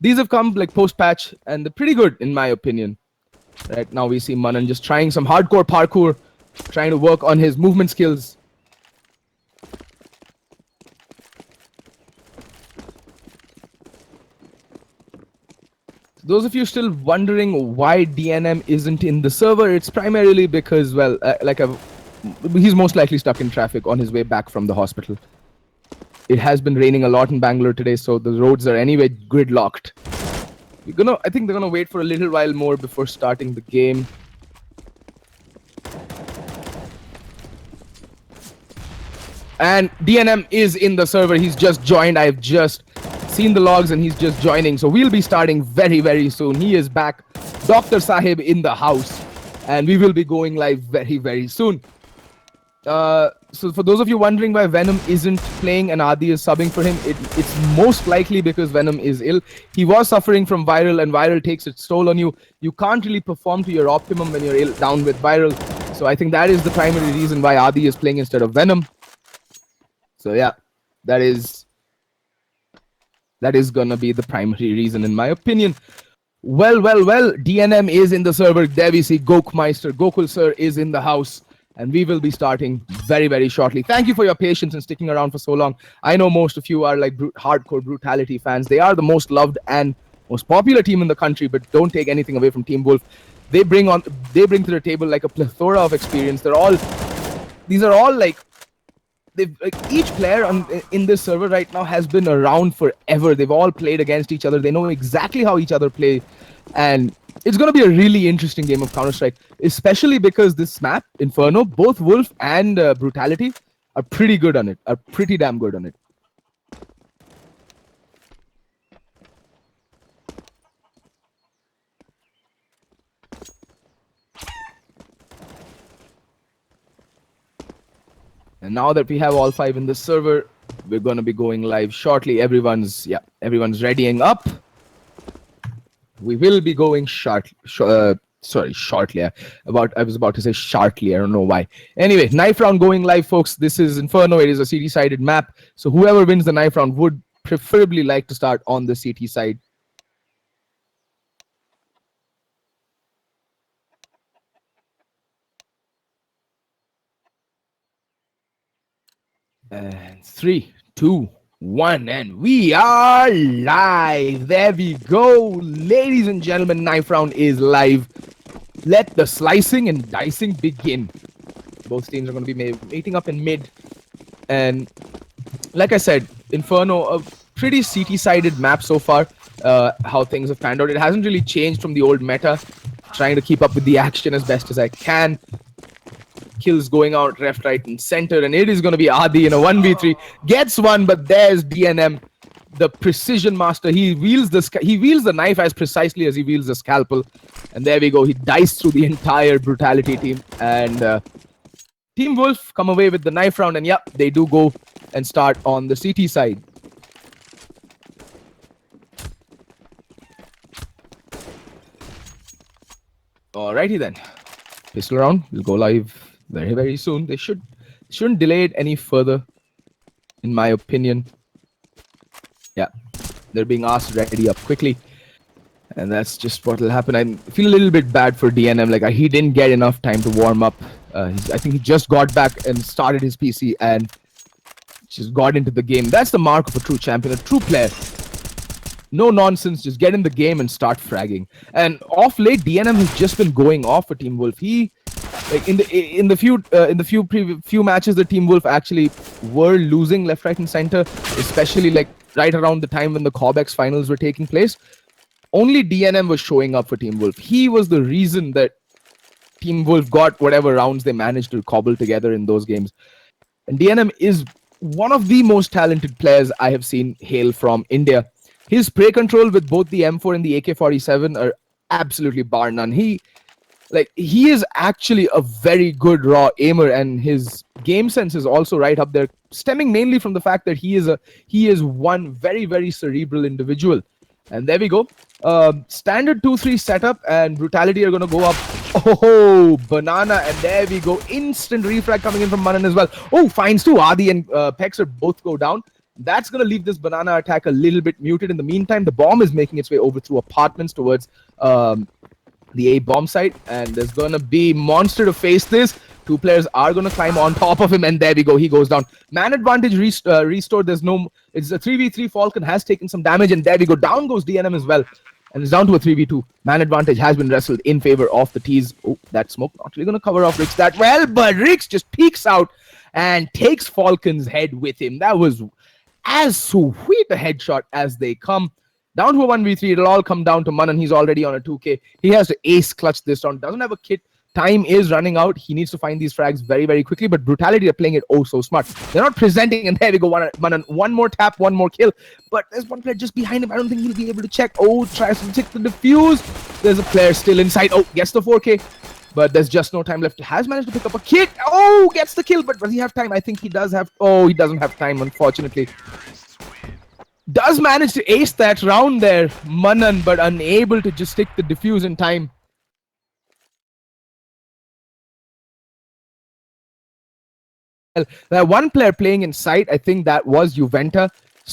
These have come like post-patch, and they're pretty good in my opinion. Right now we see Manan just trying some hardcore parkour, trying to work on his movement skills. Those of you still wondering why DNM isn't in the server, it's primarily because, well, he's most likely stuck in traffic on his way back from the hospital. It has been raining a lot in Bangalore today, so the roads are anyway gridlocked. I think they're gonna wait for a little while more before starting the game. And DNM is in the server. He's just joined. I've just seen the logs and he's just joining. So we'll be starting very soon. He is back. Dr. Sahib in the house. And we will be going live very soon. So for those of you wondering why Venom isn't playing and Adi is subbing for him, it's most likely because Venom is ill. He was suffering from viral, and viral takes its toll on you. You can't really perform to your optimum when you're ill, down with viral. So I think that is the primary reason why Adi is playing instead of Venom. So yeah, that is gonna be the primary reason in my opinion. Well, DNM is in the server. There we see Gokmeister. Gokul sir is in the house. And we will be starting very shortly. Thank you for your patience and sticking around for so long. I know most of you are like hardcore Brutality fans. They are the most loved and most popular team in the country, but don't take anything away from Team Wolf. they bring to the table like a plethora of experience. These are all like each player in this server right now has been around forever. They've all played against each other. They know exactly how each other play, and it's going to be a really interesting game of Counter-Strike, especially because this map, Inferno, both Wolf and Brutality are pretty good on it, are pretty damn good on it. And now that we have all 5 in the server, we're going to be going live shortly. Everyone's readying up. We will be going shortly. I was about to say shortly. I don't know why. Anyway, knife round going live, folks. This is Inferno. It is a CT-sided map. So whoever wins the knife round would preferably like to start on the CT side. And 3, 2, 1, and we are live. There we go. Ladies and gentlemen, knife round is live. Let the slicing and dicing begin. Both teams are going to be meeting up in mid. And like I said, Inferno, a pretty CT-sided map so far. How things have panned out. It hasn't really changed from the old meta. Trying to keep up with the action as best as I can. Kills going out left, right, and center, and it is going to be Adi in a 1v3. Gets one, but there's DNM, the precision master. He wields the knife as precisely as he wields the scalpel, and there we go. He diced through the entire Brutality team, and Team Wolf come away with the knife round, and yep, they do go and start on the CT side. Alrighty then, pistol round will go live very, very soon. They shouldn't delay it any further, in my opinion. Yeah, they're being asked to ready up quickly, and that's just what will happen. I feel a little bit bad for DNM. Like he didn't get enough time to warm up. I think he just got back and started his PC and just got into the game. That's the mark of a true champion, a true player. No nonsense, just get in the game and start fragging. And off late, DNM has just been going off for Team Wolf. Like in the few matches the Team Wolf actually were losing left, right, and center, especially like right around the time when the Corbex finals were taking place. Only DNM was showing up for Team Wolf. He was the reason that Team Wolf got whatever rounds they managed to cobble together in those games. And DNM is one of the most talented players I have seen hail from India. His spray control with both the M4 and the AK-47 are absolutely bar none. He is actually a very good raw aimer, and his game sense is also right up there, stemming mainly from the fact that he is one very, very cerebral individual. And there we go. Standard 2-3 setup, and Brutality are going to go up. Oh, banana, and there we go. Instant refrag coming in from Manan as well. Oh, finds two. Adi and Pex both go down. That's going to leave this banana attack a little bit muted. In the meantime, the bomb is making its way over through apartments towards the A bomb site, and there's going to be Monster to face this. Two players are going to climb on top of him, and there we go. He goes down. Man advantage restored. It's a 3v3. Falcon has taken some damage, and there we go. Down goes DNM as well. And it's down to a 3v2. Man advantage has been wrestled in favor of the T's. Oh, that smoke not really going to cover off Rix that well, but Rix just peeks out and takes Falcon's head with him. That was as sweet a headshot as they come. Down to a 1v3. It'll all come down to Manan. He's already on a 2k. He has to ace clutch this round. Doesn't have a kit. Time is running out. He needs to find these frags very, very quickly, but Brutality are playing it oh so smart. They're not presenting, and there we go. One more tap, one more kill. But there's one player just behind him. I don't think he'll be able to check. Oh, tries to check the defuse. There's a player still inside. Oh, gets the 4k. But there's just no time left. Has managed to pick up a kit. Oh, gets the kill, but does he have time? I think he does have... Oh, he doesn't have time, unfortunately. Does manage to ace that round there, Manan, but unable to just stick the defuse in time. That one player playing in sight, I think that was Juventa,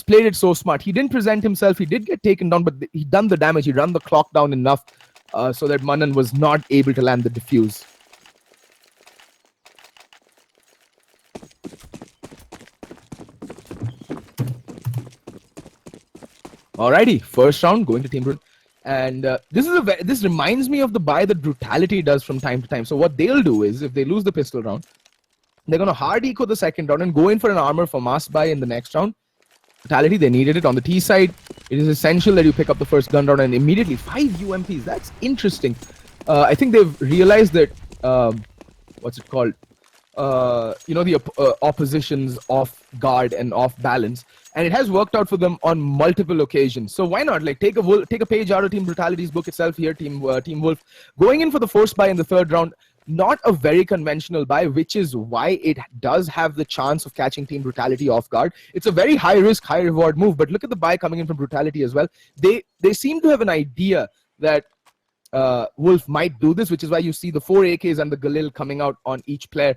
played it so smart. He didn't present himself. He did get taken down, but he done the damage. He run the clock down enough so that Manan was not able to land the defuse. Alrighty, first round going to Team Brutal. And this reminds me of the buy that Brutality does from time to time. So what they'll do is, if they lose the pistol round, they're going to hard eco the second round and go in for an armor for mass buy in the next round. Brutality, they needed it on the T side. It is essential that you pick up the first gun round and immediately 5 UMPs. That's interesting. I think they've realized that, what's it called? The opposition's off guard and off balance. And it has worked out for them on multiple occasions. So why not? Like, take a page out of Team Brutality's book itself here, Team Wolf. Going in for the force buy in the third round, not a very conventional buy, which is why it does have the chance of catching Team Brutality off guard. It's a very high risk, high reward move, but look at the buy coming in from Brutality as well. They seem to have an idea that Wolf might do this, which is why you see the 4 AKs and the Galil coming out on each player.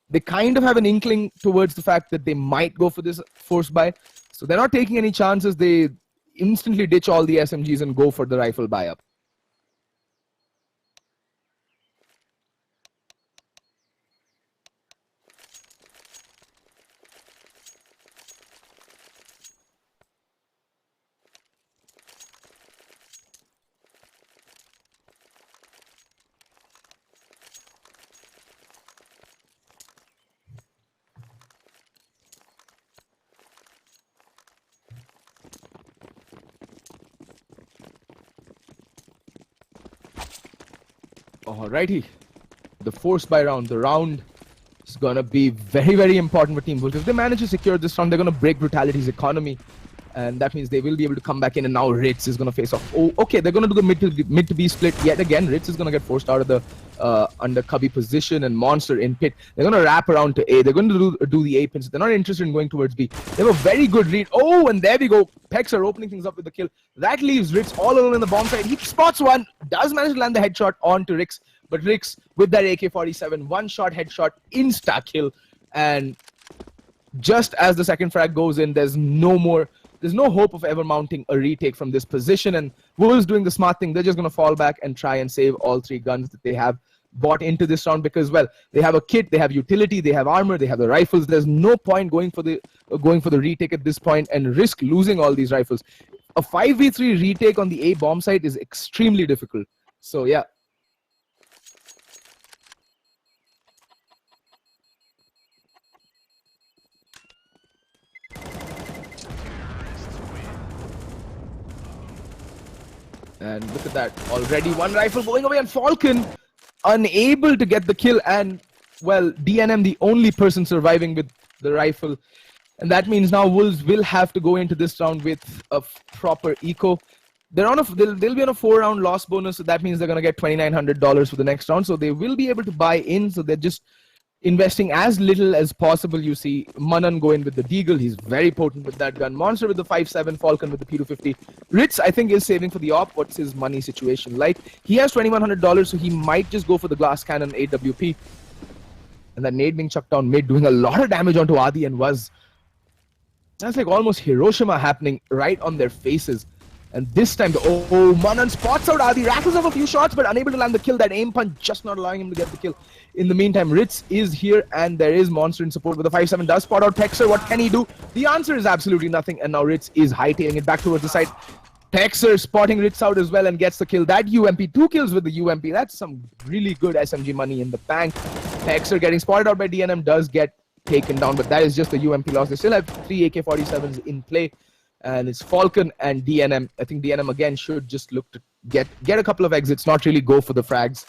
They kind of have an inkling towards the fact that they might go for this force buy. So they're not taking any chances. They instantly ditch all the SMGs and go for the rifle buy up. Alrighty, the force buy round. The round is gonna be very, very important for Team Wolf. If they manage to secure this round, they're gonna break Brutality's economy, and that means they will be able to come back in. And now Ritz is gonna face off. Oh, okay, they're gonna do the mid to B split yet again. Ritz is gonna get forced out of the under cubby position, and Monster in pit. They're gonna wrap around to A. They're going to do the A pins. They're not interested in going towards B. They have a very good read. Oh, and there we go. Pex are opening things up with the kill. That leaves Ritz all alone in the bomb site. He spots one, does manage to land the headshot onto Rix, but Rix with that AK-47, one-shot headshot, insta-kill, and just as the second frag goes in, there's no hope of ever mounting a retake from this position, and Wolves doing the smart thing. They're just going to fall back and try and save all 3 guns that they have bought into this round, because, well, they have a kit, they have utility, they have armor, they have the rifles. There's no point going for the retake at this point and risk losing all these rifles. A 5v3 retake on the A bomb site is extremely difficult. So yeah. And look at that, already one rifle going away, and Falcon unable to get the kill, and, well, DNM the only person surviving with the rifle. And that means now Wolves will have to go into this round with a proper eco. They'll be on a 4-round loss bonus, so that means they're going to get $2,900 for the next round. So they will be able to buy in, so they're just investing as little as possible. You see Manan go in with the Deagle. He's very potent with that gun. Monster with the 5.7, Falcon with the P250. Ritz, I think, is saving for the op. What's his money situation like? He has $2,100, so he might just go for the glass cannon AWP. And that nade being chucked down mid, doing a lot of damage onto Adi, and that's like almost Hiroshima happening right on their faces. And this time, Manan spots out Adi, rattles off a few shots, but unable to land the kill. That aim punch just not allowing him to get the kill. In the meantime, Ritz is here, and there is Monster in support with the 5.7. Does spot out Texer. What can he do? The answer is absolutely nothing, and now Ritz is hightailing it back towards the side. Texer spotting Ritz out as well and gets the kill. That UMP, 2 kills with the UMP. That's some really good SMG money in the bank. Texer getting spotted out by DNM does get taken down, but that is just the UMP loss. They still have 3 AK-47s in play. And it's Falcon and DNM. I think DNM again should just look to get a couple of exits, not really go for the frags.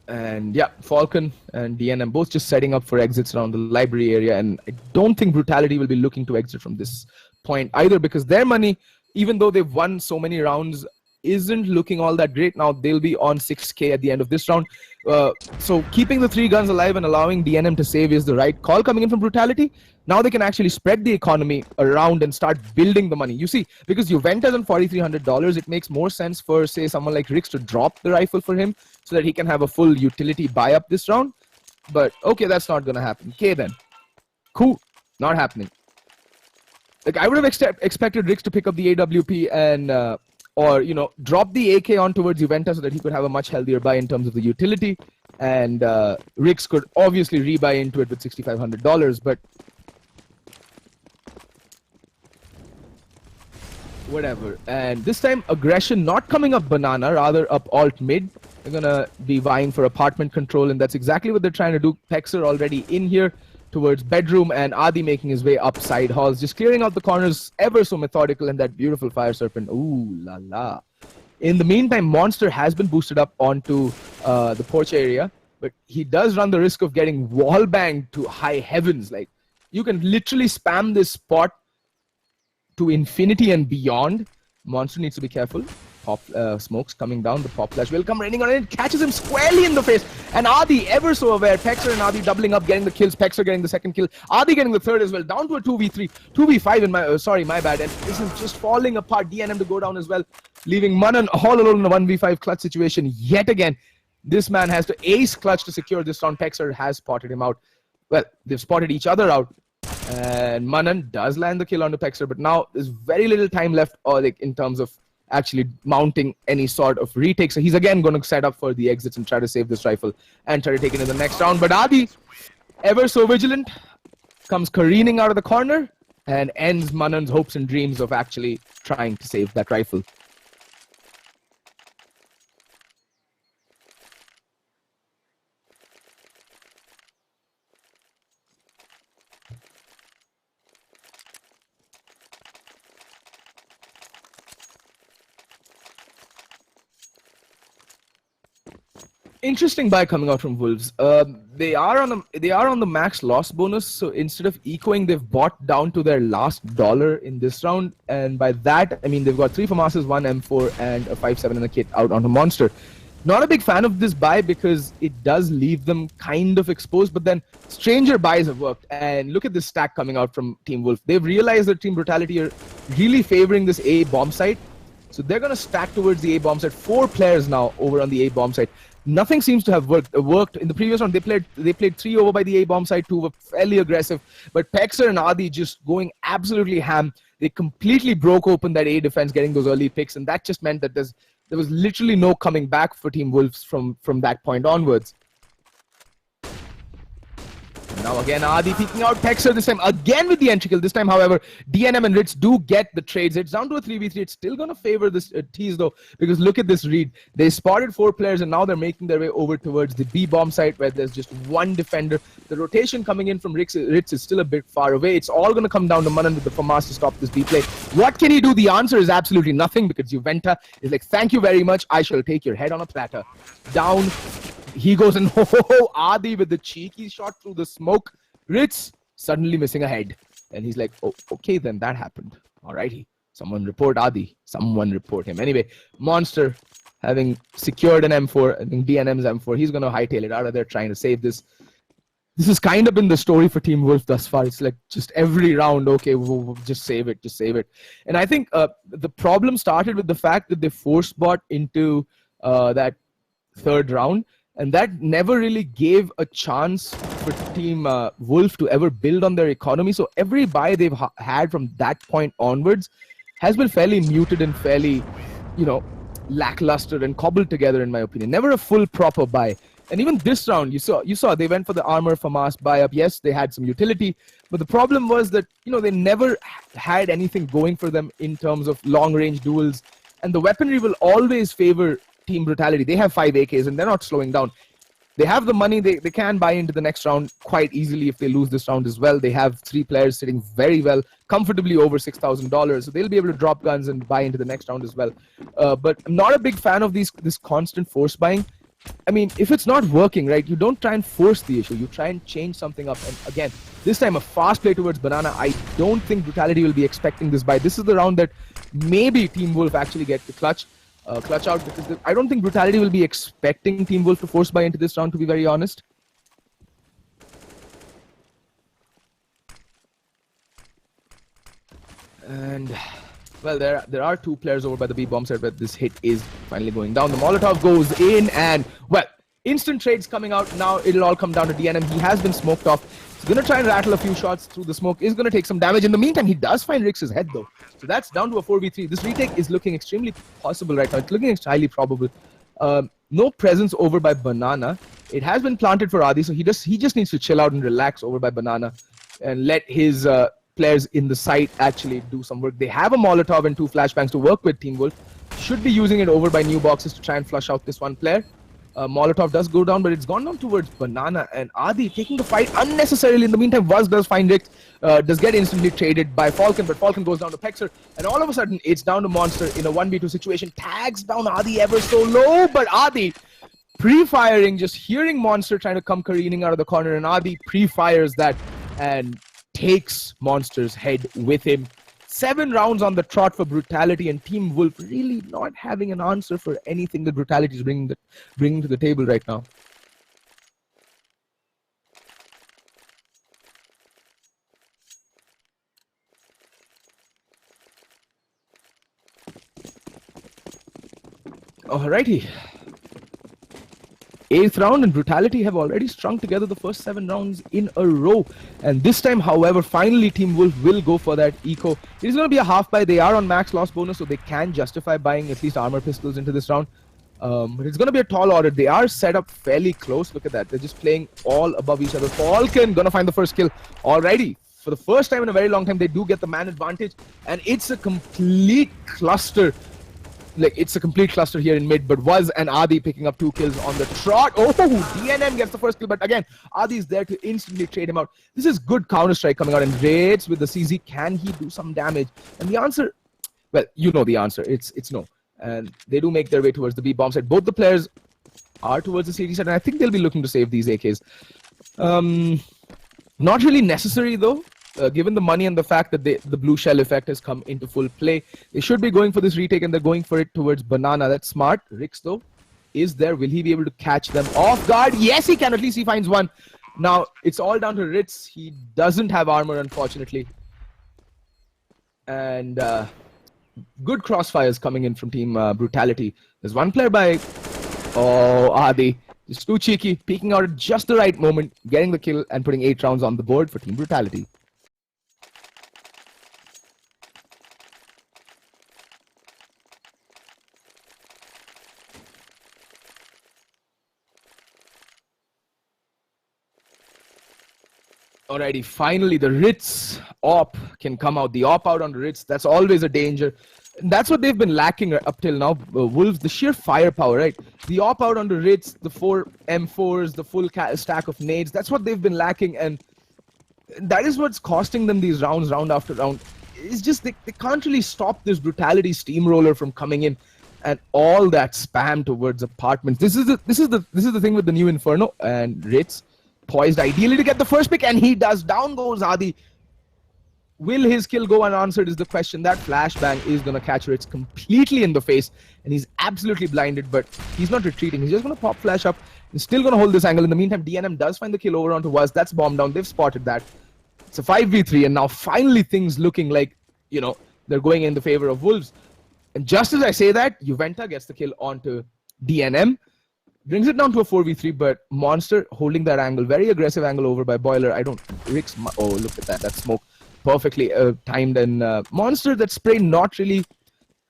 And yeah, Falcon and DNM both just setting up for exits around the library area. And I don't think Brutality will be looking to exit from this point either, because their money, even though they've won so many rounds, isn't looking all that great. Now they'll be on 6K at the end of this round. So keeping the 3 guns alive and allowing DNM to save is the right call coming in from Brutality. Now they can actually spread the economy around and start building the money. You see, because Juventus on $4,300, it makes more sense for, say, someone like Rix to drop the rifle for him so that he can have a full utility buy up this round. But okay, that's not going to happen. Okay then. Cool. Not happening. Like, I would have expected Rix to pick up the AWP and or drop the AK on towards Juventus so that he could have a much healthier buy in terms of the utility, and Rix could obviously rebuy into it with $6,500, but whatever. And this time aggression not coming up banana, rather up alt mid. They're gonna be vying for apartment control, and that's exactly what they're trying to do. Pexer already in here towards bedroom, and Adi making his way up side halls, just clearing out the corners ever so methodical, and that beautiful fire serpent. Ooh la la. In the meantime, Monster has been boosted up onto the porch area, but he does run the risk of getting wall banged to high heavens. Like, you can literally spam this spot to infinity and beyond. Monster needs to be careful. Pop smokes coming down. The pop flash will come raining on it. Catches him squarely in the face. And Adi ever so aware. Pexer and Adi doubling up, getting the kills. Pexer getting the second kill. Adi getting the third as well. Down to a 2v3. 2v5 in my... sorry, my bad. And this is just falling apart. DNM to go down as well. Leaving Manan all alone in a 1v5 clutch situation yet again. This man has to ace clutch to secure this round. Pexer has spotted him out. Well, they've spotted each other out. And Manan does land the kill onto Pexer, but now there's very little time left, or like in terms of actually mounting any sort of retake. So he's again going to set up for the exits and try to save this rifle and try to take it in the next round. But Adi, ever so vigilant, comes careening out of the corner and ends Manan's hopes and dreams of actually trying to save that rifle. Interesting buy coming out from Wolves. They are on the max loss bonus, so instead of ecoing, they've bought down to their last dollar in this round, and by that I mean they've got 3 FAMASs, 1 M4, and a 5.7 in the kit out onto Monster. Not a big fan of this buy because it does leave them kind of exposed, but then stranger buys have worked. And look at this stack coming out from Team Wolf. They've realized that Team Brutality are really favoring this A bomb site, so they're going to stack towards the A bomb site. 4 players now over on the A bomb site. Nothing seems to have worked. In the previous round, they played 3 over by the A bomb side. 2 were fairly aggressive, but Pexer and Adi just going absolutely ham. They completely broke open that A defense, getting those early picks, and that just meant that there was literally no coming back for Team Wolves from that point onwards. Now again, Adi peeking out. Pexer this time again with the entry kill. This time, however, DNM and Ritz do get the trades. It's down to a 3v3. It's still going to favor this tease though, because look at this read. They spotted 4 players and now they're making their way over towards the B bomb site where there's just 1 defender. The rotation coming in from Ritz is still a bit far away. It's all going to come down to Manan with the FAMAS to stop this B play. What can he do? The answer is absolutely nothing, because Juventa is like, thank you very much. I shall take your head on a platter. Down. He goes and Adi with the cheeky shot through the smoke. Ritz suddenly missing a head. And he's like, oh, okay, then that happened. Alrighty. Someone report Adi. Someone report him. Anyway, Monster having secured an M4, I think DNM's M4, he's going to hightail it out of there trying to save this. This has kind of been the story for Team Wolf thus far. It's like just every round, okay, we'll just save it, just save it. And I think the problem started with the fact that they force bought into that 3rd round. And that never really gave a chance for Team Wolf to ever build on their economy. So every buy they've had from that point onwards has been fairly muted and fairly, lackluster and cobbled together, in my opinion. Never a full proper buy. And even this round, you saw they went for the armor FAMAS buy up. Yes, they had some utility, but the problem was that they never had anything going for them in terms of long range duels, and the weaponry will always favor Team Brutality. They have 5 AKs and they're not slowing down. They have the money. They can buy into the next round quite easily if they lose this round as well. They have 3 players sitting very well, comfortably over $6,000. So they'll be able to drop guns and buy into the next round as well. But I'm not a big fan of this constant force buying. I mean, if it's not working, right, you don't try and force the issue. You try and change something up. And again, this time a fast play towards Banana. I don't think Brutality will be expecting this buy. This is the round that maybe Team Wolf actually get the clutch out, because I don't think Brutality will be expecting Team Wolf to force buy into this round, to be very honest. And well, there are 2 players over by the B bomb side, but this hit is finally going down. The Molotov goes in, and well, instant trades coming out. Now it'll all come down to DNM. He has been smoked off. He's going to try and rattle a few shots through the smoke. Is going to take some damage. In the meantime, he does find Rix's head though. So that's down to a 4v3. This retake is looking extremely possible right now. It's looking highly probable. No presence over by Banana. It has been planted for Adi, so he just needs to chill out and relax over by Banana and let his players in the site actually do some work. They have a Molotov and 2 flashbangs to work with Team Wolf. Should be using it over by new boxes to try and flush out this one player. Molotov does go down, but it's gone down towards Banana, and Adi taking the fight unnecessarily. In the meantime, Vaz does find Rix, does get instantly traded by Falcon, but Falcon goes down to Pexer, and all of a sudden it's down to Monster in a 1v2 situation. Tags down Adi ever so low, but Adi pre-firing, just hearing Monster trying to come careening out of the corner, and Adi pre-fires that and takes Monster's head with him. 7 rounds on the trot for Brutality, and Team Wolf really not having an answer for anything that Brutality is bringing to the table right now. Alrighty. 8th round, and Brutality have already strung together the first 7 rounds in a row. And this time, however, finally Team Wolf will go for that eco. It is going to be a half buy. They are on max loss bonus, so they can justify buying at least armor pistols into this round. But it's going to be a tall order. They are set up fairly close. Look at that. They're just playing all above each other. Falcon going to find the first kill already. For the first time in a very long time, they do get the man advantage. And it's a complete cluster. Like, it's a complete cluster here in mid, but Vaz and Adi picking up 2 kills on the trot. Oh, DNM gets the first kill, but again, Adi is there to instantly trade him out. This is good Counter-Strike coming out, and Raids with the CZ, can he do some damage? And the answer, well, you know the answer, it's no. And they do make their way towards the B bomb site. Both the players are towards the CT side, and I think they'll be looking to save these AKs. Not really necessary though. Given the money and the fact that the blue shell effect has come into full play, they should be going for this retake, and they're going for it towards Banana. That's smart. Rix, though, is there. Will he be able to catch them off guard? Yes, he can. At least he finds one. Now, it's all down to Ritz. He doesn't have armor, unfortunately. And good crossfires coming in from Team Brutality. There's one player by Adi. Just too cheeky, peeking out at just the right moment, getting the kill, and putting 8 rounds on the board for Team Brutality. Alrighty, finally the Ritz op can come out. The op out on the Ritz, that's always a danger. And that's what they've been lacking up till now. Wolves, the sheer firepower, right? The op out on the Ritz, the 4 M4s, the full stack of nades, that's what they've been lacking. And that is what's costing them these rounds, round after round. It's just they can't really stop this Brutality steamroller from coming in. And all that spam towards apartments. This is the thing with the new Inferno and Ritz. Poised ideally to get the first pick, and he does. Down goes Adi. Will his kill go unanswered is the question. That flashbang is going to catch Ritz completely in the face, and he's absolutely blinded, but he's not retreating. He's just going to pop flash up. He's still going to hold this angle. In the meantime, DNM does find the kill over onto Vaz. That's bomb down. They've spotted that. It's a 5v3, and now finally things looking like, you know, they're going in the favor of Wolves. And just as I say that, Juventa gets the kill onto DNM. Brings it down to a 4v3, but Monster holding that angle. Very aggressive angle over by Boiler. Rick's... Oh, look at that. That smoke perfectly timed. And Monster, that spray not really,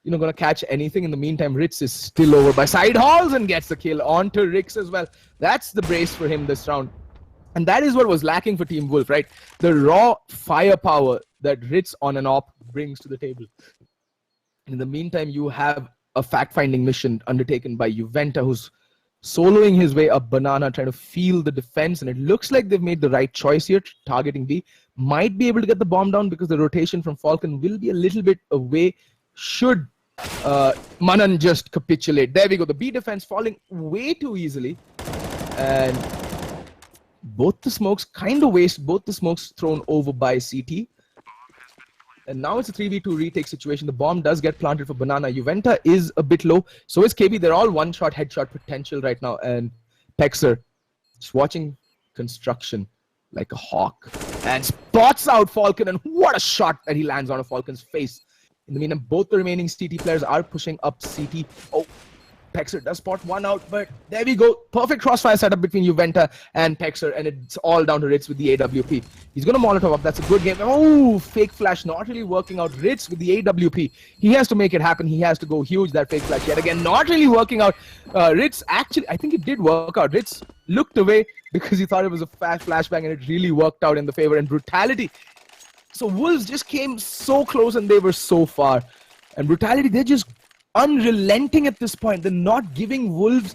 you know, going to catch anything. In the meantime, Ritz is still over by Side Halls and gets the kill onto Rix as well. That's the brace for him this round. And that is what was lacking for Team Wolf, right? The raw firepower that Ritz on an op brings to the table. In the meantime, you have a fact-finding mission undertaken by Juventa, who's soloing his way up Banana, trying to feel the defense, and it looks like they've made the right choice here, targeting B. Might be able to get the bomb down because the rotation from Falcon will be a little bit away should Manan just capitulate. There we go, the B defense falling way too easily, and both the smokes kind of waste, both the smokes thrown over by CT. And now it's a 3v2 retake situation. The bomb does get planted for Banana. Juventa is a bit low. So is KB. They're all one-shot headshot potential right now. And Pexer just watching construction like a hawk. And spots out Falcon. And what a shot that he lands on a Falcon's face. In the meantime, both the remaining CT players are pushing up CT. Oh, Pexer does spot one out, but there we go. Perfect crossfire setup between Juventa and Pexer, and it's all down to Ritz with the AWP. He's going to Molotov up. That's a good game. Oh, fake flash not really working out. Ritz with the AWP. He has to make it happen. He has to go huge. That fake flash yet again not really working out. Ritz actually, I think it did work out. Ritz looked away because he thought it was a fast flashbang, and it really worked out in the favor. And Brutality. So Wolves just came so close and they were so far. And Brutality, they're just unrelenting at this point. They're not giving Wolves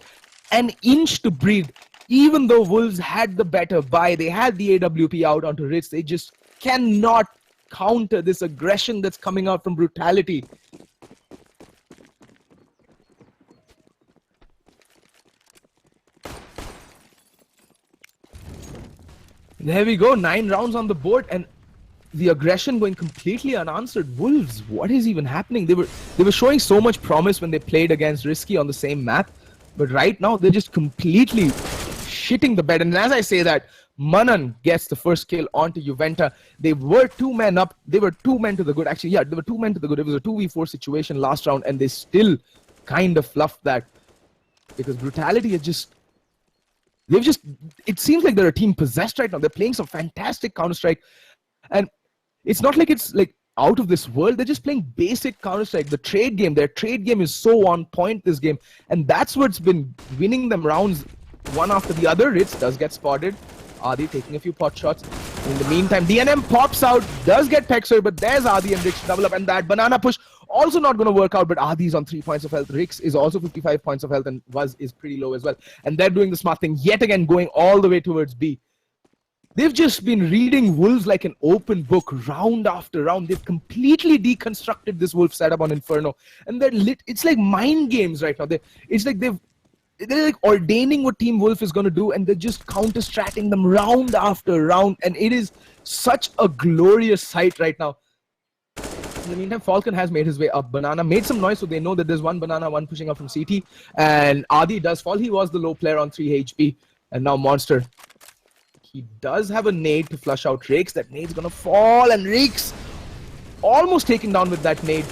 an inch to breathe. Even though Wolves had the better buy, they had the AWP out onto Ritz, they just cannot counter this aggression that's coming out from Brutality. There we go, 9 rounds on the board, and the aggression going completely unanswered. Wolves, what is even happening? They were showing so much promise when they played against Risky on the same map, but right now they're just completely shitting the bed. And as I say that, Manan gets the first kill onto Juventa. They were 2 men up. They were 2 men to the good. Actually, yeah, they were 2 men to the good. It was a 2v4 situation last round, and they still kind of fluffed that because Brutality is just... It seems like they're a team possessed right now. They're playing some fantastic Counter-Strike. And it's not like it's like out of this world. They're just playing basic Counter-Strike. The trade game, their trade game is so on point this game. And that's what's been winning them rounds one after the other. Ritz does get spotted. Adi taking a few pot shots. In the meantime, DNM pops out, does get Pexer, but there's Adi and Rix to double up. And that banana push also not going to work out, but Adi's on 3 points of health. Rix is also 55 points of health, and Waz is pretty low as well. And they're doing the smart thing yet again, going all the way towards B. They've just been reading Wolves like an open book round after round. They've completely deconstructed this Wolf setup on Inferno. And they're lit. It's like mind games right now. It's like they're like ordaining what Team Wolf is going to do, and they're just counter-stratting them round after round. And it is such a glorious sight right now. In the meantime, Falcon has made his way up. Banana made some noise, so they know that there's one Banana, one pushing up from CT. And Adi does fall. He was the low player on 3 HP. And now Monster... He does have a nade to flush out Rakes. That nade's gonna fall, and Rakes almost taken down with that nade.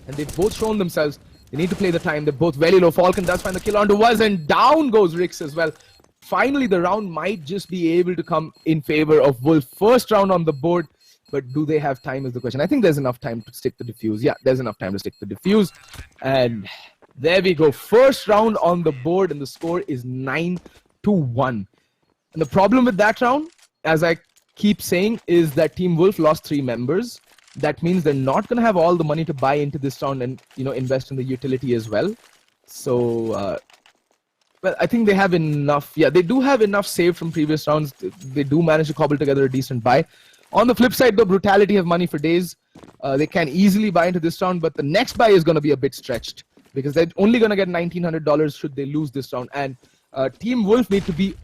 And they've both shown themselves. They need to play the time. They're both very low. Falcon does find the kill onto Waz, and down goes Rix as well. Finally, the round might just be able to come in favor of Wolf. First round on the board, but do they have time is the question. I think there's enough time to stick the defuse. Yeah, there's enough time to stick the defuse. And there we go. First round on the board, and the score is 9-1. And the problem with that round, as I keep saying, is that Team Wolf lost 3 members. That means they're not going to have all the money to buy into this round and, you know, invest in the utility as well. So, well, I think they have enough. Yeah, they do have enough saved from previous rounds. They do manage to cobble together a decent buy. On the flip side, though, Brutality have money for days. They can easily buy into this round, but the next buy is going to be a bit stretched because they're only going to get $1,900 should they lose this round. And Team Wolf need to be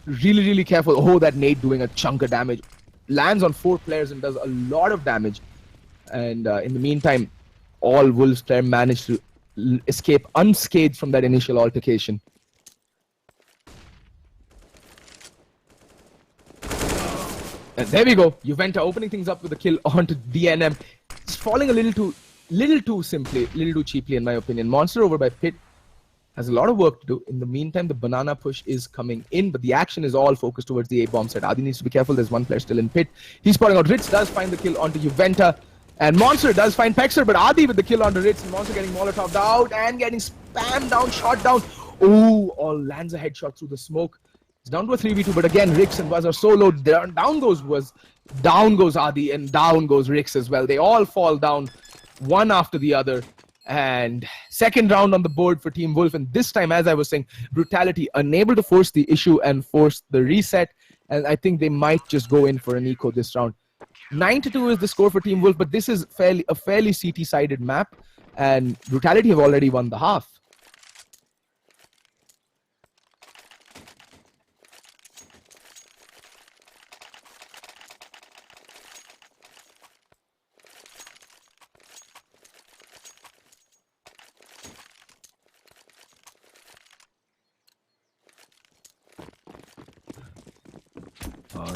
really careful. Oh, that nade doing a chunk of damage. Lands on 4 players and does a lot of damage. And in the meantime, all Wolves players managed to escape unscathed from that initial altercation. And there we go. Juventa opening things up with a kill onto DNM. It's falling a little too simply, little too cheaply in my opinion. Monster over by Pit. Has a lot of work to do. In the meantime, the banana push is coming in, but the action is all focused towards the A-bomb side. Adi needs to be careful. There's one player still in Pit. He's spotting out. Ritz does find the kill onto Juventa. And Monster does find Pexer, but Adi with the kill onto Ritz. And Monster getting Molotoved out and getting spammed down, shot down. Oh, all lands a headshot through the smoke. It's down to a 3v2, but again, Rix and Waz are so low. Down goes Waz, down goes Adi, and down goes Rix as well. They all fall down one after the other. And second round on the board for Team Wolf, and this time, as I was saying, Brutality unable to force the issue and force the reset, and I think they might just go in for an eco this round. 9-2 is the score for Team Wolf, but this is a fairly CT-sided map, and Brutality have already won the half.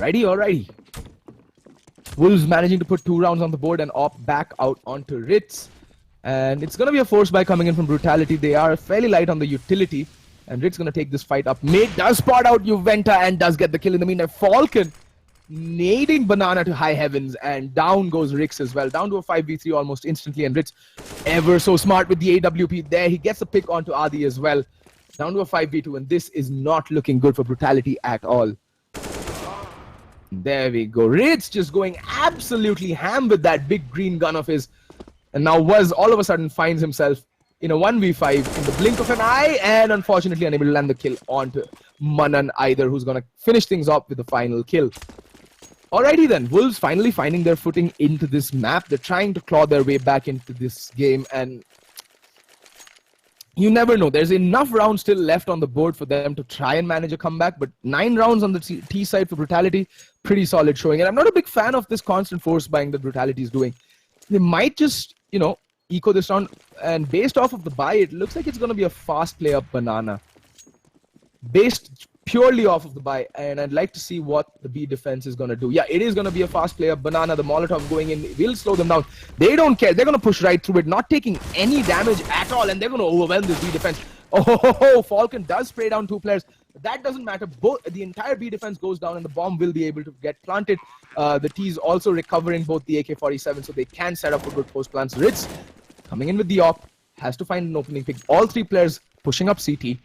Alrighty. Wolves managing to put 2 rounds on the board and opt back out onto Ritz. And it's going to be a force buy coming in from Brutality. They are fairly light on the utility. And Rick's going to take this fight up. Mid does spot out Juventa and does get the kill in the meantime. Falcon nading Banana to high heavens. And down goes Rix as well. Down to a 5v3 almost instantly. And Rix ever so smart with the AWP there. He gets a pick onto Adi as well. Down to a 5v2. And this is not looking good for Brutality at all. There we go. Ritz just going absolutely ham with that big green gun of his. And now Was all of a sudden finds himself in a 1v5 in the blink of an eye and unfortunately unable to land the kill onto Manan either, who's going to finish things off with the final kill. Alrighty then, Wolves finally finding their footing into this map. They're trying to claw their way back into this game and you never know. There's enough rounds still left on the board for them to try and manage a comeback, but 9 rounds on the T side for Brutality, pretty solid showing. And I'm not a big fan of this constant force buying that Brutality is doing. They might just, eco this round, and based off of the buy, it looks like it's going to be a fast play up Banana. Based purely off of the buy, and I'd like to see what the B defense is going to do. Yeah, it is going to be a fast play up Banana. The Molotov going in will slow them down. They don't care. They're going to push right through it, not taking any damage at all, and they're going to overwhelm this B defense. Oh, Falcon does spray down 2 players. But that doesn't matter. The entire B defense goes down and the bomb will be able to get planted. The T's also recovering both the AK-47 so they can set up for good post plants. Ritz coming in with the op, has to find an opening pick. All 3 players pushing up CT.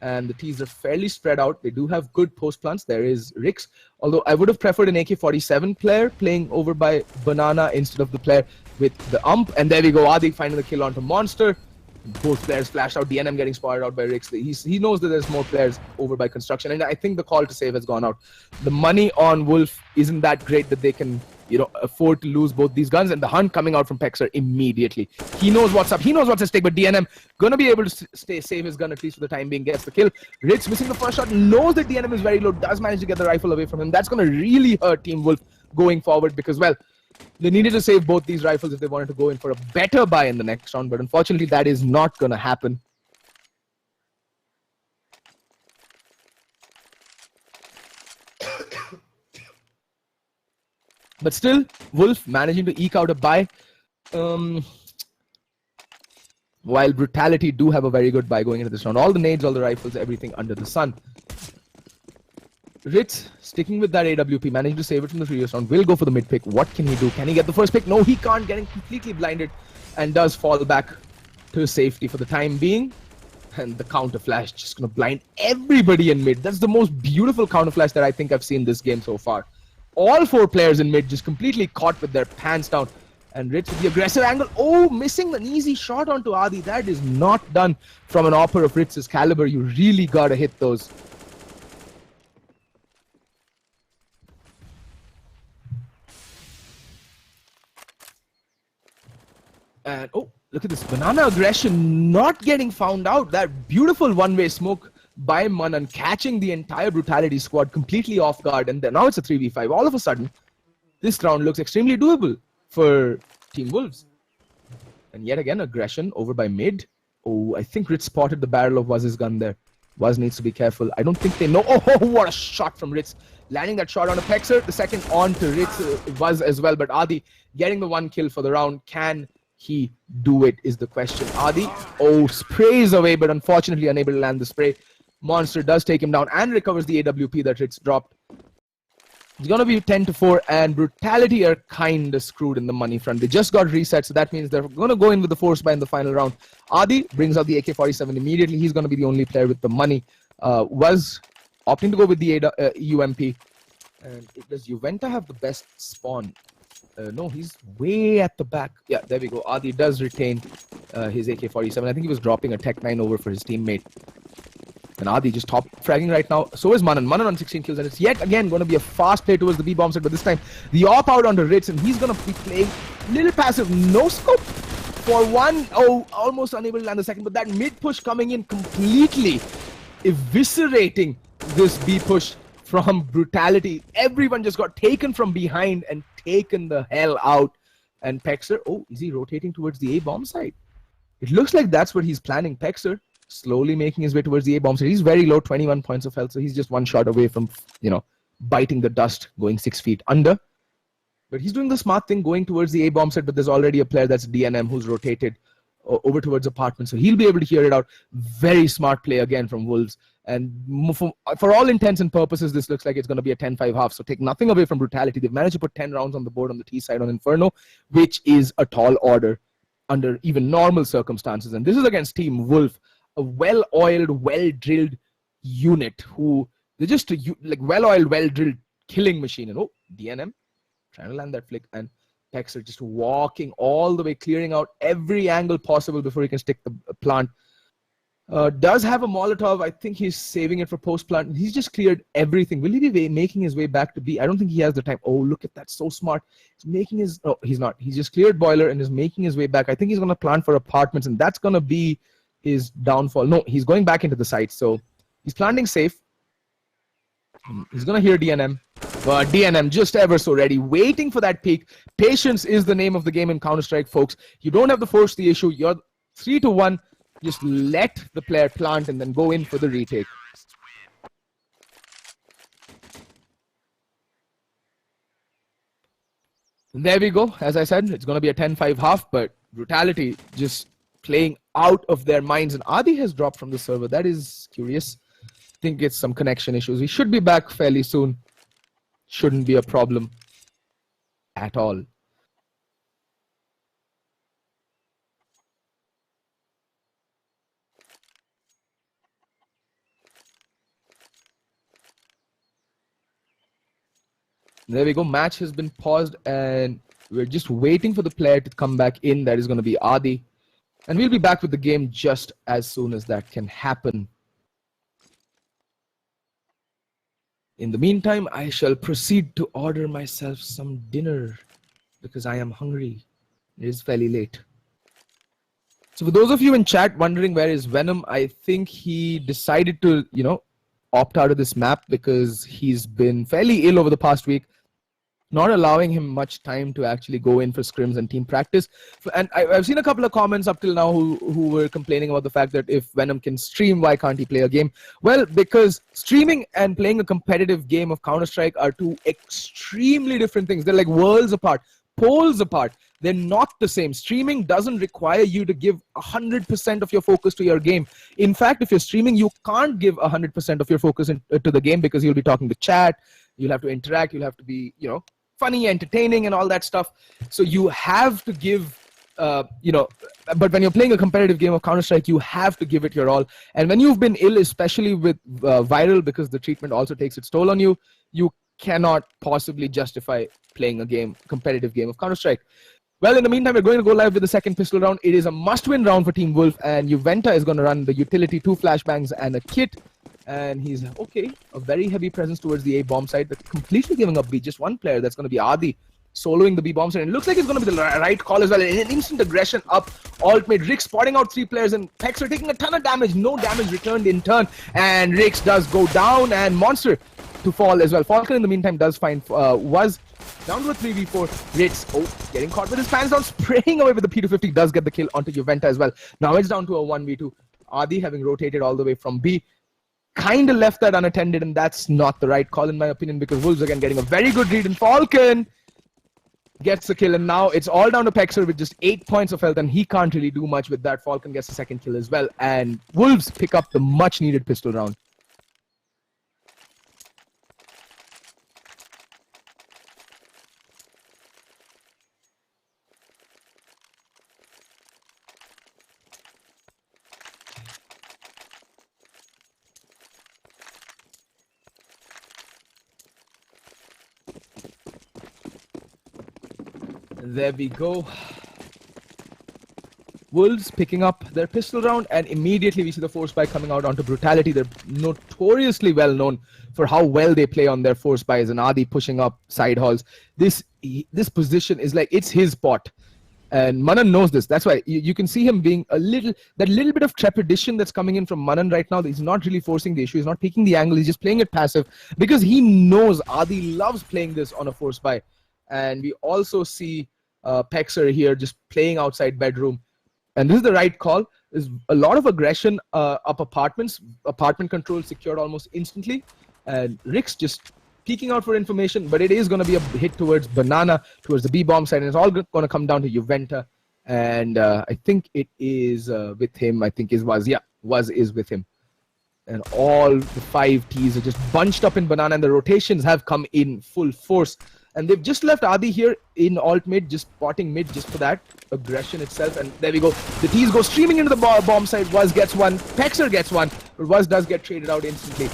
And the T's are fairly spread out. They do have good post plants. There is Rix. Although I would have preferred an AK-47 player playing over by Banana instead of the player with the ump. And there we go. Adi finding the kill onto Monster. Both players flashed out. DNM getting spotted out by Rix. He knows that there's more players over by Construction. And I think the call to save has gone out. The money on Wolf isn't that great that they can, afford to lose both these guns. And the hunt coming out from Pexer immediately. He knows what's up. He knows what's at stake. But DNM gonna be able to save his gun at least for the time being. Gets the kill. Rix missing the first shot. Knows that DNM is very low. Does manage to get the rifle away from him. That's gonna really hurt Team Wolf going forward because, well, they needed to save both these rifles if they wanted to go in for a better buy in the next round, but unfortunately that is not going to happen. But still, Wolf managing to eke out a buy. While Brutality do have a very good buy going into this round. All the nades, all the rifles, everything under the sun. Ritz sticking with that AWP, managing to save it from the previous round, will go for the mid pick. What can he do? Can he get the first pick? No, he can't. Getting completely blinded and does fall back to safety for the time being. And the counter flash just going to blind everybody in mid. That's the most beautiful counter flash that I think I've seen this game so far. All 4 players in mid just completely caught with their pants down. And Ritz with the aggressive angle. Oh, missing an easy shot onto Adi. That is not done from an opper of Ritz's caliber. You really got to hit those. And oh, look at this Banana aggression not getting found out. That beautiful one-way smoke by Manan catching the entire Brutality squad completely off guard. And then now it's a 3v5. All of a sudden, this round looks extremely doable for Team Wolves. And yet again, aggression over by mid. Oh, I think Ritz spotted the barrel of Waz's gun there. Waz needs to be careful. I don't think they know. Oh, what a shot from Ritz. Landing that shot on a Pexer. The second on to Ritz Waz as well. But Adi getting the 1 kill for the round. Can he do it is the question. Adi, sprays away, but unfortunately unable to land the spray. Monster does take him down and recovers the AWP that Ritz dropped. It's going to be 10-4, and Brutality are kind of screwed in the money front. They just got reset, so that means they're going to go in with the force buy in the final round. Adi brings out the AK-47 immediately. He's going to be the only player with the money. Was opting to go with the UMP. And does Juventa have the best spawn? No, he's way at the back. Yeah, there we go. Adi does retain his AK-47. I think he was dropping a Tech 9 over for his teammate. And Adi just top fragging right now. So is Manan. Manan on 16 kills. And it's yet again going to be a fast play towards the B bomb set. But this time, the op out onto Ritz. And he's going to be playing little passive. No scope for one. Oh, almost unable to land the second. But that mid push coming in completely eviscerating this B push from Brutality. Everyone just got taken from behind and taken the hell out. And Pexer, is he rotating towards the A bomb side? It looks like that's what he's planning. Pexer slowly making his way towards the A bomb side. He's very low, 21 points of health, so he's just 1 shot away from, biting the dust, going 6 feet under. But he's doing the smart thing, going towards the A bomb side, but there's already a player that's DNM who's rotated over towards apartment, so he'll be able to hear it out. Very smart play again from Wolves. And for all intents and purposes, this looks like it's going to be a 10-5 half. So take nothing away from Brutality. They've managed to put 10 rounds on the board on the T side on Inferno, which is a tall order under even normal circumstances. And this is against Team Wolf, a well-oiled, well-drilled unit who they're just like well-oiled, well-drilled killing machine. And DNM trying to land that flick, and Pexer just walking all the way, clearing out every angle possible before he can stick the plant. Does have a Molotov. I think he's saving it for post-plant. He's just cleared everything. Will he be making his way back to B? I don't think he has the time. Oh, look at that. So smart. He's making his... No, he's not. He's just cleared boiler and is making his way back. I think he's going to plant for apartments, and that's going to be his downfall. No, he's going back into the site. So he's planting safe. He's going to hear DNM. But DNM just ever so ready, waiting for that peak. Patience is the name of the game in Counter-Strike, folks. You don't have to force the issue. You're 3-1. Just let the player plant and then go in for the retake. And there we go. As I said, it's going to be a 10-5 half, but Brutality just playing out of their minds. And Adi has dropped from the server. That is curious. I think it's some connection issues. He should be back fairly soon. Shouldn't be a problem at all. There we go. Match has been paused and we're just waiting for the player to come back in. That is going to be Adi. And we'll be back with the game just as soon as that can happen. In the meantime, I shall proceed to order myself some dinner because I am hungry. It is fairly late. So for those of you in chat wondering where is Venom, I think he decided to, opt out of this map because he's been fairly ill over the past week, not allowing him much time to actually go in for scrims and team practice. And I've seen a couple of comments up till now who were complaining about the fact that if Venom can stream, why can't he play a game? Well, because streaming and playing a competitive game of Counter-Strike are two extremely different things. They're like worlds apart, poles apart. They're not the same. Streaming doesn't require you to give 100% of your focus to your game. In fact, if you're streaming, you can't give 100% of your focus to the game because you'll be talking to chat, you'll have to interact, you'll have to be, funny, entertaining, and all that stuff. So you have to give, but when you're playing a competitive game of Counter-Strike, you have to give it your all. And when you've been ill, especially with viral, because the treatment also takes its toll on you, you cannot possibly justify playing a competitive game of Counter-Strike. Well, in the meantime, we're going to go live with the second pistol round. It is a must-win round for Team Wolf, and Juventa is going to run the utility, 2 flashbangs and a kit. And he's, a very heavy presence towards the A bomb side, but completely giving up B. Just one player, that's going to be Adi, soloing the B bomb side. And it looks like it's going to be the right call as well. And an instant aggression up, alt-mate. Rick spotting out 3 players, and Pexer taking a ton of damage. No damage returned in turn. And Rix does go down, and Monster to fall as well. Falcon, in the meantime, does find, was down to a 3v4. Rix, getting caught with his pants down, spraying away with the P250, does get the kill onto Juventa as well. Now it's down to a 1v2. Adi having rotated all the way from B. Kind of left that unattended, and that's not the right call in my opinion, because Wolves again getting a very good read, and Falcon gets the kill, and now it's all down to Pexer with just 8 points of health, and he can't really do much with that. Falcon gets the second kill as well, and Wolves pick up the much needed pistol round. There we go. Wolves picking up their pistol round, and immediately we see the force buy coming out onto Brutality. They're notoriously well known for how well they play on their force buys, and Adi pushing up side halls. This position is like, it's his spot. And Manan knows this. That's why you can see him being that little bit of trepidation that's coming in from Manan right now. He's not really forcing the issue. He's not picking the angle. He's just playing it passive because he knows Adi loves playing this on a force buy. And we also see Pexer here just playing outside bedroom. And this is the right call. There's a lot of aggression up apartments. Apartment control secured almost instantly. And Rick's just peeking out for information, but it is going to be a hit towards Banana, towards the B-bomb side, and it's all going to come down to Juventa. And I think it is with him. I think is was is with him. And all the 5 Ts are just bunched up in banana, and the rotations have come in full force. And they've just left Adi here in alt mid, just spotting mid just for that aggression itself. And there we go. The Ts go streaming into the bomb side. Wuz gets one. Pexer gets one. But Wuz does get traded out instantly.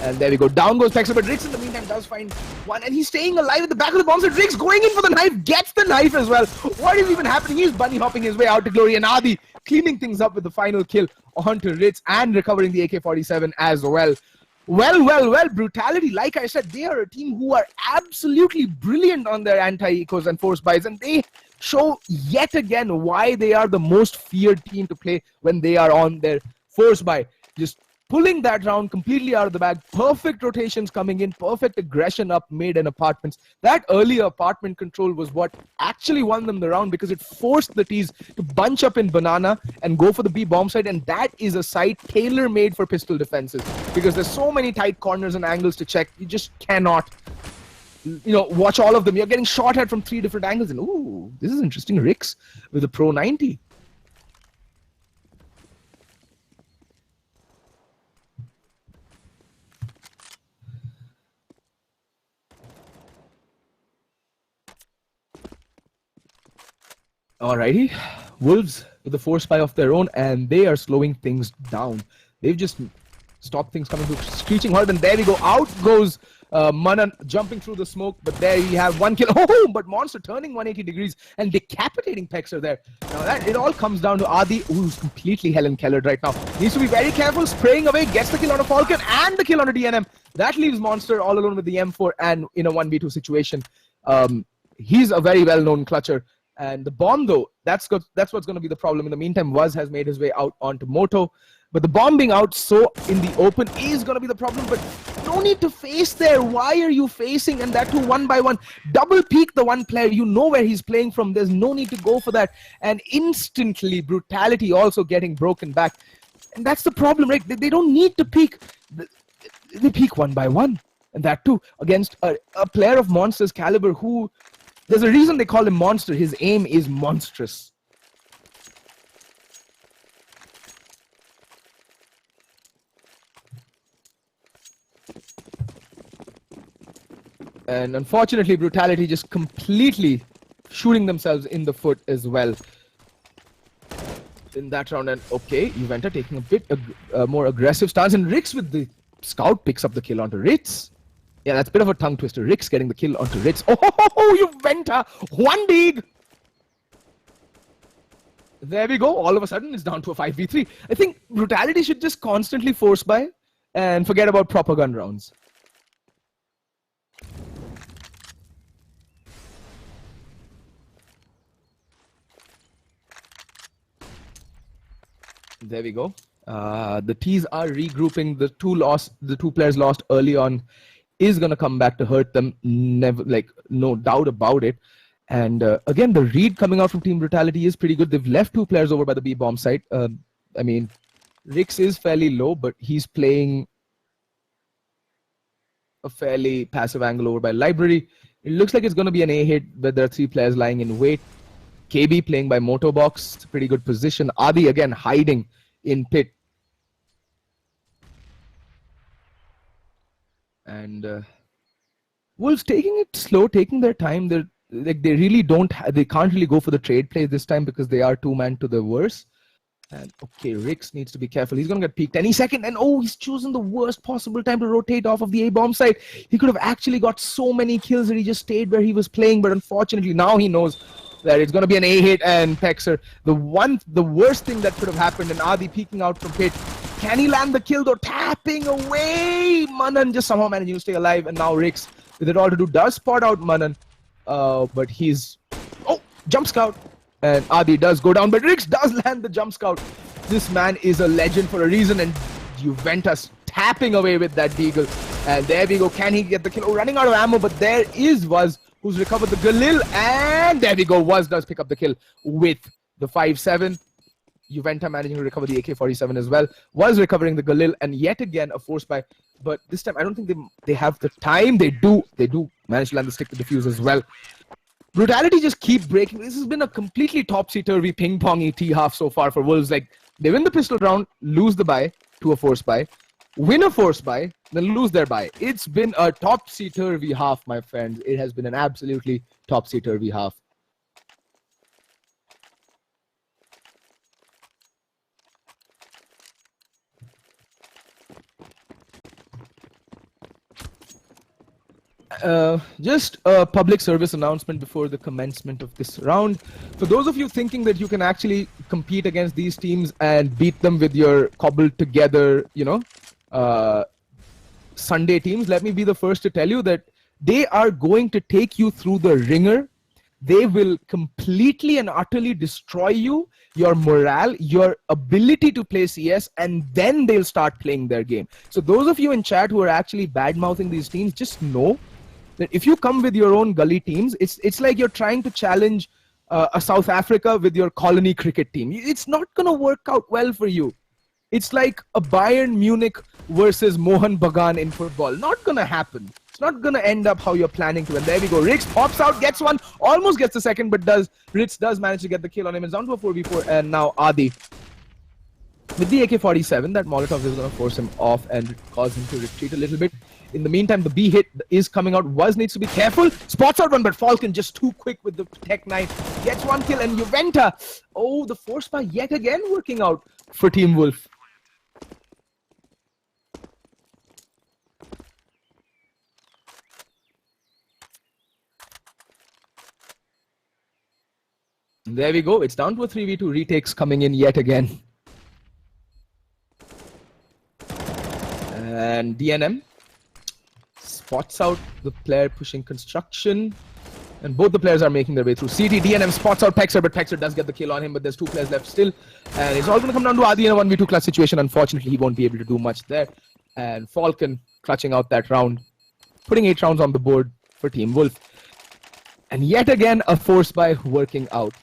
And there we go. Down goes Pexer. But Rix in the meantime does find one. And he's staying alive at the back of the bomb side. Rix going in for the knife. Gets the knife as well. What is even happening? He's bunny hopping his way out to glory. And Adi cleaning things up with the final kill onto Ritz and recovering the AK-47 as well. Well, Brutality, like I said, they are a team who are absolutely brilliant on their anti-ecos and force buys, and they show yet again why they are the most feared team to play when they are on their force buy. Just pulling that round completely out of the bag, perfect rotations coming in, perfect aggression up mid and apartments. That early apartment control was what actually won them the round, because it forced the Ts to bunch up in banana and go for the B bomb side, and that is a site tailor-made for pistol defenses, because there's so many tight corners and angles to check. You just cannot, watch all of them. You're getting shot at from 3 different angles, and ooh, this is interesting. Rix with a Pro 90. Alrighty, Wolves with a force buy of their own, and they are slowing things down. They've just stopped things coming to screeching halt, and there we go. Out goes Manan jumping through the smoke, but there you have 1 kill. Oh, but Monster turning 180 degrees and decapitating Pexer there. Now that it all comes down to Adi, who's completely Helen Kellered right now. Needs to be very careful, spraying away, gets the kill on a Falcon and the kill on a DNM. That leaves Monster all alone with the M4 and in a 1v2 situation. He's a very well-known clutcher. And the bomb, though, that's what's going to be the problem. In the meantime, Wuz has made his way out onto Moto. But the bomb being out so in the open is going to be the problem. But no need to face there. Why are you facing? And that too 1 by 1. Double peek the one player. You know where he's playing from. There's no need to go for that. And instantly, Brutality also getting broken back. And that's the problem, right? They don't need to peek. They peek 1 by 1. And that too against a player of Monster's caliber who... There's a reason they call him Monster. His aim is monstrous. And unfortunately, Brutality just completely shooting themselves in the foot as well in that round. And okay, Juventa taking a bit more aggressive stance, and Rix with the scout picks up the kill onto Ritz. Yeah, that's a bit of a tongue twister. Rix getting the kill onto Ritz. Oh, Juventa! 1 dig! There we go. All of a sudden, it's down to a 5v3. I think Brutality should just constantly force buy and forget about proper gun rounds. There we go. The Ts are regrouping. The two players lost early on is going to come back to hurt them, no doubt about it. And again, the read coming out from Team Brutality is pretty good. They've left 2 players over by the B bomb site. I mean, Rix is fairly low, but he's playing a fairly passive angle over by Library. It looks like it's going to be an A hit, but there are 3 players lying in wait. KB playing by Motobox, pretty good position. Adi again hiding in pit. And Wolves taking it slow, taking their time. They really they can't really go for the trade play this time because they are 2-man to the worst. And okay, Rix needs to be careful. He's going to get peeked any second. And oh, he's chosen the worst possible time to rotate off of the A-bomb site. He could have actually got so many kills that he just stayed where he was playing. But unfortunately, now he knows that it's going to be an A hit and Pexer. The worst thing that could have happened, and Adi peeking out from pit. Can he land the kill though? Tapping away! Manan just somehow managing to stay alive, and now Rix, with it all to do, does spot out Manan. But he's... Oh! Jump scout! And Adi does go down, but Rix does land the jump scout. This man is a legend for a reason, and Juventus tapping away with that deagle. And there we go. Can he get the kill? Oh, running out of ammo, but there is Wuz, who's recovered the Galil, and there we go. Wuz does pick up the kill with the 5-7. Juventa managing to recover the AK-47 as well. Was recovering the Galil, and yet again a force buy. But this time, I don't think they have the time. They do manage to land the stick to defuse as well. Brutality just keep breaking. This has been a completely topsy-turvy ping-pongy T-half so far for Wolves. Like, they win the pistol round, lose the buy to a force buy, win a force buy, then lose their buy. It's been a topsy-turvy half, my friends. It has been an absolutely topsy-turvy half. Just a public service announcement before the commencement of this round. For those of you thinking that you can actually compete against these teams and beat them with your cobbled together, Sunday teams, let me be the first to tell you that they are going to take you through the ringer. They will completely and utterly destroy you, your morale, your ability to play CS, and then they'll start playing their game. So those of you in chat who are actually bad-mouthing these teams, just know that if you come with your own gully teams, it's like you're trying to challenge a South Africa with your colony cricket team. It's not going to work out well for you. It's like a Bayern Munich versus Mohan Bagan in football. Not going to happen. It's not going to end up how you're planning to. And there we go. Rix pops out, gets one, almost gets the second, but Rix does manage to get the kill on him. It's down to a 4v4, and now Adi, with the AK-47, that Molotov is going to force him off and cause him to retreat a little bit. In the meantime, the B hit is coming out. Needs to be careful. Spots out one, but Falcon just too quick with the Tech 9. Gets one kill, and Juventa. Oh, the force by yet again working out for Team Wolf. And there we go. It's down to a 3v2. Retakes coming in yet again. And DNM spots out the player pushing construction, and both the players are making their way through. CT, DNM spots out Pexer, but Pexer does get the kill on him, but there's two players left still, and it's all going to come down to Adi in a 1v2 clutch situation. Unfortunately, he won't be able to do much there, and Falcon clutching out that round, putting 8 rounds on the board for Team Wolf. And yet again, a force buy working out.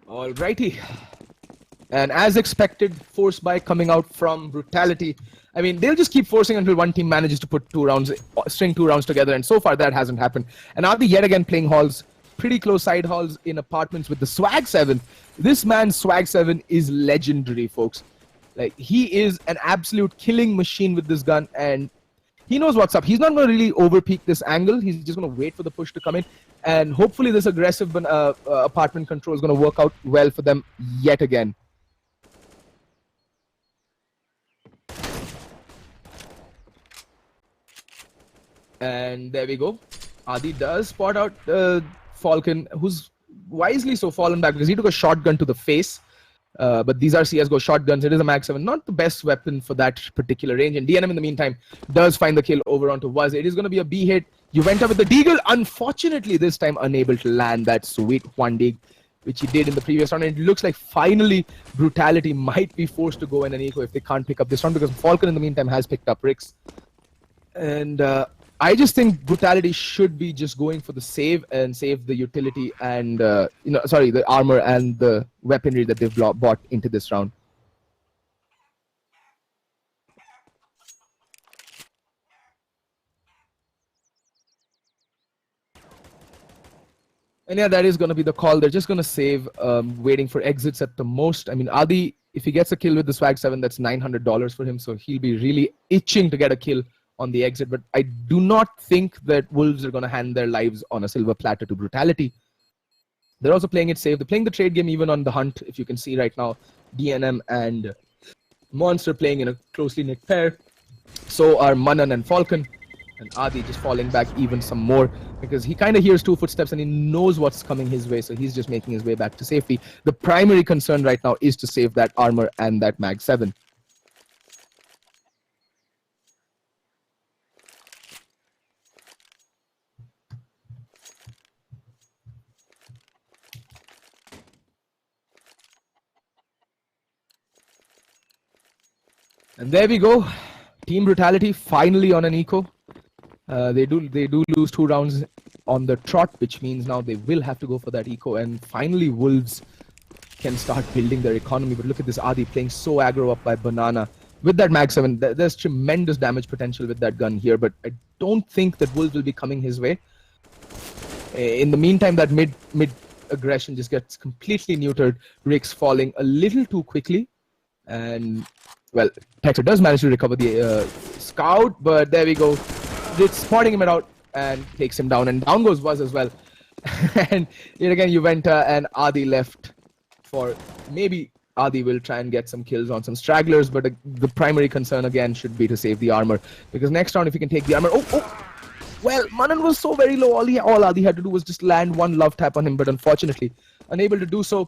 Alrighty. And as expected, force buy coming out from Brutality. I mean, they'll just keep forcing until one team manages to put string 2 rounds together, and so far that hasn't happened. And Adi yet again playing halls, pretty close side halls in apartments with the Swag 7. This man's Swag 7 is legendary, folks. Like, he is an absolute killing machine with this gun, and he knows what's up. He's not going to really overpeak this angle. He's just going to wait for the push to come in. And hopefully this aggressive apartment control is going to work out well for them yet again. And there we go. Adi does spot out Falcon, who's wisely so fallen back because he took a shotgun to the face. But these are CSGO shotguns. It is a Mag 7, not the best weapon for that particular range. And DNM in the meantime does find the kill over onto Waz. It is going to be a B hit. Juventa with the deagle, unfortunately this time unable to land that sweet one dig, which he did in the previous round. And it looks like finally Brutality might be forced to go in an eco if they can't pick up this round, because Falcon in the meantime has picked up Rix. And I just think Brutality should be just going for the save and save the utility and, the armor and the weaponry that they've bought into this round. And yeah, that is going to be the call. They're just going to save, waiting for exits at the most. I mean, Adi, if he gets a kill with the Swag 7, that's $900 for him, so he'll be really itching to get a kill on the exit. But I do not think that Wolves are going to hand their lives on a silver platter to Brutality. They're also playing it safe. They're playing the trade game even on the hunt, if you can see right now. DNM and Monster playing in a closely knit pair. So are Manan and Falcon. And Adi just falling back even some more because he kind of hears 2 footsteps and he knows what's coming his way, so he's just making his way back to safety. The primary concern right now is to save that armor and that Mag 7. And there we go. Team Brutality finally on an eco. They do lose 2 rounds on the trot, which means now they will have to go for that eco. And finally, Wolves can start building their economy. But look at this Adi playing so aggro up by Banana. With that Mag 7, there's tremendous damage potential with that gun here. But I don't think that Wolves will be coming his way. In the meantime, that mid aggression just gets completely neutered. Rick's falling a little too quickly. And, well, Texer does manage to recover the scout. But there we go. It's spotting him out and takes him down. And down goes Buzz as well. And yet again, Juventa and Adi left. For maybe Adi will try and get some kills on some stragglers, but the primary concern again should be to save the armor, because next round if you can take the armor, well, Manan was so very low. All Adi had to do was just land one love tap on him, but unfortunately unable to do so.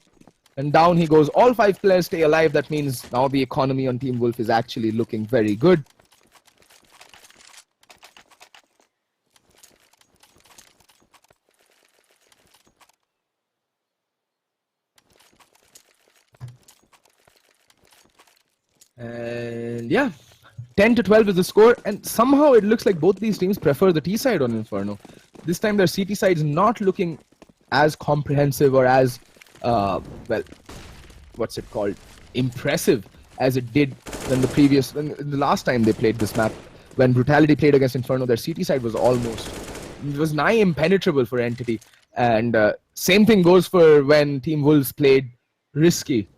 And down he goes. All 5 players stay alive. That means now the economy on Team Wolf is actually looking very good. And yeah, 10-12 is the score, and somehow it looks like both these teams prefer the T side on Inferno. This time their CT side is not looking as comprehensive or as, well, what's it called, impressive as it did when the last time they played this map. When Brutality played against Inferno, their CT side was it was nigh impenetrable for Entity. And same thing goes for when Team Wolves played Risky.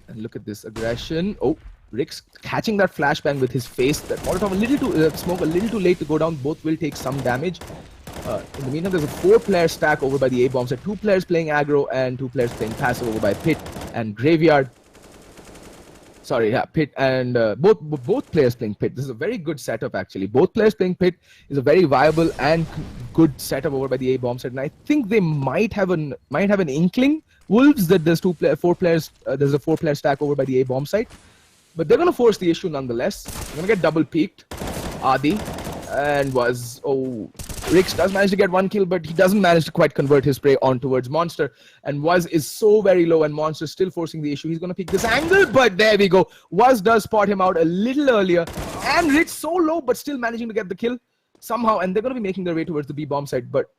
And look at this aggression. Oh, Rick's catching that flashbang with his face. That Molotov smoke a little too late to go down. Both will take some damage. In the meantime, there's a 4-player stack over by the A-bomb set. 2 players playing aggro and 2 players playing passive over by Pit and Graveyard. Sorry, yeah, Pit and both players playing Pit. This is a very good setup actually. Both players playing Pit is a very viable and good setup over by the A-bomb set. And I think they might have an inkling, Wolves, that there's 4 players. There's a 4-player stack over by the A-bomb site, but they're gonna force the issue nonetheless. They're gonna get double peaked. Adi and Rix does manage to get 1 kill, but he doesn't manage to quite convert his spray on towards Monster. And Waz is so very low, and Monster still forcing the issue. He's gonna peek this angle, but there we go. Waz does spot him out a little earlier, and Rix so low, but still managing to get the kill somehow. And they're gonna be making their way towards the B-bomb site, but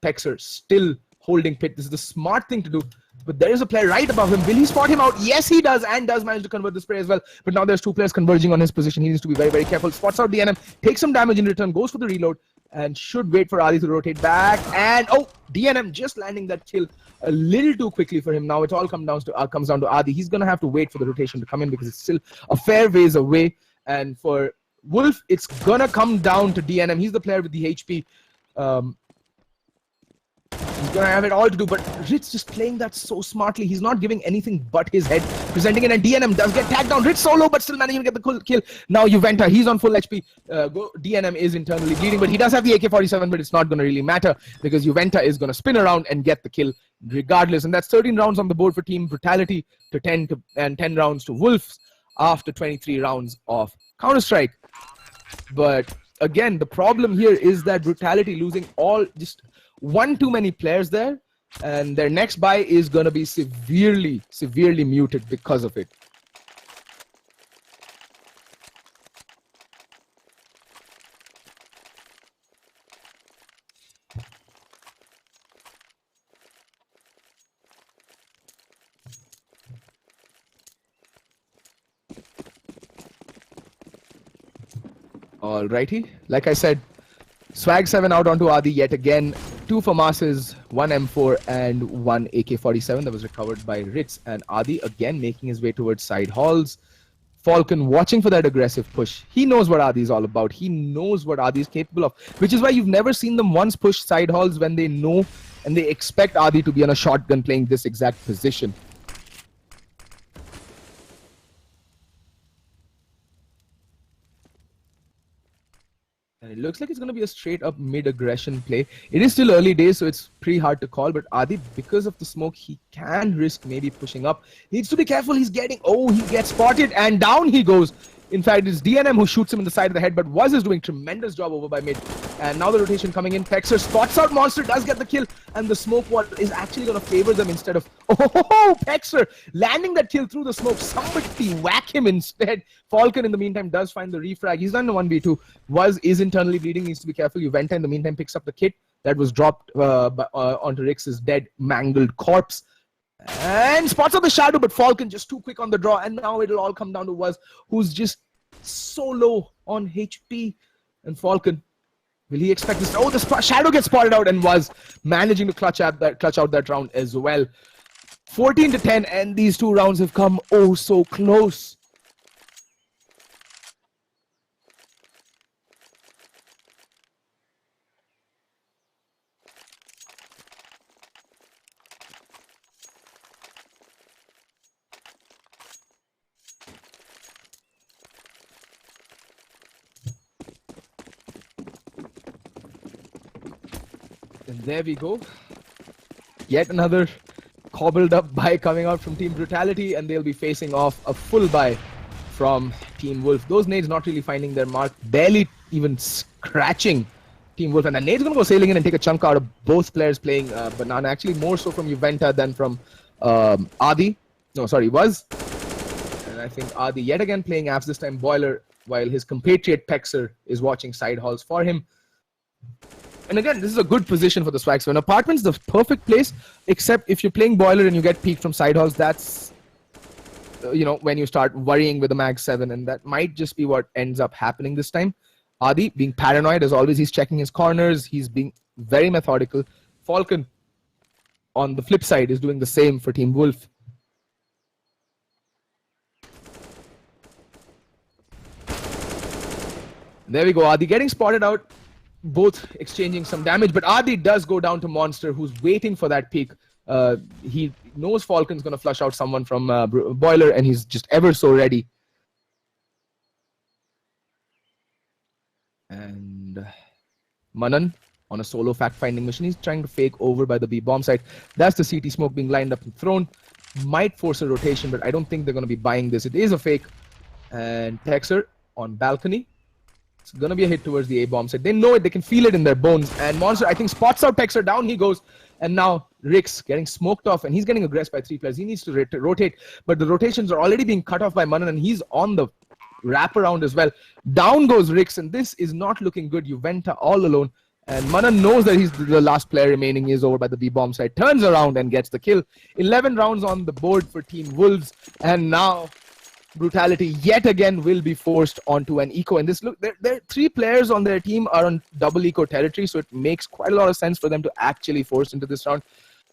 Texer still holding Pit. This is the smart thing to do. But there is a player right above him. Will he spot him out? Yes, he does, and does manage to convert the spray as well. But now there's 2 players converging on his position. He needs to be very, very careful. Spots out DNM, takes some damage in return, goes for the reload, and should wait for Adi to rotate back. And DNM just landing that kill a little too quickly for him. Now it all comes down to Adi. He's gonna have to wait for the rotation to come in because it's still a fair ways away. And for Wolf, it's gonna come down to DNM. He's the player with the HP. He's gonna have it all to do, but Ritz just playing that so smartly. He's not giving anything but his head, presenting it, and DNM does get tagged down. Ritz solo, but still managing to get the kill. Now Juventa, he's on full HP. DNM is internally bleeding, but he does have the AK-47, but it's not gonna really matter because Juventa is gonna spin around and get the kill regardless. And that's 13 rounds on the board for Team Brutality to 10 rounds to Wolves after 23 rounds of Counter-Strike. But again, the problem here is that Brutality losing just 1 too many players there, and their next buy is going to be severely muted because of it. Alrighty, like I said, Swag 7 out onto Adi yet again. 2 FAMASes, 1 M4 and 1 AK-47 that was recovered by Ritz, and Adi again making his way towards side halls. Falcon watching for that aggressive push. He knows what Adi is all about. He knows what Adi is capable of, which is why you've never seen them once push side halls when they know and they expect Adi to be on a shotgun playing this exact position. And it looks like it's going to be a straight up mid-aggression play. It is still early days, so it's pretty hard to call. But Adi, because of the smoke, he can risk maybe pushing up. Needs to be careful. He's getting... he gets spotted and down he goes. In fact, it's DNM who shoots him in the side of the head, but Was is doing tremendous job over by mid. And now the rotation coming in. Pexer spots out Monster, does get the kill, and the smoke wall is actually going to favor them instead of... Oh, Pexer landing that kill through the smoke. Somebody whack him instead. Falcon, in the meantime, does find the refrag. He's done the 1v2. Was is internally bleeding, needs to be careful. Juventa, in the meantime, picks up the kit that was dropped onto Rix's dead, mangled corpse. And spots out the shadow, but Falcon just too quick on the draw, and now it'll all come down to Was, who's just so low on HP. And Falcon, will he expect this? Oh, the shadow gets spotted out, and Was managing to clutch out that round as well. 14-10, and these two rounds have come oh so close. And there we go. Yet another cobbled up buy coming out from Team Brutality, and they'll be facing off a full buy from Team Wolf. Those nades not really finding their mark, barely even scratching Team Wolf. And the nade's going to go sailing in and take a chunk out of both players playing Banana. Actually, more so from Juventa than from Adi. No, sorry, Was. And I think Adi yet again playing apps, this time Boiler, while his compatriot Pexer is watching side halls for him. And again, this is a good position for the Swag. So an apartment's the perfect place, except if you're playing Boiler and you get peeked from side halls, that's, when you start worrying with the Mag 7, and that might just be what ends up happening this time. Adi, being paranoid, as always, he's checking his corners, he's being very methodical. Falcon, on the flip side, is doing the same for Team Wolf. There we go, Adi getting spotted out. Both exchanging some damage, but Adi does go down to Monster, who's waiting for that peek. He knows Falcon's going to flush out someone from Boiler, and he's just ever so ready. And Manan on a solo fact-finding mission. He's trying to fake over by the B bomb site. That's the CT smoke being lined up and thrown. Might force a rotation, but I don't think they're going to be buying this. It is a fake. And Texer on balcony. It's going to be a hit towards the A-bomb side. They know it. They can feel it in their bones. And Monster, I think, spots out Texer. Down he goes. And now Rix getting smoked off. And he's getting aggressed by 3 players. He needs to rotate. But the rotations are already being cut off by Manan. And he's on the wraparound as well. Down goes Rix. And this is not looking good. Juventa all alone. And Manan knows that he's the last player remaining. He is over by the B-bomb side. Turns around and gets the kill. 11 rounds on the board for Team Wolves. And now Brutality yet again will be forced onto an eco. And this, look, there 3 players on their team are on double eco territory, so it makes quite a lot of sense for them to actually force into this round.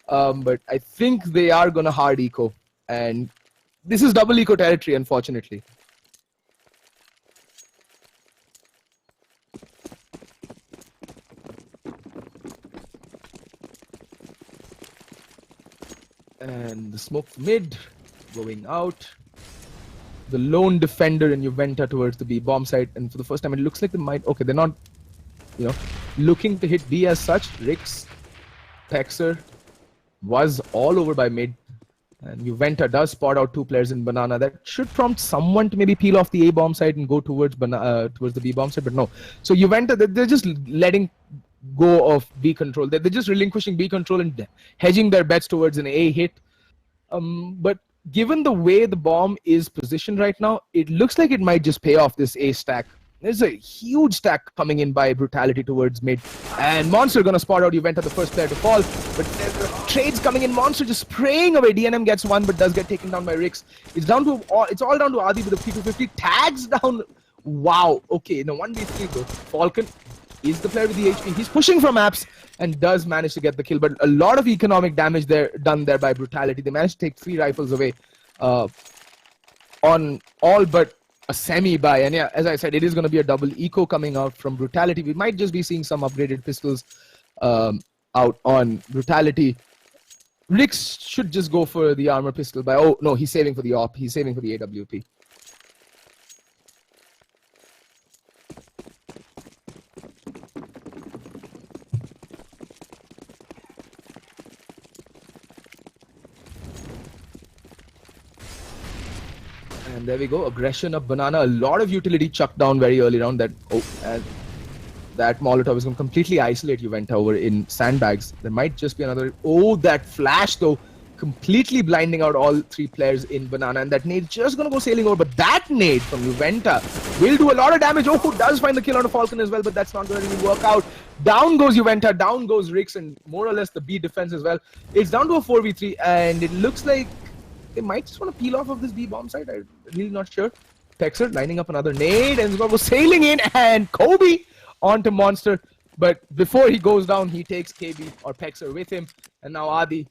But I think they are gonna hard eco, and this is double eco territory, unfortunately. And the smoke mid going out. The lone defender in Juventa towards the B bomb site, and for the first time it looks like they might, okay, they're not, looking to hit B as such. Rix, Pexer was all over by mid, and Juventa does spot out 2 players in Banana. That should prompt someone to maybe peel off the A bomb site and go towards the B bomb site, but no. So Juventa, they're just letting go of B control. They're just relinquishing B control and hedging their bets towards an A hit. But given the way the bomb is positioned right now, it looks like it might just pay off this A stack. There's a huge stack coming in by Brutality towards mid. And Monster gonna spot out Juventa, the first player to fall. But there's trades coming in. Monster just spraying away. DNM gets one, but does get taken down by Rix. It's all down to Adi with a P250. Tags down. Wow. Okay, in a 1v3 though. Falcon is the player with the HP. He's pushing from apps and does manage to get the kill, but a lot of economic damage done there by Brutality. They managed to take 3 rifles away on all but a semi buy. And yeah, as I said, it is going to be a double eco coming out from Brutality. We might just be seeing some upgraded pistols out on Brutality. Rix should just go for the armor pistol by, oh no, he's saving for the AWP. He's saving for the AWP. And there we go. Aggression of Banana. A lot of utility chucked down very early round. And that Molotov is going to completely isolate Juventa over in sandbags. There might just be another... Oh, that flash though. Completely blinding out all three players in Banana. And that nade just going to go sailing over. But that nade from Juventa will do a lot of damage. Oh, who does find the kill on a Falcon as well. But that's not going to really work out. Down goes Juventa. Down goes Rix. And more or less the B defense as well. It's down to a 4v3. And it looks like they might just want to peel off of this B bomb site. I'm really not sure. Texer lining up another nade. And he's going to go sailing in. And Kobe onto Monster. But before he goes down, he takes KB or Pexer with him. And now Adi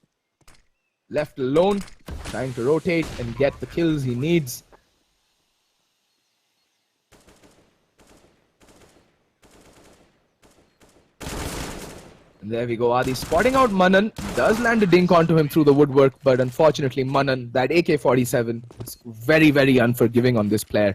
left alone, trying to rotate and get the kills he needs. And there we go. Adi spotting out Manan. Does land a dink onto him through the woodwork, but unfortunately Manan, that AK-47, is very, very unforgiving on this player.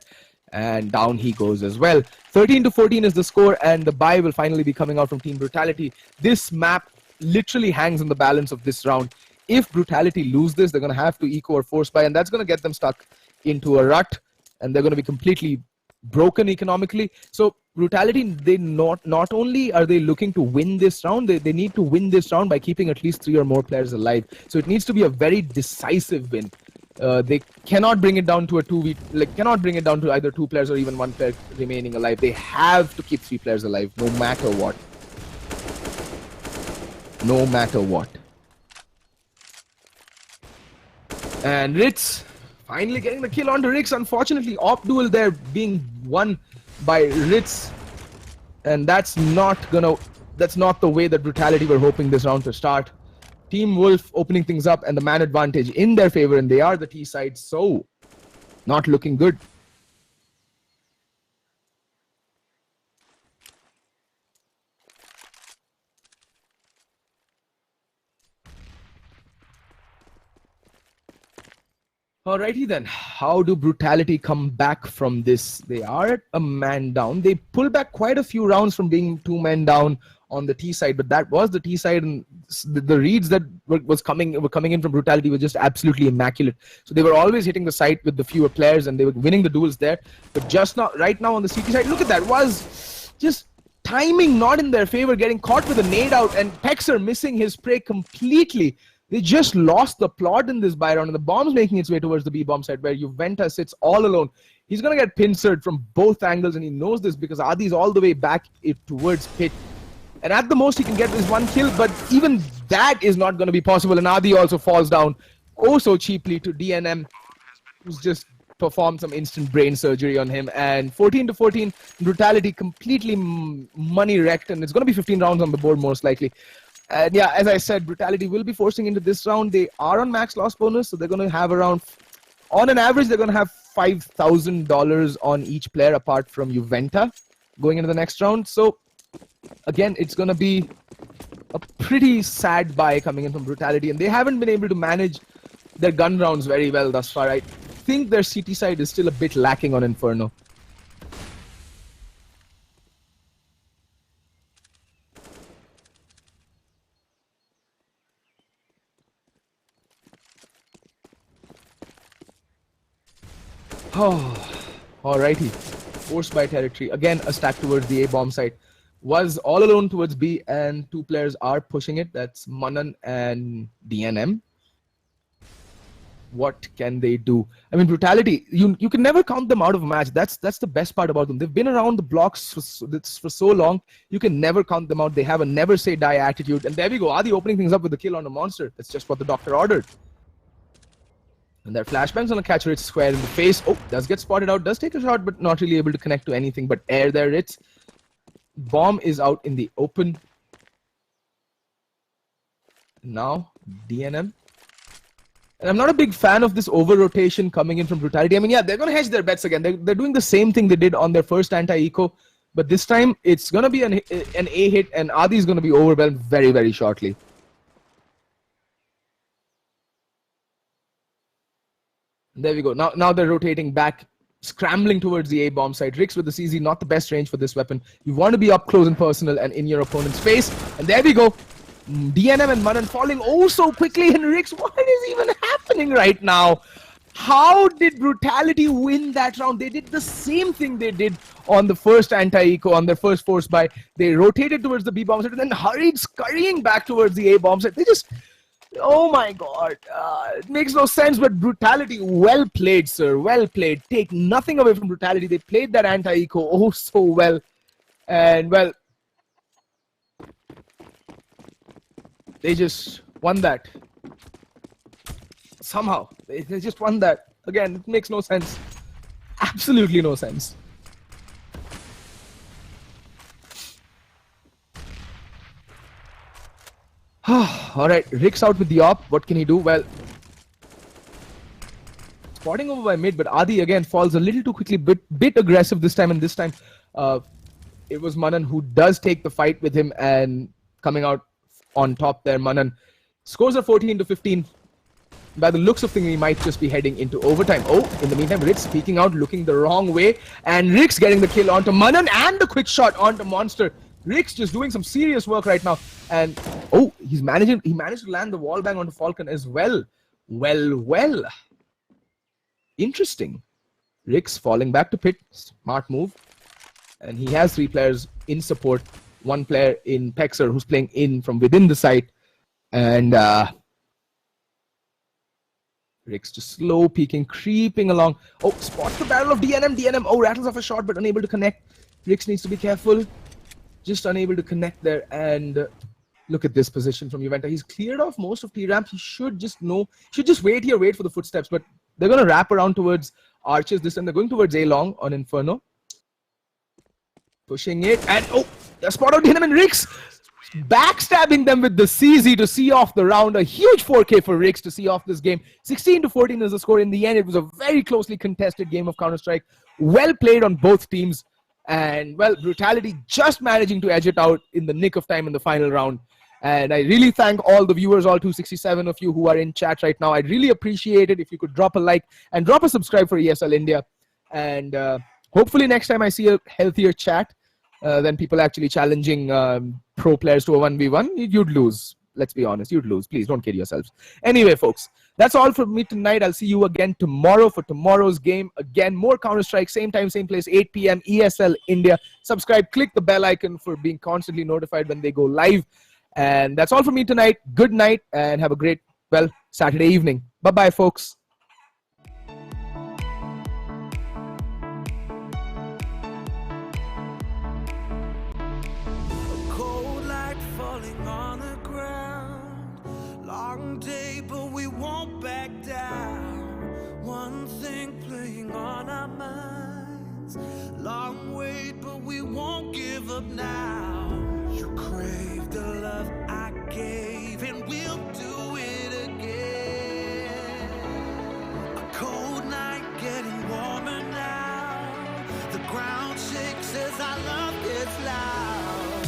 And down he goes as well. 13-14 is the score, and the bye will finally be coming out from Team Brutality. This map literally hangs on the balance of this round. If Brutality lose this, they're going to have to eco or force buy, and that's going to get them stuck into a rut, and they're going to be completely broken economically. So Brutality, they not only are they looking to win this round, they need to win this round by keeping at least 3 or more players alive. So it needs to be a very decisive win. They cannot bring it down to a 2v, cannot bring it down to either 2 players or even 1 player remaining alive. They have to keep 3 players alive, no matter what. No matter what. And Ritz finally getting the kill onto Rix. Unfortunately, op duel there being won by Ritz. And that's not the way that Brutality were hoping this round to start. Team Wolf opening things up and the man advantage in their favor, and they are the T side, so not looking good. Alrighty then, how do Brutality come back from this? They are at a man down. They pull back quite a few rounds from being 2 men down on the T side, but that was the T side, and the reads that were coming in from Brutality were just absolutely immaculate. So they were always hitting the site with the fewer players, and they were winning the duels there. But just not right now on the CT side, look at that, was just timing not in their favor, getting caught with a nade out, and Pexer missing his prey completely. They just lost the plot in this buy round, and the bomb's making its way towards the B bomb side where Juventa sits all alone. He's going to get pincered from both angles, and he knows this because Adi's all the way back towards pit. And at the most, he can get this 1 kill, but even that is not going to be possible. And Adi also falls down oh so cheaply to DNM, who's just performed some instant brain surgery on him. And 14-14, Brutality completely money wrecked, and it's going to be 15 rounds on the board most likely. And yeah, as I said, Brutality will be forcing into this round. They are on max loss bonus, so they're going to have around, on an average, they're going to have $5,000 on each player apart from Juventa going into the next round. So again, it's going to be a pretty sad buy coming in from Brutality, and they haven't been able to manage their gun rounds very well thus far. I think their CT side is still a bit lacking on Inferno. Oh, alrighty. Forced by territory. Again, a stack towards the A bomb site. Was all alone towards B, and 2 players are pushing it. That's Manan and DNM. What can they do? I mean, Brutality, you can never count them out of a match. That's the best part about them. They've been around the blocks for so long. You can never count them out. They have a never say die attitude. And there we go. Adi opening things up with the kill on a monster. That's just what the doctor ordered. And their flashbang's gonna catch Ritz square in the face. Oh, does get spotted out. Does take a shot, but not really able to connect to anything but air there, Ritz. Bomb is out in the open. Now, DNM. And I'm not a big fan of this over-rotation coming in from Brutality. I mean, yeah, they're gonna hedge their bets again. They're doing the same thing they did on their first anti-eco. But this time, it's gonna be an A hit, and Adi's gonna be overwhelmed very, very shortly. There we go. Now they're rotating back, scrambling towards the A bomb site. Rix with the CZ, not the best range for this weapon. You want to be up close and personal and in your opponent's face. And there we go. DNM and Manan falling oh so quickly. And Rix, what is even happening right now? How did Brutality win that round? They did the same thing they did on the first anti-eco, on their first force buy. They rotated towards the B bomb set and then hurried scurrying back towards the A bomb set. They just, oh my god, it makes no sense. But Brutality, well played, sir, well played. Take nothing away from Brutality. They played that anti-eco oh so well. And well, they just won that. Somehow, they just won that. Again, it makes no sense. Absolutely no sense. Alright, Rick's out with the op. What can he do? Well, spotting over by mid, but Adi again falls a little too quickly, bit aggressive this time, and this time it was Manan who does take the fight with him and coming out on top there. Manan scores a 14-15. By the looks of things, he might just be heading into overtime. Oh, in the meantime, Rick's peeking out, looking the wrong way, and Rick's getting the kill onto Manan and the quick shot onto Monster. Rick's just doing some serious work right now, and oh, he managed to land the wall bang onto Falcon as well. Well. Interesting. Rick's falling back to pit. Smart move. And he has 3 players in support. 1 player in Pexer who's playing in from within the site. And Rick's just slow peeking, creeping along. Oh, spots the barrel of DNM. DNM, oh, rattles off a shot but unable to connect. Rick's needs to be careful. Just unable to connect there. And look at this position from Juventa. He's cleared off most of T-Ramp. He should just wait here, wait for the footsteps. But they're going to wrap around towards Arches this time. They're going towards A-Long on Inferno. Pushing it. And oh, a spot out DNM and Rick's backstabbing them with the CZ to see off the round. A huge 4K for Rick's to see off this game. 16-14 is the score. In the end, it was a very closely contested game of Counter-Strike. Well played on both teams. And, well, Brutality just managing to edge it out in the nick of time in the final round. And I really thank all the viewers, all 267 of you who are in chat right now. I'd really appreciate it if you could drop a like and drop a subscribe for ESL India. And hopefully next time I see a healthier chat than people actually challenging pro players to a 1v1, you'd lose. Let's be honest, you'd lose. Please don't kid yourselves. Anyway, folks, that's all from me tonight. I'll see you again tomorrow for tomorrow's game. Again, more Counter-Strike, same time, same place, 8 p.m. ESL India. Subscribe, click the bell icon for being constantly notified when they go live. And that's all from me tonight. Good night and have a great, well, Saturday evening. Bye-bye, folks. Cold light falling on the ground. Long day, but we won't back down. One thing playing on our minds. Long wait, but we won't give up now. You crave the love I gave, and we'll do it again. A cold night getting warmer now. The ground shakes as our love gets loud.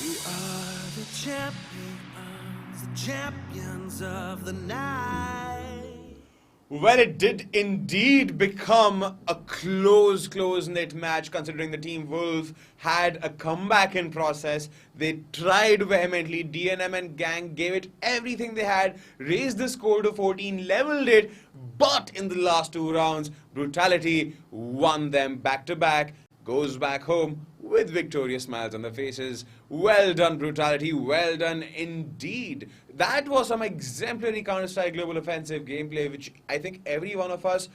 We are the champions of the night. Well, it did indeed become a close-knit match, considering the Team Wolf had a comeback in process. They tried vehemently. DNM and Gang gave it everything they had, raised the score to 14, leveled it, but in the last 2 rounds, Brutality won them back-to-back, goes back home with victorious smiles on their faces. Well done, Brutality. Well done indeed. That was some exemplary Counter-Strike Global Offensive gameplay, which I think every one of us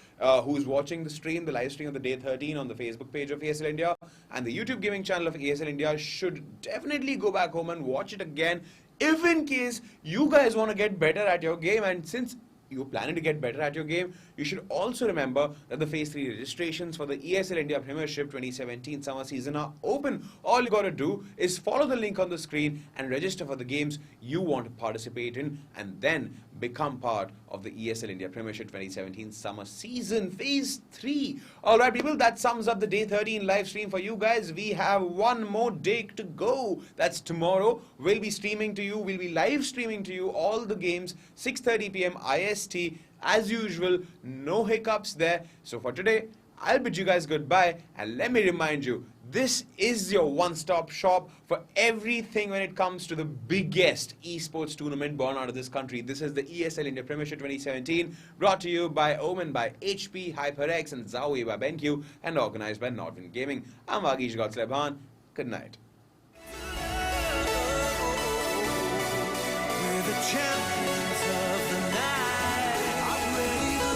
who's watching the stream, the live stream of the day 13 on the Facebook page of ESL India and the YouTube gaming channel of ESL India should definitely go back home and watch it again if in case you guys want to get better at your game. And since you're planning to get better at your game, you should also remember that the Phase 3 registrations for the ESL India Premiership 2017 summer season are open. All you gotta do is follow the link on the screen and register for the games you want to participate in, and then become part of the ESL India Premiership 2017 summer season Phase 3. Alright people, that sums up the day 13 live stream for you guys. We have one more day to go. That's tomorrow. We'll be streaming to you, we'll be live streaming to you all the games, 6:30 p.m. IST. As usual, no hiccups there. So for today, I'll bid you guys goodbye, and let me remind you, This is your one-stop shop for everything when it comes to the biggest esports tournament born out of this country. This is the ESL India Premiership 2017, brought to you by Omen by HP, HyperX, and Zowie by BenQ, and organized by Nordwind Gaming. I'm Agish Gotslebhan. Good night. We're the champions of the night. I'm ready to